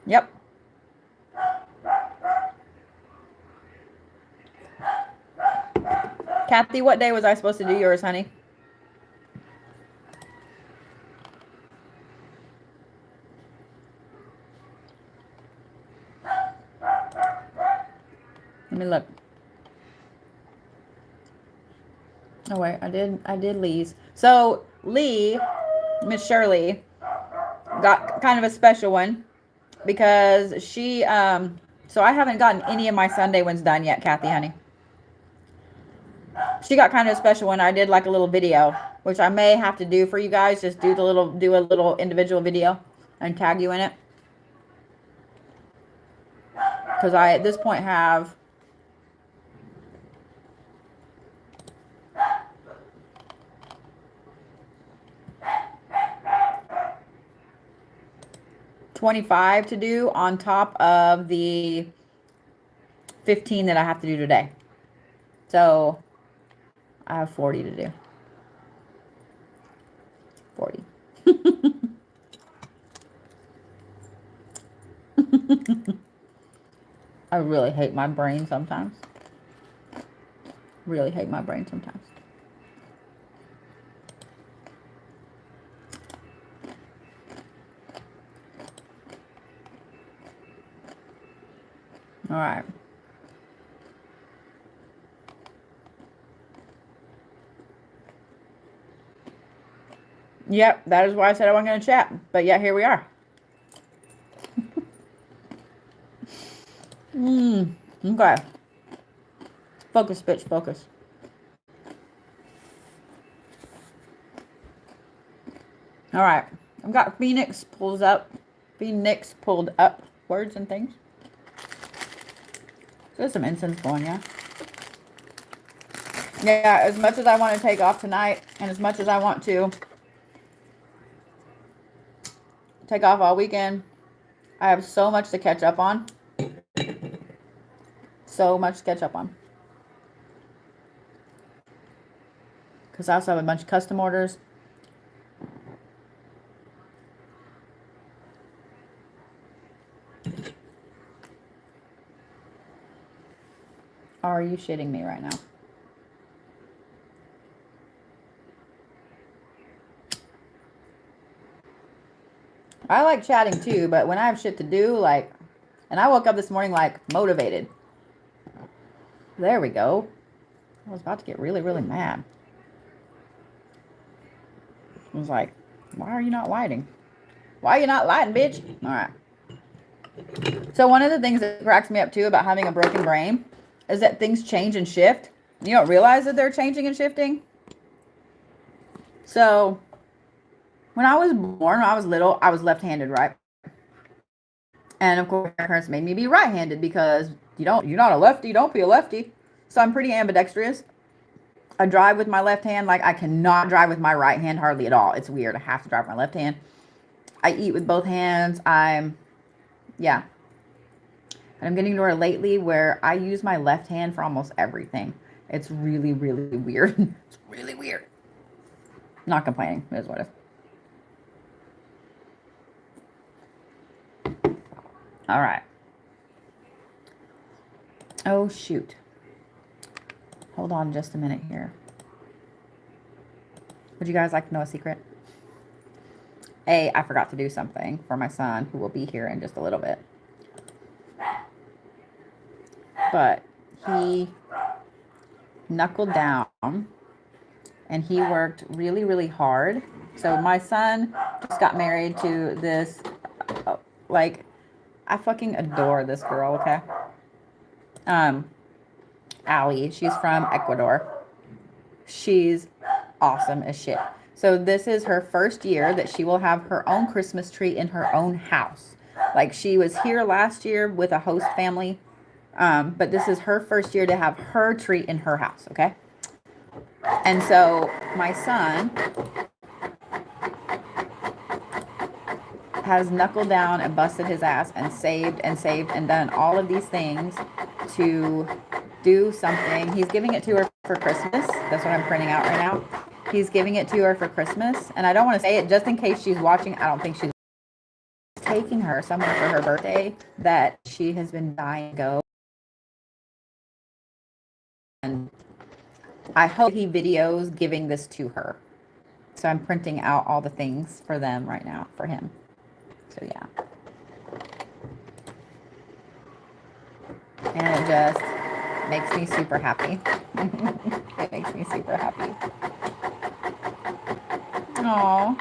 Yep. Kathy, what day was I supposed to do yours, honey? Let me look. Oh wait, I did Lee's. So Lee, Miss Shirley, got kind of a special one because she so I haven't gotten any of my Sunday ones done yet, Kathy, honey. She got kind of a special one. I did like a little video, which I may have to do for you guys. Just do a little individual video and tag you in it. Because I at this point have 25 to do on top of the 15 that I have to do today. So I have 40 to do. 40. I really hate my brain sometimes. Really hate my brain sometimes. All right. Yep, that is why I said I wasn't going to chat. But yeah, here we are. Okay. Focus, bitch, focus. All right. I've got Phoenix pulled up. Phoenix pulled up. Words and things. There's some incense going, yeah. Yeah, as much as I want to take off tonight, and as much as I want to take off all weekend, I have so much to catch up on. So much to catch up on. Because I also have a bunch of custom orders. Are you shitting me right now? I like chatting too, but when I have shit to do, like, and I woke up this morning like motivated. There we go. I was about to get really, really mad. I was like, why are you not lighting? Why are you not lighting, bitch? All right. So one of the things that cracks me up too about having a broken brain is that things change and shift. You don't realize that they're changing and shifting. So when I was born, when I was little, I was left-handed, right? And of course, my parents made me be right-handed because you're not a lefty, don't be a lefty. So I'm pretty ambidextrous. I drive with my left hand. Like, I cannot drive with my right hand hardly at all. It's weird. I have to drive with my left hand. I eat with both hands. Yeah. And I'm getting to where lately where I use my left hand for almost everything. It's really, really weird. It's really weird. Not complaining. It is what it is. All right. Oh, shoot. Hold on just a minute here. Would you guys like to know a secret? I forgot to do something for my son who will be here in just a little bit. But he knuckled down and he worked really, really hard. So my son just got married to this, like, I fucking adore this girl, okay? Allie, she's from Ecuador. She's awesome as shit. So this is her first year that she will have her own Christmas tree in her own house. Like, she was here last year with a host family, but this is her first year to have her tree in her house, okay? And so my son has knuckled down and busted his ass and saved and done all of these things to do something. He's giving it to her for Christmas. That's what I'm printing out right now. He's giving it to her for Christmas. And I don't want to say it just in case she's watching. I don't think she's taking her somewhere for her birthday that she has been dying to go. And I hope he videos giving this to her. So I'm printing out all the things for them right now, for him. So yeah. And it just makes me super happy. It makes me super happy. Aw.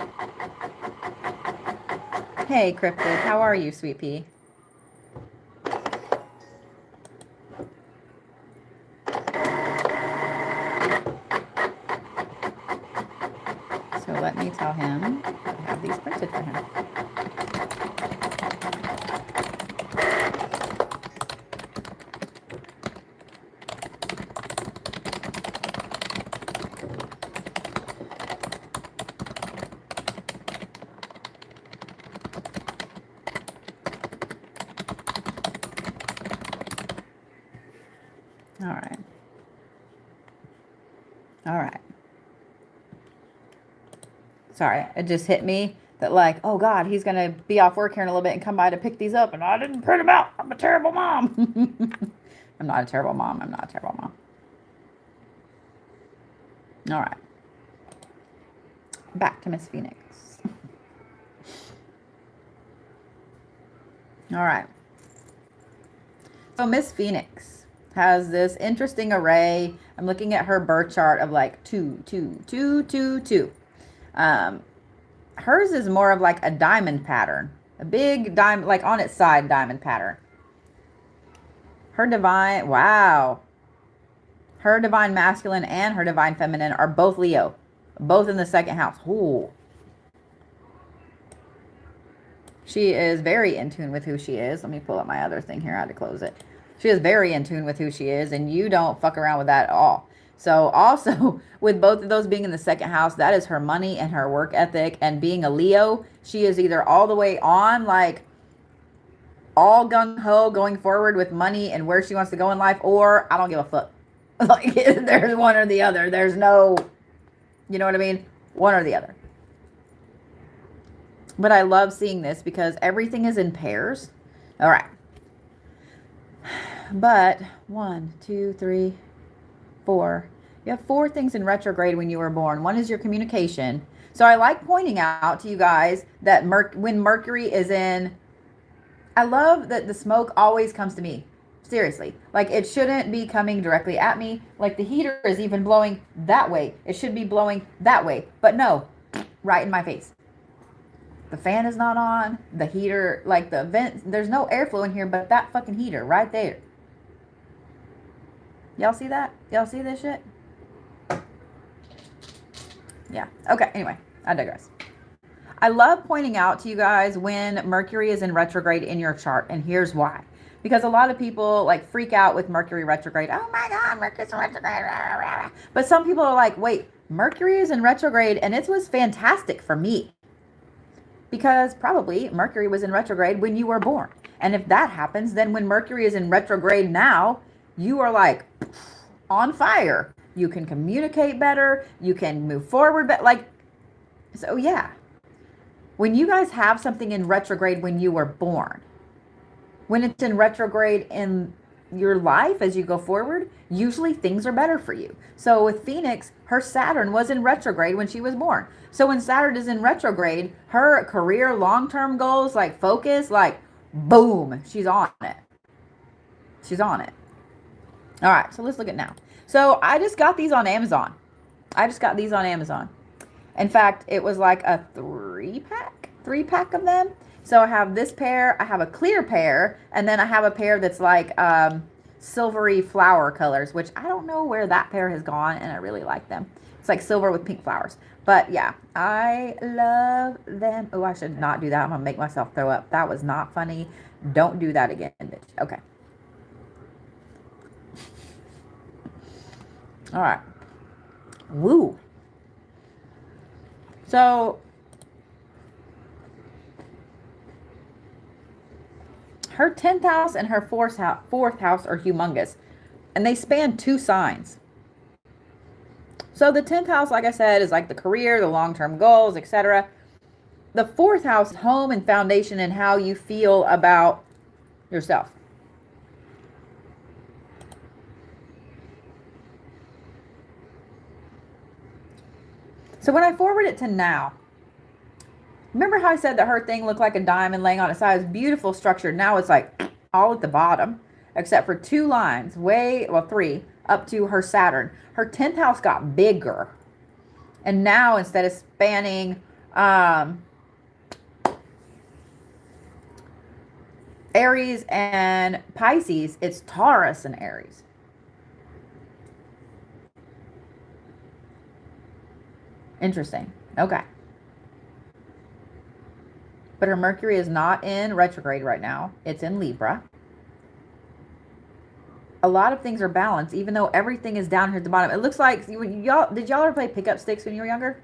Hey, Cryptid. How are you, sweet pea? So let me tell him I have these printed for him. All right. All right. Sorry, it just hit me that like, oh God, he's going to be off work here in a little bit and come by to pick these up. And I didn't print them out. I'm a terrible mom. I'm not a terrible mom. I'm not a terrible mom. All right. Back to Miss Phoenix. All right. So Miss Phoenix has this interesting array. I'm looking at her birth chart of like 2, 2, 2, 2, 2. Hers is more of like a diamond pattern, a big diamond, like on its side diamond pattern. Her divine, wow. Her divine masculine and her divine feminine are both Leo, both in the second house. Ooh. She is very in tune with who she is. Let me pull up my other thing here. I had to close it. She is very in tune with who she is, and you don't fuck around with that at all. So also, with both of those being in the second house, that is her money and her work ethic. And being a Leo, she is either all the way on, like all gung-ho going forward with money and where she wants to go in life, or I don't give a fuck. Like, there's one or the other. There's no, you know what I mean? One or the other. But I love seeing this because everything is in pairs. All right. But 1, 2, 3, 4. You have 4 things in retrograde when you were born. One is your communication. So I like pointing out to you guys that when Mercury is in, I love that the smoke always comes to me. Seriously. Like, it shouldn't be coming directly at me. Like, the heater is even blowing that way. It should be blowing that way. But no, right in my face. The fan is not on. The heater, like the vent, there's no airflow in here, but that fucking heater right there. Y'all see that? Y'all see this shit? Yeah. Okay. Anyway, I digress. I love pointing out to you guys when Mercury is in retrograde in your chart, and here's why. Because a lot of people like freak out with Mercury retrograde. Oh my God, Mercury's in retrograde. But some people are like, wait, Mercury is in retrograde, and it was fantastic for me. Because probably Mercury was in retrograde when you were born. And if that happens, then when Mercury is in retrograde now, you are like on fire. You can communicate better. You can move forward. But like, so yeah. When you guys have something in retrograde when you were born, when it's in retrograde in your life as you go forward, usually things are better for you. So with Phoenix, her Saturn was in retrograde when she was born. So when Saturn is in retrograde, her career, long-term goals, like focus, like boom, she's on it. She's on it. All right, so let's look at now. So I just got these on Amazon. In fact, it was like a 3-pack of them. So I have this pair, I have a clear pair, and then I have a pair that's like silvery flower colors, which I don't know where that pair has gone, and I really like them. It's like silver with pink flowers. But yeah, I love them. Oh, I should not do that. I'm going to make myself throw up. That was not funny. Don't do that again, bitch. Okay. All right. Woo. So Her 10th house and her fourth house are humongous. And they span 2 signs. So the 10th house, like I said, is like the career, the long-term goals, etc. The 4th house, home and foundation, and how you feel about yourself. So when I forward it to now, remember how I said that her thing looked like a diamond laying on its side? It was beautiful structured. Now it's like all at the bottom, except for 2 lines, 3, up to her Saturn. Her 10th house got bigger. And now instead of spanning Aries and Pisces, it's Taurus and Aries. Interesting. Okay. But her Mercury is not in retrograde right now. It's in Libra. A lot of things are balanced, even though everything is down here at the bottom. It looks like, did y'all ever play pickup sticks when you were younger?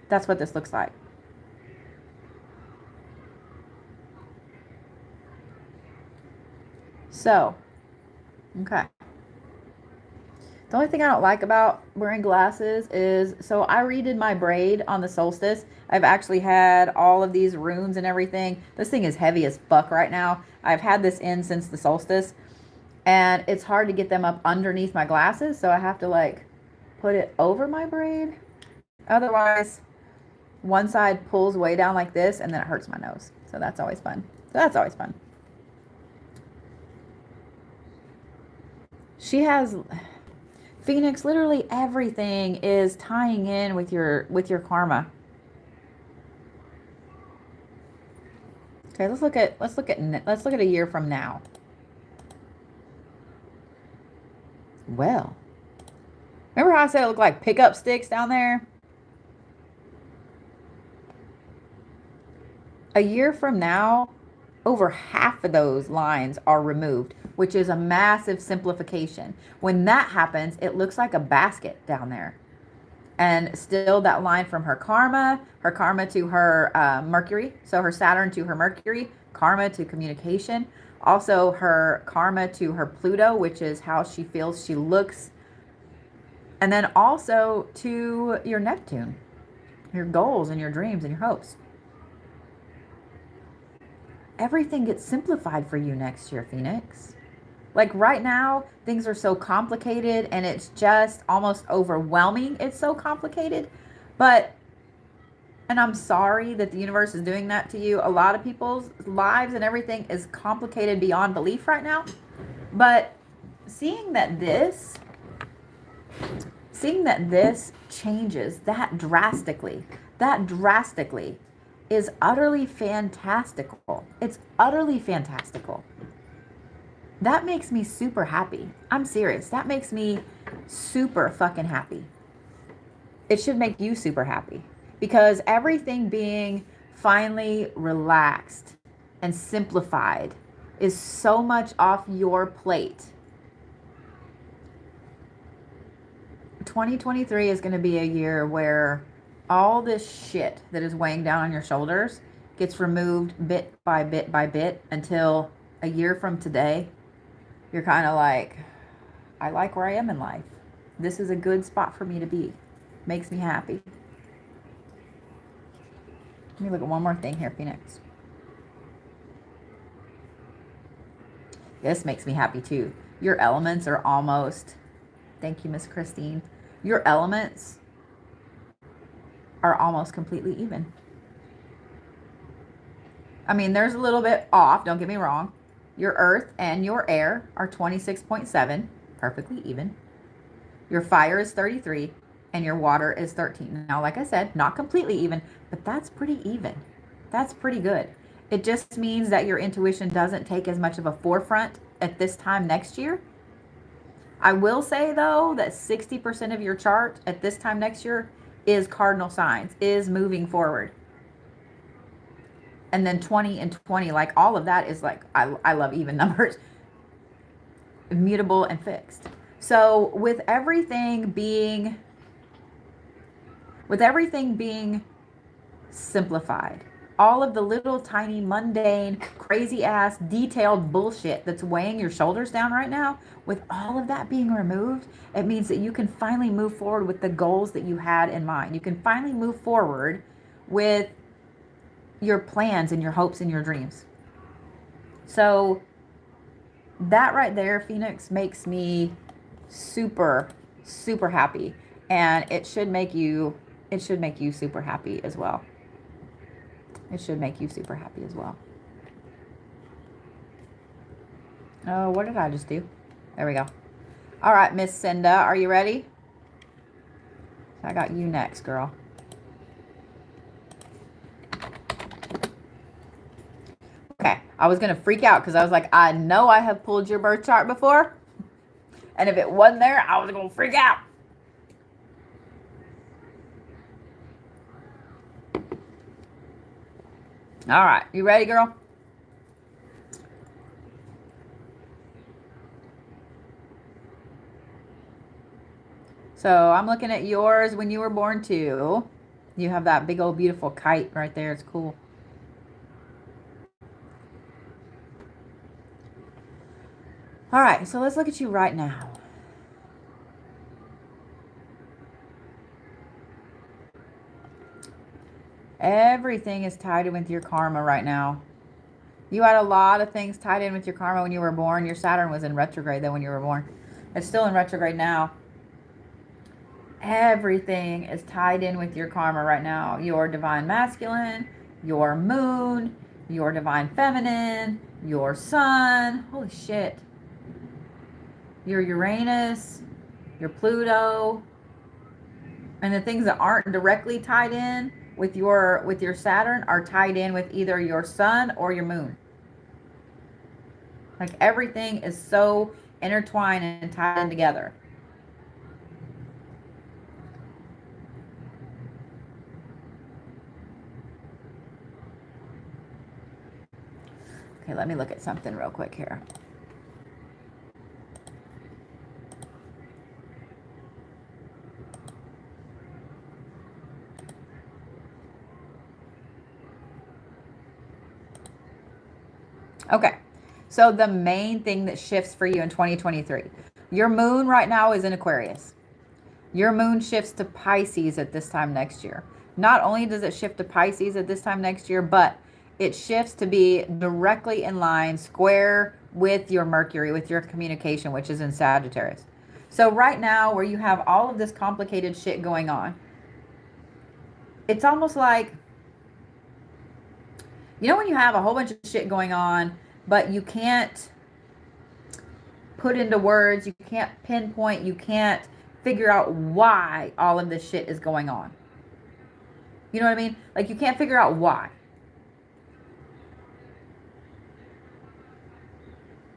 That's what this looks like. So, okay. The only thing I don't like about wearing glasses is, so I redid my braid on the solstice. I've actually had all of these runes and everything. This thing is heavy as fuck right now. I've had this in since the solstice, and it's hard to get them up underneath my glasses, so I have to like put it over my braid. Otherwise, one side pulls way down like this, and then it hurts my nose. So that's always fun. She has... Phoenix, literally everything is tying in with your karma. Okay, let's look at a year from now. Well, remember how I said it looked like pickup sticks down there? A year from now, over half of those lines are removed, which is a massive simplification. When that happens, it looks like a basket down there. And still that line from her karma to her Mercury, so her Saturn to her Mercury, karma to communication, also her karma to her Pluto, which is how she feels she looks, and then also to your Neptune, your goals and your dreams and your hopes. Everything gets simplified for you next year, Phoenix. Like right now, things are so complicated and it's just almost overwhelming. It's so complicated. But, and I'm sorry that the universe is doing that to you. A lot of people's lives and everything is complicated beyond belief right now. But seeing that this changes that drastically is utterly fantastical. It's utterly fantastical. That makes me super happy. I'm serious. That makes me super fucking happy. It should make you super happy, because everything being finally relaxed and simplified is so much off your plate. 2023 is going to be a year where all this shit that is weighing down on your shoulders gets removed bit by bit by bit, until a year from today, you're kind of like, I like where I am in life. This is a good spot for me to be. Makes me happy. Let me look at one more thing here, Phoenix. This makes me happy too. Your elements are almost, thank you, Miss Christine. Your elements are almost completely even. I mean, there's a little bit off, don't get me wrong. Your earth and your air are 26.7, perfectly even. Your fire is 33 and your water is 13. Now, like I said, not completely even, but that's pretty even. That's pretty good. It just means that your intuition doesn't take as much of a forefront at this time next year. I will say though that 60% of your chart at this time next year is cardinal signs, is moving forward. And then 20 and 20, like all of that is like, I love even numbers, immutable and fixed. So with everything being simplified, all of the little tiny mundane crazy ass detailed bullshit that's weighing your shoulders down right now, with all of that being removed, it means that you can finally move forward with the goals that you had in mind. You can finally move forward with your plans and your hopes and your dreams. So that right there, Phoenix, makes me super, super happy. And it should make you super happy as well. It should make you super happy as well. Oh, what did I just do? There we go. All right, Miss Cinda, are you ready? I got you next, girl. Okay, I was going to freak out because I was like, I know I have pulled your birth chart before. And if it wasn't there, I was going to freak out. All right, you ready, girl? So I'm looking at yours when you were born too. You have that big old beautiful kite right there. It's cool. All right, so let's look at you right now. Everything is tied in with your karma right now. You had a lot of things tied in with your karma when you were born. Your Saturn was in retrograde though when you were born. It's still in retrograde now. Everything is tied in with your karma right now. Your divine masculine, your moon, your divine feminine, your sun. Holy shit. Your Uranus, your Pluto, and the things that aren't directly tied in with your Saturn are tied in with either your sun or your moon. Like everything is so intertwined and tied in together. Okay, let me look at something real quick here. Okay, so the main thing that shifts for you in 2023, your moon right now is in Aquarius. Your moon shifts to Pisces at this time next year. Not only does it shift to Pisces at this time next year, but it shifts to be directly in line, square with your Mercury, with your communication, which is in Sagittarius. So right now, where you have all of this complicated shit going on, it's almost like, you know when you have a whole bunch of shit going on, but you can't put into words, you can't pinpoint, you can't figure out why all of this shit is going on. You know what I mean? Like you can't figure out why.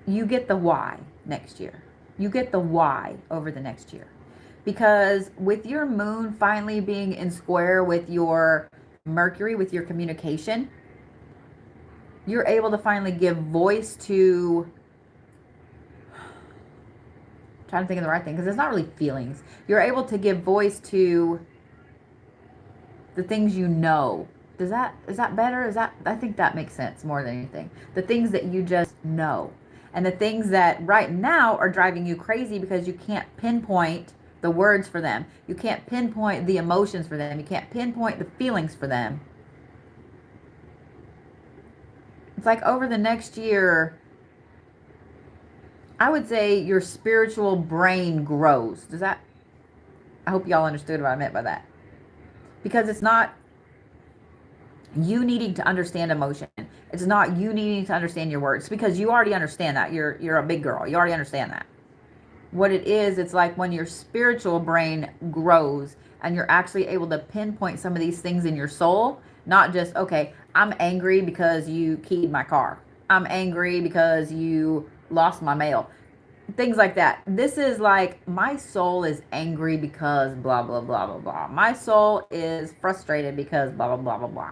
You get the why next year. You get the why over the next year. Because with your moon finally being in square with your Mercury, with your communication, you're able to finally give voice to, I'm trying to think of the right thing, because it's not really feelings. You're able to give voice to the things you know. Is that better? I think that makes sense more than anything. The things that you just know. And the things that right now are driving you crazy because you can't pinpoint the words for them. You can't pinpoint the emotions for them. You can't pinpoint the feelings for them. It's like over the next year, I would say your spiritual brain grows. I hope y'all understood what I meant by that. Because it's not you needing to understand emotion. It's not you needing to understand your words, because you already understand that. You're a big girl. You already understand that. What it is, it's like when your spiritual brain grows and you're actually able to pinpoint some of these things in your soul, not just, okay, I'm angry because you keyed my car. I'm angry because you lost my mail. Things like that. This is like, my soul is angry because blah, blah, blah, blah, blah. My soul is frustrated because blah, blah, blah, blah, blah.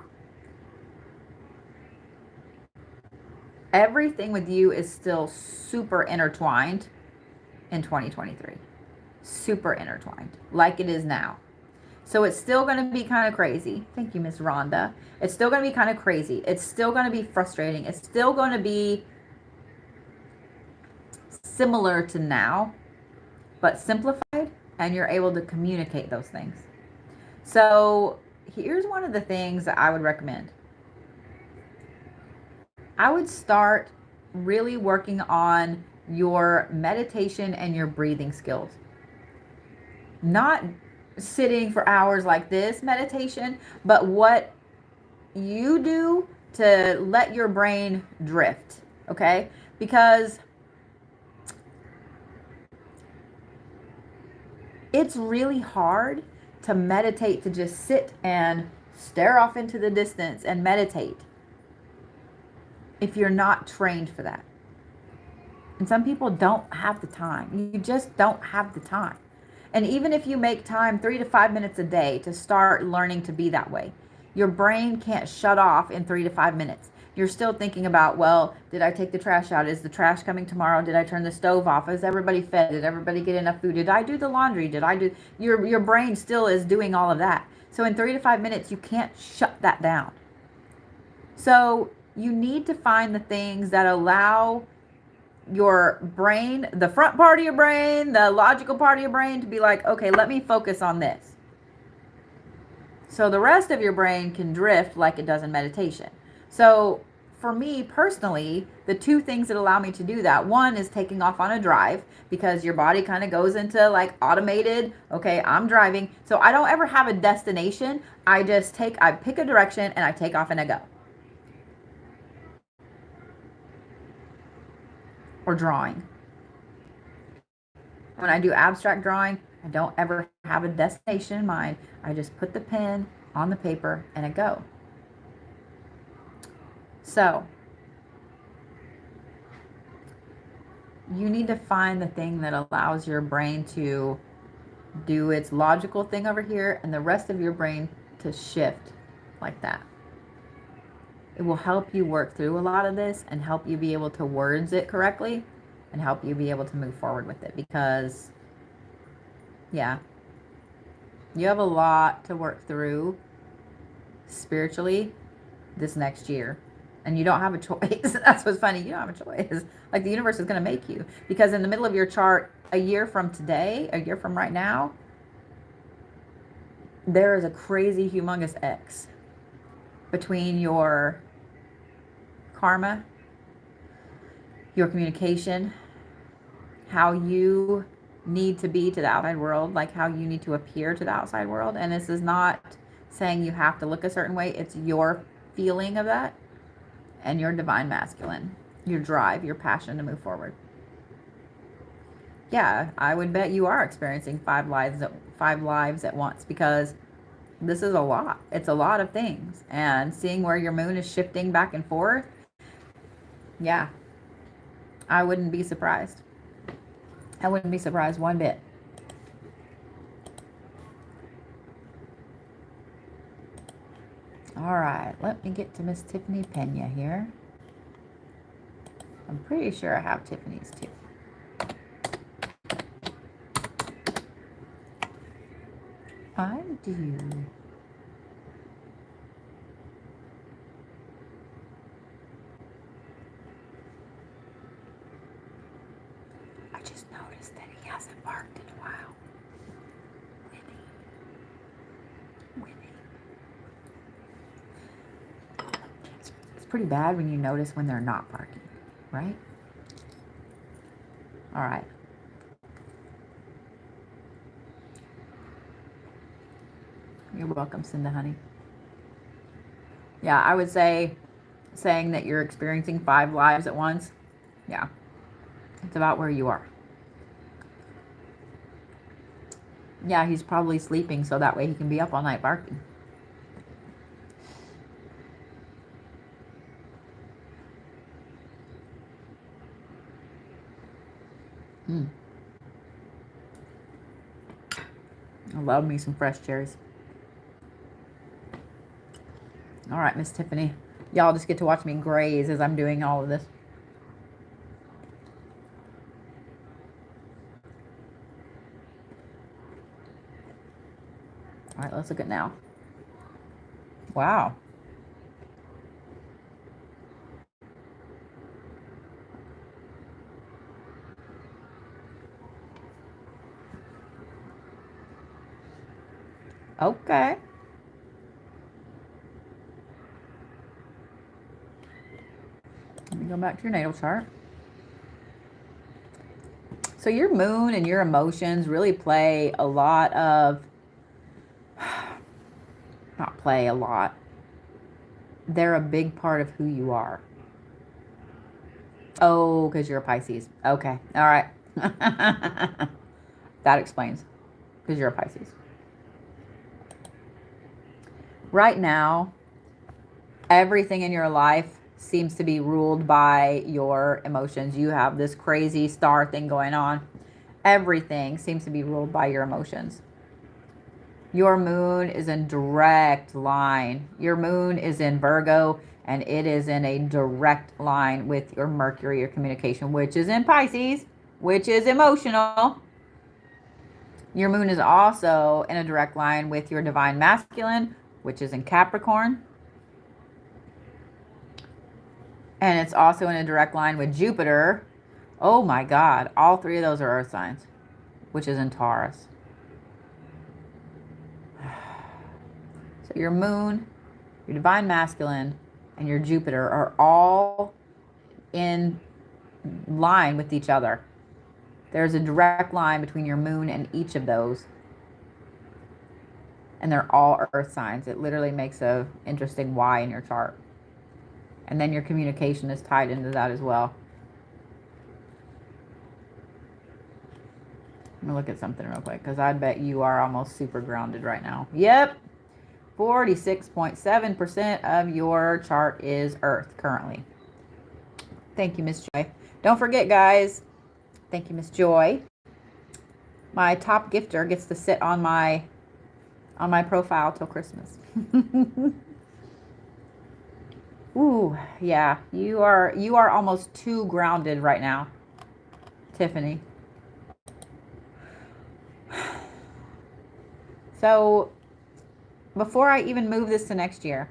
Everything with you is still super intertwined in 2023. Super intertwined, like it is now. So it's still going to be kind of crazy. Thank you, Miss Rhonda. It's still going to be kind of crazy. It's still going to be frustrating. It's still going to be similar to now, but simplified, and you're able to communicate those things. So here's one of the things that I would recommend. I would start really working on your meditation and your breathing skills. Not sitting for hours like this meditation, but what you do to let your brain drift, okay? Because it's really hard to meditate, to just sit and stare off into the distance and meditate if you're not trained for that. And some people don't have the time. You just don't have the time. And even if you make time 3 to 5 minutes a day to start learning to be that way, your brain can't shut off in 3 to 5 minutes. You're still thinking about, well, did I take the trash out? Is the trash coming tomorrow? Did I turn the stove off? Is everybody fed? Did everybody get enough food? Did I do the laundry? Did I do... Your brain still is doing all of that. So in 3 to 5 minutes, you can't shut that down. So you need to find the things that allow your brain, the front part of your brain, the logical part of your brain, to be like, okay, let me focus on this. So the rest of your brain can drift like it does in meditation. So for me personally, the two things that allow me to do that, one is taking off on a drive, because your body kind of goes into like automated, okay, I'm driving. So I don't ever have a destination. I pick a direction and I take off and I go. Or drawing. When I do abstract drawing, I don't ever have a destination in mind. I just put the pen on the paper and I go. So you need to find the thing that allows your brain to do its logical thing over here and the rest of your brain to shift like that. It will help you work through a lot of this and help you be able to words it correctly and help you be able to move forward with it, because yeah, you have a lot to work through spiritually this next year, and you don't have a choice. That's what's funny. You don't have a choice. Like, the universe is going to make you, because in the middle of your chart, a year from today, a year from right now, there is a crazy humongous X between your karma, your communication, how you need to be to the outside world, like how you need to appear to the outside world. And this is not saying you have to look a certain way. It's your feeling of that and your divine masculine, your drive, your passion to move forward. Yeah, I would bet you are experiencing five lives at once, because this is a lot. It's a lot of things. And seeing where your moon is shifting back and forth, yeah, I wouldn't be surprised. I wouldn't be surprised one bit. All right, let me get to Miss Tiffany Pena here. I'm pretty sure I have Tiffany's too. I do. I just noticed that he hasn't barked in a while. Winnie. It's pretty bad when you notice when they're not barking, right? All right. You're welcome, Cinda, honey. Yeah, I would say saying that you're experiencing 5 lives at once, yeah, it's about where you are. Yeah, he's probably sleeping so that way he can be up all night barking. I love me some fresh cherries. All right, Miss Tiffany. Y'all just get to watch me graze as I'm doing all of this. All right, let's look at now. Wow. Okay. Let me go back to your natal chart. So your moon and your emotions really play a lot of, not play a lot. They're a big part of who you are. Oh, because you're a Pisces. Okay. All right. That explains. Because you're a Pisces. Right now, everything in your life seems to be ruled by your emotions. You have this crazy star thing going on. Everything seems to be ruled by your emotions. Your moon is in direct line. Your moon is in Virgo, and it is in a direct line with your Mercury, your communication, which is in Pisces, which is emotional. Your moon is also in a direct line with your divine masculine, which is in Capricorn. And it's also in a direct line with Jupiter. Oh my God, all three of those are earth signs, which is in Taurus. So your moon, your divine masculine, and your Jupiter are all in line with each other. There's a direct line between your moon and each of those. And they're all earth signs. It literally makes a interesting Y in your chart. And then your communication is tied into that as well. Let me look at something real quick, because I bet you are almost super grounded right now. Yep. 46.7% of your chart is Earth currently. Thank you, Miss Joy. Don't forget, guys. Thank you, Miss Joy. My top gifter gets to sit on my profile till Christmas. Ooh, yeah. You are almost too grounded right now, Tiffany. So, before I even move this to next year,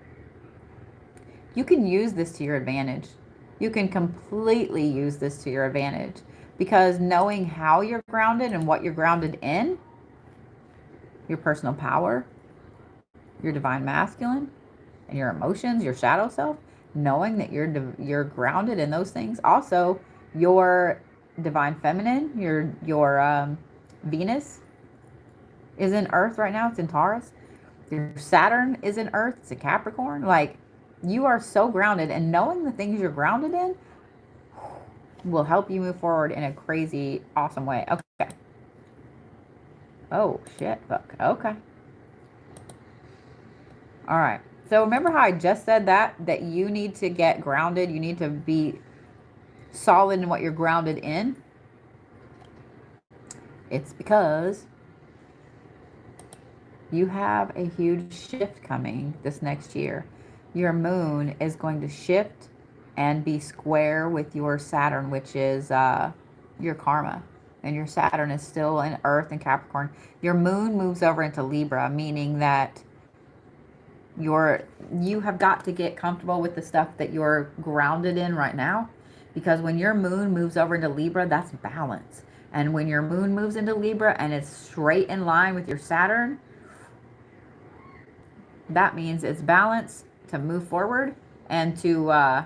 you can use this to your advantage. You can completely use this to your advantage, because knowing how you're grounded and what you're grounded in, your personal power, your divine masculine, and your emotions, your shadow self, knowing that you're grounded in those things. Also, your divine feminine, your Venus is in Earth right now. It's in Taurus. Your Saturn is in Earth. It's a Capricorn. Like, you are so grounded, and knowing the things you're grounded in will help you move forward in a crazy, awesome way. Okay. Oh, shit. Fuck. Okay. All right. So remember how I just said that you need to get grounded. You need to be solid in what you're grounded in. It's because you have a huge shift coming this next year. Your moon is going to shift and be square with your Saturn, which is your karma. And your Saturn is still in Earth and Capricorn. Your moon moves over into Libra, meaning that you have got to get comfortable with the stuff that you're grounded in right now. Because when your moon moves over into Libra, that's balance. And when your moon moves into Libra and it's straight in line with your Saturn, that means it's balance to move forward and to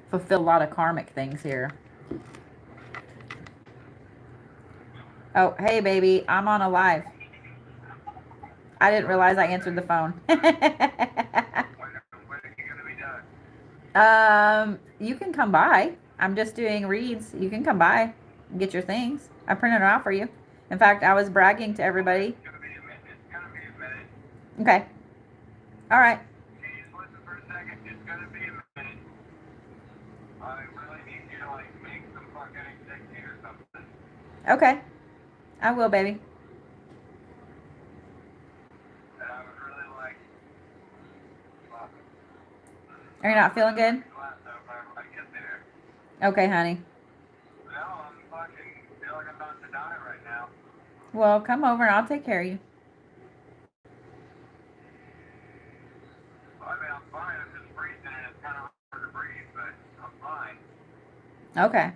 fulfill a lot of karmic things here. Oh, hey, baby. I'm on a live. I didn't realize I answered the phone. You can come by. I'm just doing reads. You can come by and get your things. I printed them out for you. In fact, I was bragging to everybody. It's gonna be a minute. Okay. All right. Can you just listen for a second? It's gonna be a minute. I really need you to like make some fucking sexy or something. Okay. I will, baby. And I would really like. Well, Are you not feeling good? glass over when I get there. Okay, honey. No, I'm fucking feel like I'm about to die right now. Well, come over and I'll take care of you. Okay.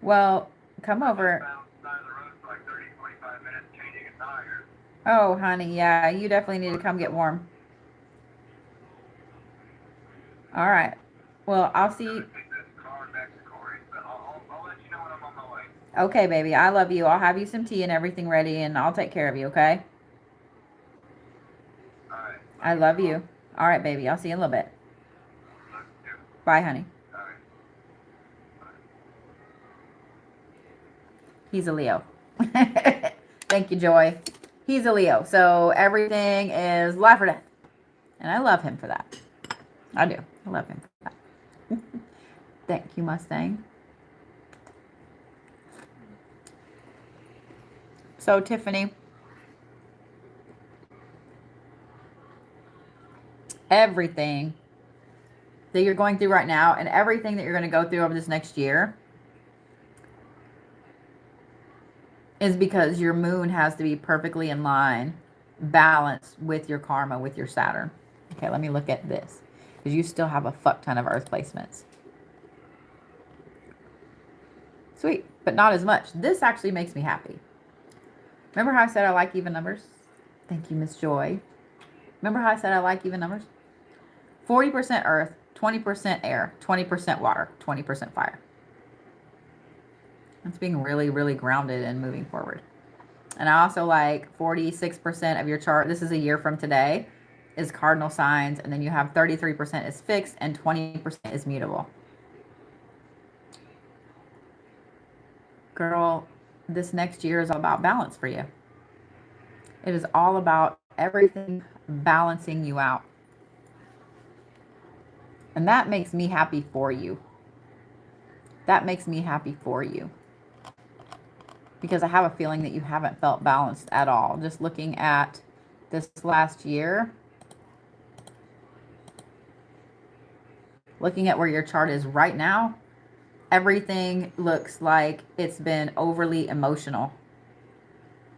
Well, come over. Side of the road for like 30, 45 minutes changing a tire. Oh, honey, yeah, you definitely need to come get warm. All right. Well, I'll see you. Take this car back to Corey's, but I'll let you know when I'm on my way. Okay, baby, I love you. I'll have you some tea and everything ready, and I'll take care of you, okay? All right. I love you. All right, baby, I'll see you in a little bit. Love you too. Bye, honey. All right. He's a Leo. Thank you, Joy. He's a Leo, so everything is life or death. And I love him for that. I do. I love him for that. Thank you, Mustang. So, Tiffany, everything that you're going through right now and everything that you're going to go through over this next year is because your moon has to be perfectly in line, balanced with your karma, with your Saturn. Okay, let me look at this. Because you still have a fuck ton of Earth placements. Sweet, but not as much. This actually makes me happy. Remember how I said I like even numbers? Thank you, Miss Joy. Remember how I said I like even numbers? 40% earth, 20% air, 20% water, 20% fire. That's being really, really grounded and moving forward. And I also like 46% of your chart. This is a year from today is cardinal signs. And then you have 33% is fixed and 20% is mutable. Girl, this next year is all about balance for you. It is all about everything balancing you out. And that makes me happy for you. That makes me happy for you. Because I have a feeling that you haven't felt balanced at all. Just looking at this last year. Looking at where your chart is right now. Everything looks like it's been overly emotional.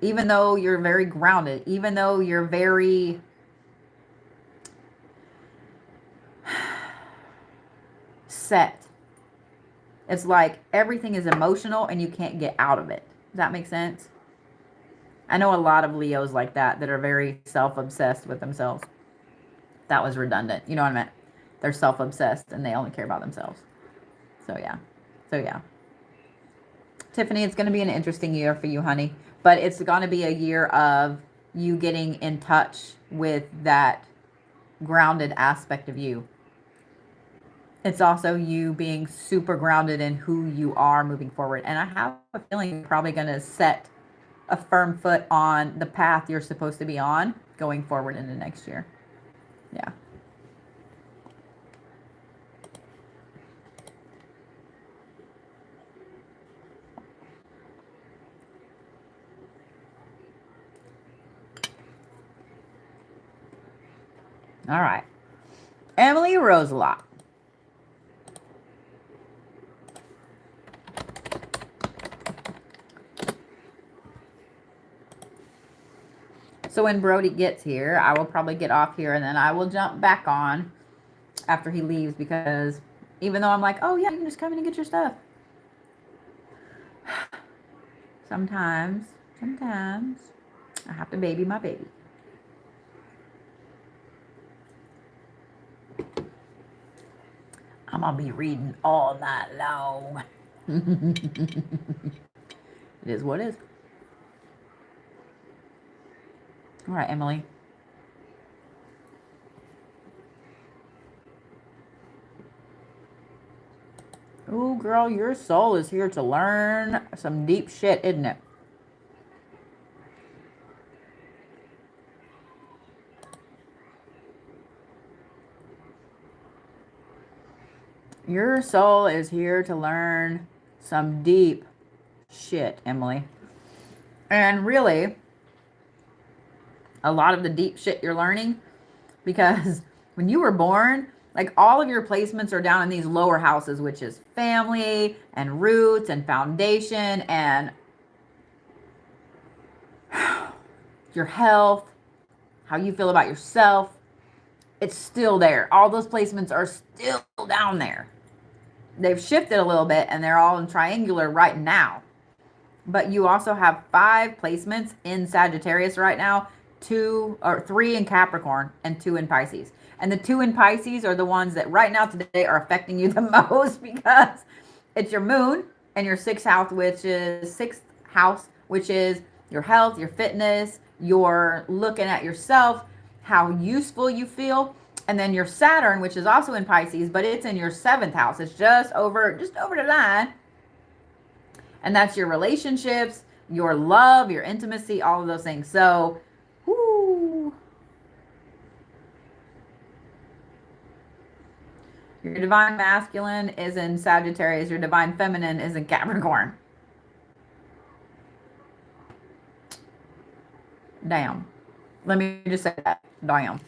Even though you're very grounded. Even though you're very set. It's like everything is emotional and you can't get out of it. Does that make sense? I know a lot of Leos like that are very self-obsessed with themselves. That was redundant. You know what I meant? They're self-obsessed and they only care about themselves. So yeah. Tiffany, it's going to be an interesting year for you, honey. But it's going to be a year of you getting in touch with that grounded aspect of you. It's also you being super grounded in who you are moving forward. And I have a feeling you're probably going to set a firm foot on the path you're supposed to be on going forward into next year. Yeah. All right. Emily Roselot. So when Brody gets here, I will probably get off here and then I will jump back on after he leaves because even though I'm like, oh yeah, you can just come in and get your stuff. Sometimes I have to baby my baby. I'm going to be reading all night long. It is what it is. All right, Emily. Ooh, girl, your soul is here to learn some deep shit, isn't it? Your soul is here to learn some deep shit, Emily. And really, a lot of the deep shit you're learning, because when you were born, like all of your placements are down in these lower houses, which is family and roots and foundation and your health, how you feel about yourself. It's still there. All those placements are still down there. they've shifted a little bit and they're all in triangular right now. But you also have 5 placements in Sagittarius right now, 2 or 3 in Capricorn and 2 in Pisces. And the 2 in Pisces are the ones that right now today are affecting you the most, because it's your moon and your 6th house, which is your health, your fitness, your looking at yourself, how useful you feel. And then your Saturn, which is also in Pisces, but it's in your 7th house. It's just over the line. And that's your relationships, your love, your intimacy, all of those things. So, whoo. Your divine masculine is in Sagittarius. Your divine feminine is in Capricorn. Damn. Let me just say that. Damn.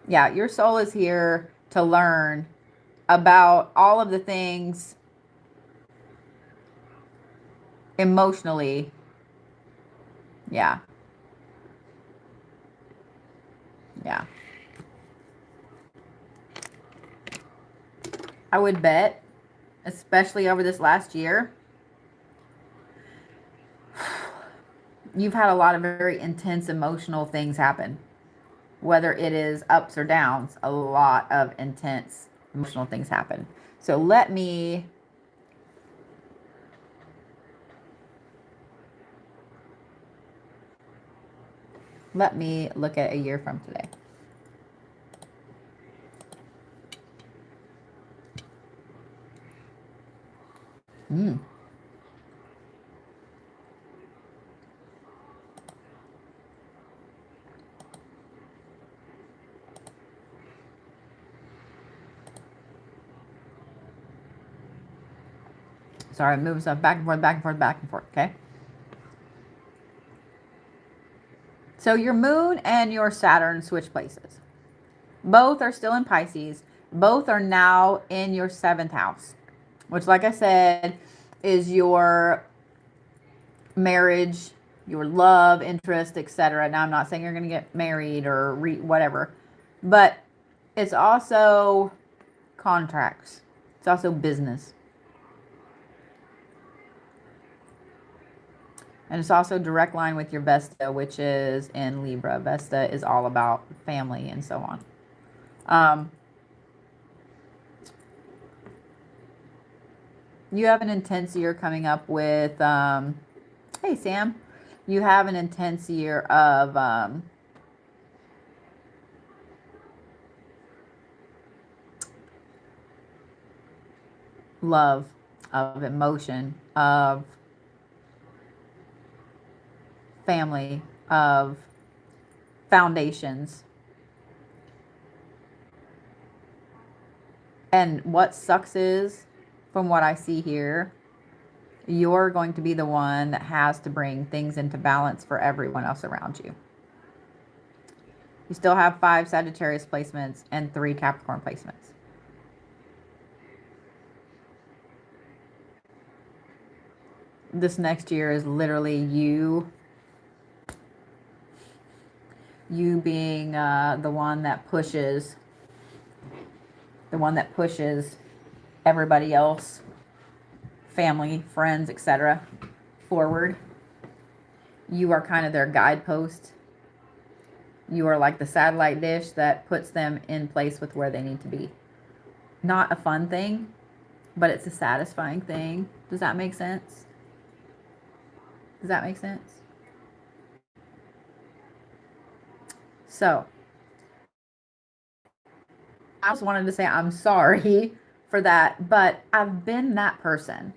Yeah, your soul is here to learn about all of the things emotionally. Yeah. Yeah. I would bet, especially over this last year, you've had a lot of very intense emotional things happen. Whether it is ups or downs, a lot of intense emotional things happen. So let me look at a year from today. Sorry, I'm moving stuff back and forth, back and forth, back and forth, okay? So your moon and your Saturn switch places. Both are still in Pisces. Both are now in your 7th house, which, like I said, is your marriage, your love, interest, etc. Now, I'm not saying you're going to get married or whatever, but it's also contracts. It's also business. And it's also direct line with your Vesta, which is in Libra. Vesta is all about family and so on. You have an intense year coming up with, hey, Sam. You have an intense year of love, of emotion, of family, of foundations. And what sucks is, from what I see here, you're going to be the one that has to bring things into balance for everyone else around you. You still have 5 Sagittarius placements and 3 Capricorn placements. This next year is literally you being the one that pushes everybody else, family, friends, etc., forward. You are kind of their guidepost. You are like the satellite dish that puts them in place with where they need to be. Not a fun thing, but it's a satisfying thing. Does that make sense? Does that make sense? So, I just wanted to say I'm sorry for that, but I've been that person.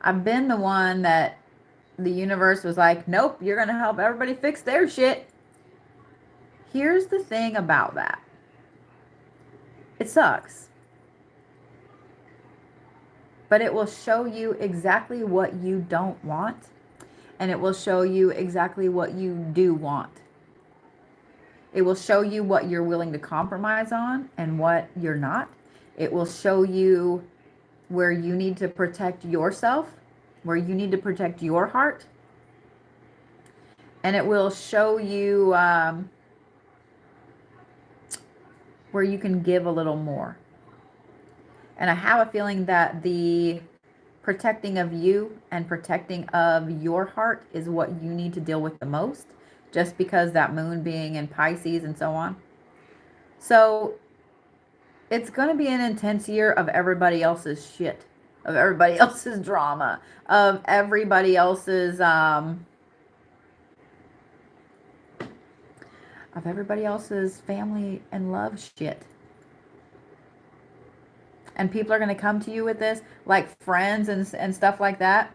I've been the one that the universe was like, nope, you're going to help everybody fix their shit. Here's the thing about that. It sucks. But it will show you exactly what you don't want. And it will show you exactly what you do want. It will show you what you're willing to compromise on and what you're not. It will show you where you need to protect yourself, where you need to protect your heart. And it will show you where you can give a little more. And I have a feeling that the protecting of you and protecting of your heart is what you need to deal with the most, just because that moon being in Pisces and so on. So it's going to be an intense year of everybody else's shit, of everybody else's drama, of everybody else's family and love shit. And people are going to come to you with this, like friends and stuff like that.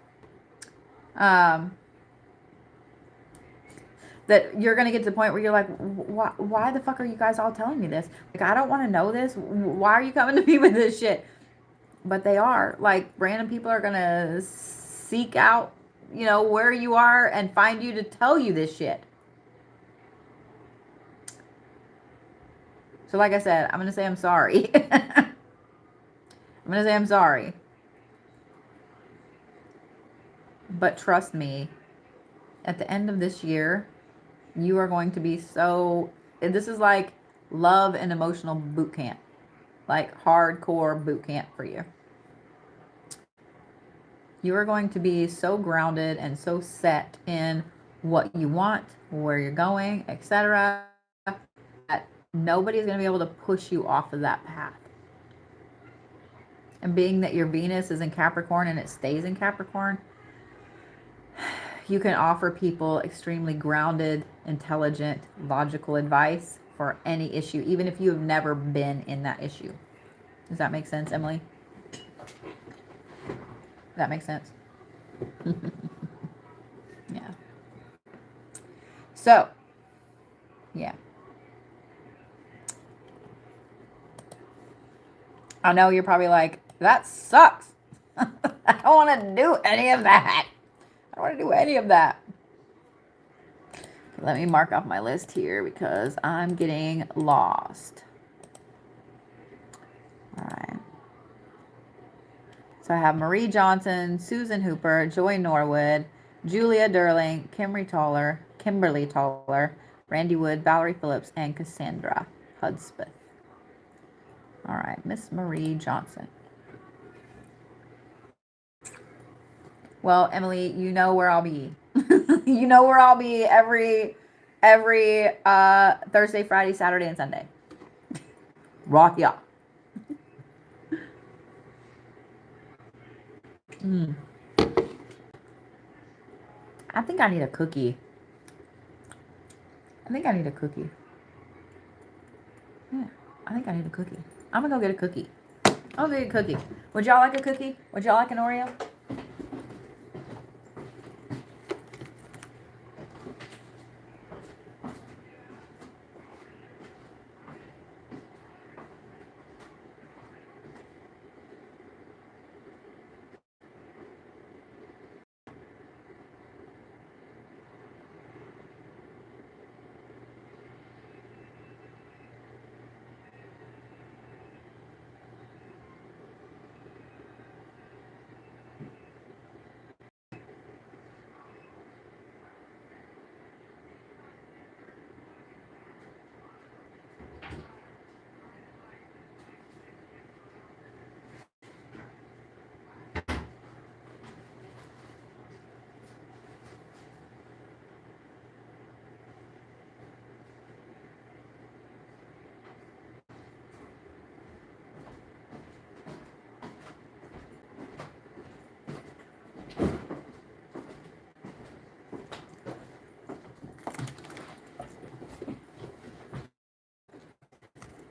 That you're going to get to the point where you're like, why the fuck are you guys all telling me this? Like, I don't want to know this. Why are you coming to me with this shit? But they are. Like, random people are going to seek out, you know, where you are and find you to tell you this shit. So like I said, I'm going to say I'm sorry. I'm going to say I'm sorry. But trust me, at the end of this year, you are going to be so... This is like love and emotional boot camp. Like hardcore boot camp for you. You are going to be so grounded and so set in what you want, where you're going, etc., that nobody's going to be able to push you off of that path. And being that your Venus is in Capricorn and it stays in Capricorn, you can offer people extremely grounded, intelligent, logical advice for any issue, even if you have never been in that issue. Does that make sense, Emily? That makes sense? Yeah. So, yeah. I know you're probably like, that sucks. I don't want to do any of that. I don't want to do any of that. Let me mark off my list here because I'm getting lost. All right. So I have Marie Johnson, Susan Hooper, Joy Norwood, Julia Durling, Kimberly Toller, Randy Wood, Valerie Phillips, and Cassandra Hudspeth. All right, Miss Marie Johnson. Well, Emily, you know where I'll be. You know where I'll be every Thursday, Friday, Saturday, and Sunday. Rock ya. I think I need a cookie. Yeah, I think I need a cookie. I'm gonna go get a cookie. I'll get a cookie. Would y'all like a cookie? Would y'all like an Oreo?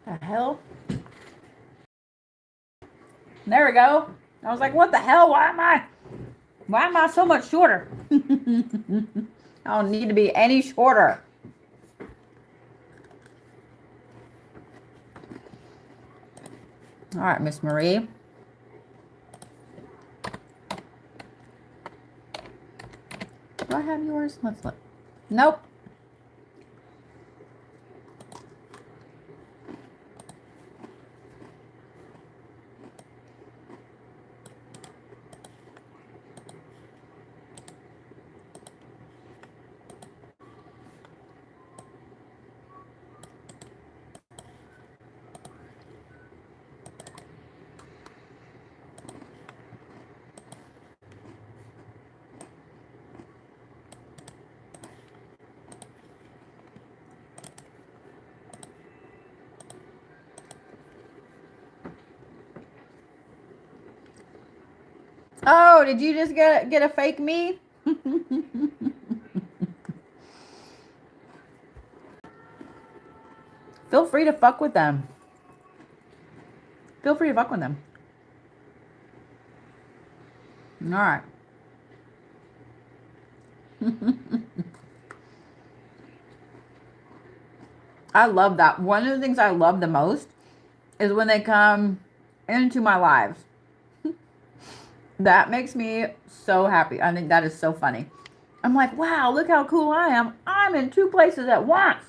The hell? There we go. I was like, what the hell? Why am I so much shorter? I don't need to be any shorter. All right, Miss Marie. Do I have yours? Let's look. Nope. Oh, did you just get a fake me? Feel free to fuck with them. Feel free to fuck with them. All right. I love that. One of the things I love the most is when they come into my lives. That makes me so happy. I think that is so funny. I'm like, wow, look how cool I am. I'm in 2 places at once.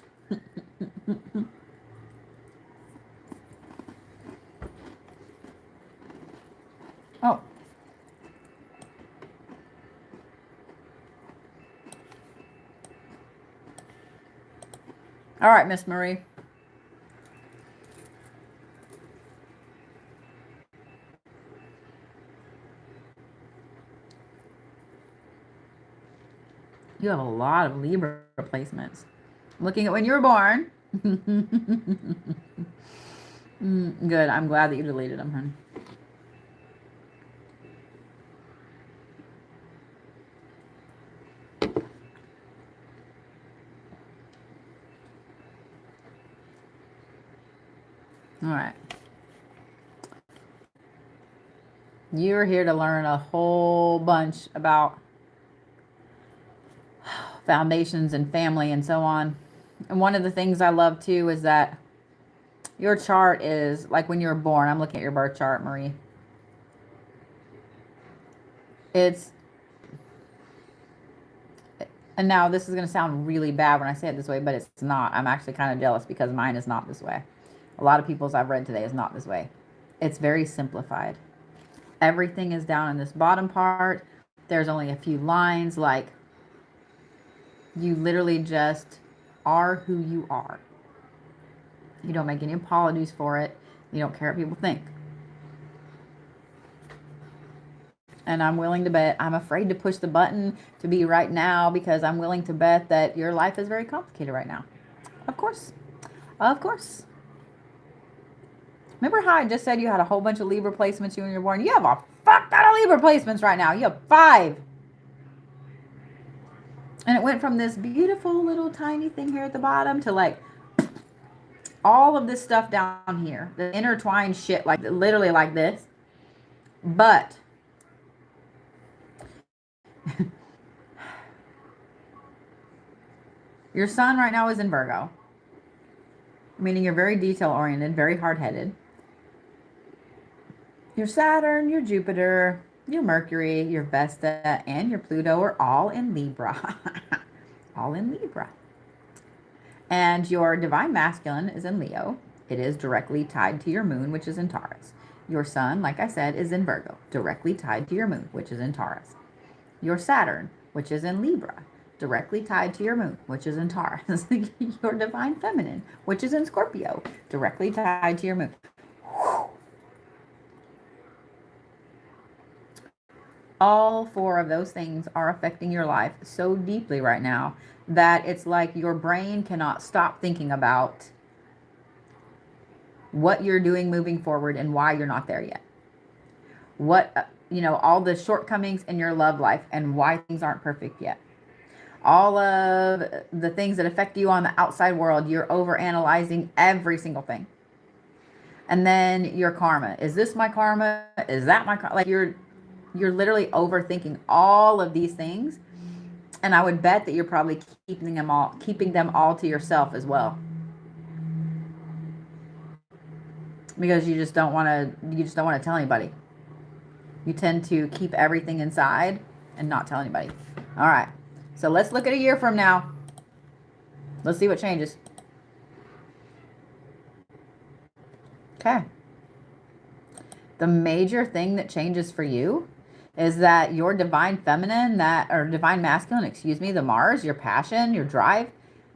Oh. All right, Miss Marie. You have a lot of Libra placements. Looking at when you were born. Good. I'm glad that you deleted them, hun. All right. You're here to learn a whole bunch about foundations and family and so on. And one of the things I love too is that your chart is like when you were born. I'm looking at your birth chart, Marie. And now this is going to sound really bad when I say it this way, but it's not. I'm actually kind of jealous because mine is not this way. A lot of people's I've read today is not this way. It's very simplified. Everything is down in this bottom part. There's only a few lines, like you literally just are who you are. You don't make any apologies for it. You don't care what people think. And I'm willing to bet, I'm afraid to push the button to be right now because I'm willing to bet that your life is very complicated right now. Of course. Of course. Remember how I just said you had a whole bunch of Libra placements when you were born? You have a fuck ton of Libra placements right now. You have 5. And it went from this beautiful little tiny thing here at the bottom to like all of this stuff down here. The intertwined shit, like literally like this. But your sun right now is in Virgo, meaning you're very detail oriented, very hard headed. Your Saturn, your Jupiter, your Mercury, your Vesta, and your Pluto are all in Libra. All in Libra. And your divine masculine is in Leo. It is directly tied to your moon, which is in Taurus. Your sun, like I said, is in Virgo, directly tied to your moon, which is in Taurus. Your Saturn, which is in Libra, directly tied to your moon, which is in Taurus. Your divine feminine, which is in Scorpio, directly tied to your moon. All 4 of those things are affecting your life so deeply right now that it's like your brain cannot stop thinking about what you're doing moving forward and why you're not there yet. What, all the shortcomings in your love life and why things aren't perfect yet. All of the things that affect you on the outside world, you're overanalyzing every single thing. And then your karma. Is this my karma? Is that my karma? Like you're literally overthinking all of these things. And I would bet that you're probably keeping them all to yourself as well. Because you just don't want to tell anybody. You tend to keep everything inside and not tell anybody. All right. So let's look at a year from now. Let's see what changes. Okay. The major thing that changes for you is that your divine feminine, divine masculine, the Mars, your passion, your drive,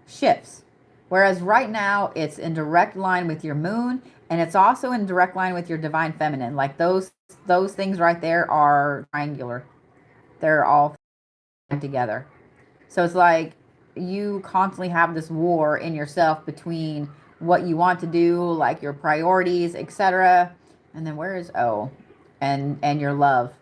shifts. Whereas right now it's in direct line with your moon, and it's also in direct line with your divine feminine. Like those things right there are triangular. They're all together. So it's like you constantly have this war in yourself between what you want to do, like your priorities, etc. And then where is and your love.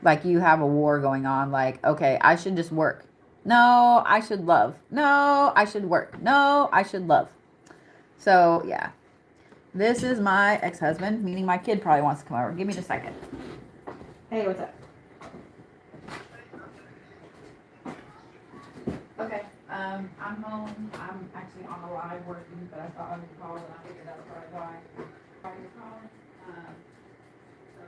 Like you have a war going on. Like, okay, I should just work. No, I should love. No, I should work. No, I should love. So, yeah. This is my ex-husband, meaning my kid probably wants to come over. Give me just a second. Hey, what's up? Okay, I'm home. I'm actually on the live working, but I thought I would call and I figured that's probably why you're calling. So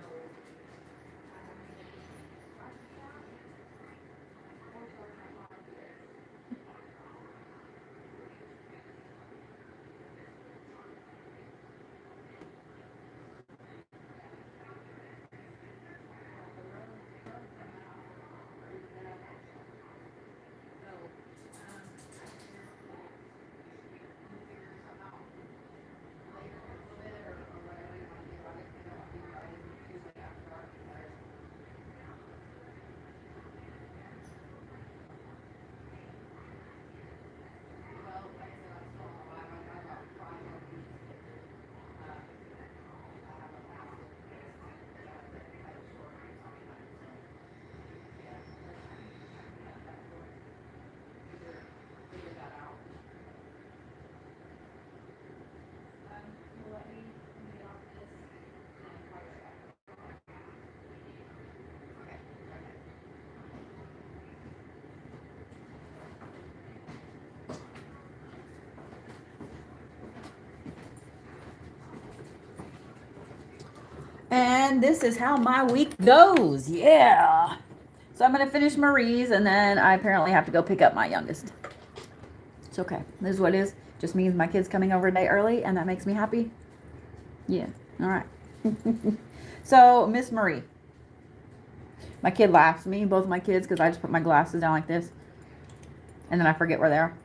and this is how my week goes. Yeah. So I'm going to finish Marie's and then I apparently have to go pick up my youngest. It's okay. This is what it is. Just means my kid's coming over a day early and that makes me happy. Yeah. All right. So, Miss Marie. My kid laughs at me, both my kids, because I just put my glasses down like this. And then I forget where they are.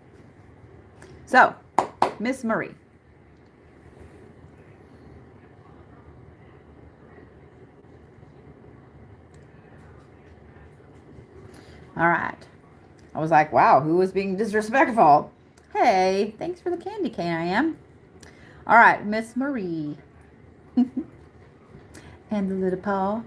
So, Miss Marie. All right. I was like, wow, who was being disrespectful? Hey, thanks for the candy cane, I am. All right, Miss Marie. And the little paw.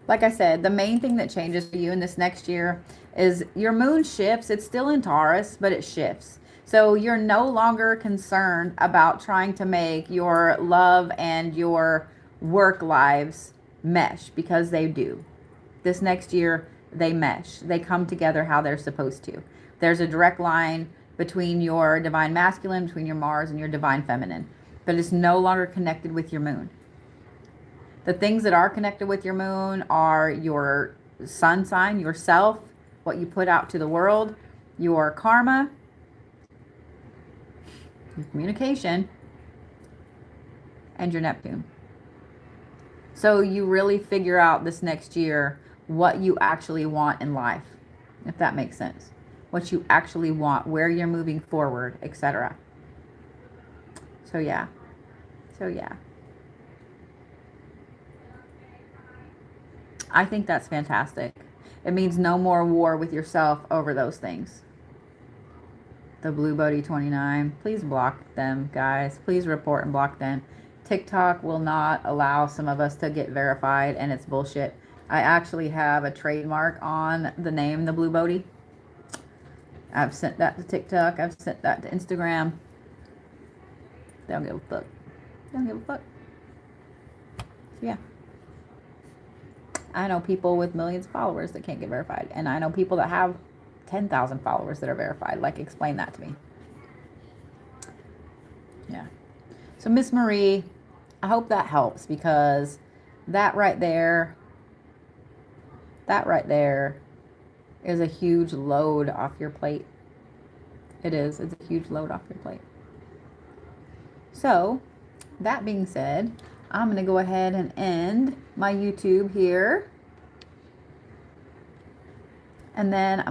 Like I said, the main thing that changes for you in this next year is your moon shifts. It's still in Taurus, but it shifts. So you're no longer concerned about trying to make your love and your work lives mesh, because they do. This next year, they mesh. They come together how they're supposed to. There's a direct line between your divine masculine, between your Mars and your divine feminine, but it's no longer connected with your moon. The things that are connected with your moon are your sun sign, yourself, what you put out to the world, your karma, your communication, and your Neptune. So you really figure out this next year what you actually want in life, if that makes sense. What you actually want, where you're moving forward, etc. So yeah. I think that's fantastic. It means no more war with yourself over those things. The Blue Bodie 29. Please block them, guys. Please report and block them. TikTok will not allow some of us to get verified, and it's bullshit. I actually have a trademark on the name The Blue Bodie. I've sent that to TikTok. I've sent that to Instagram. They don't give a fuck. They don't give a fuck. So yeah. I know people with millions of followers that can't get verified. And I know people that have 10,000 followers that are verified. Like, explain that to me. Yeah. So, Miss Marie, I hope that helps, because that right there is a huge load off your plate. It is. It's a huge load off your plate. So, that being said, I'm going to go ahead and end my YouTube here. And then I'm going to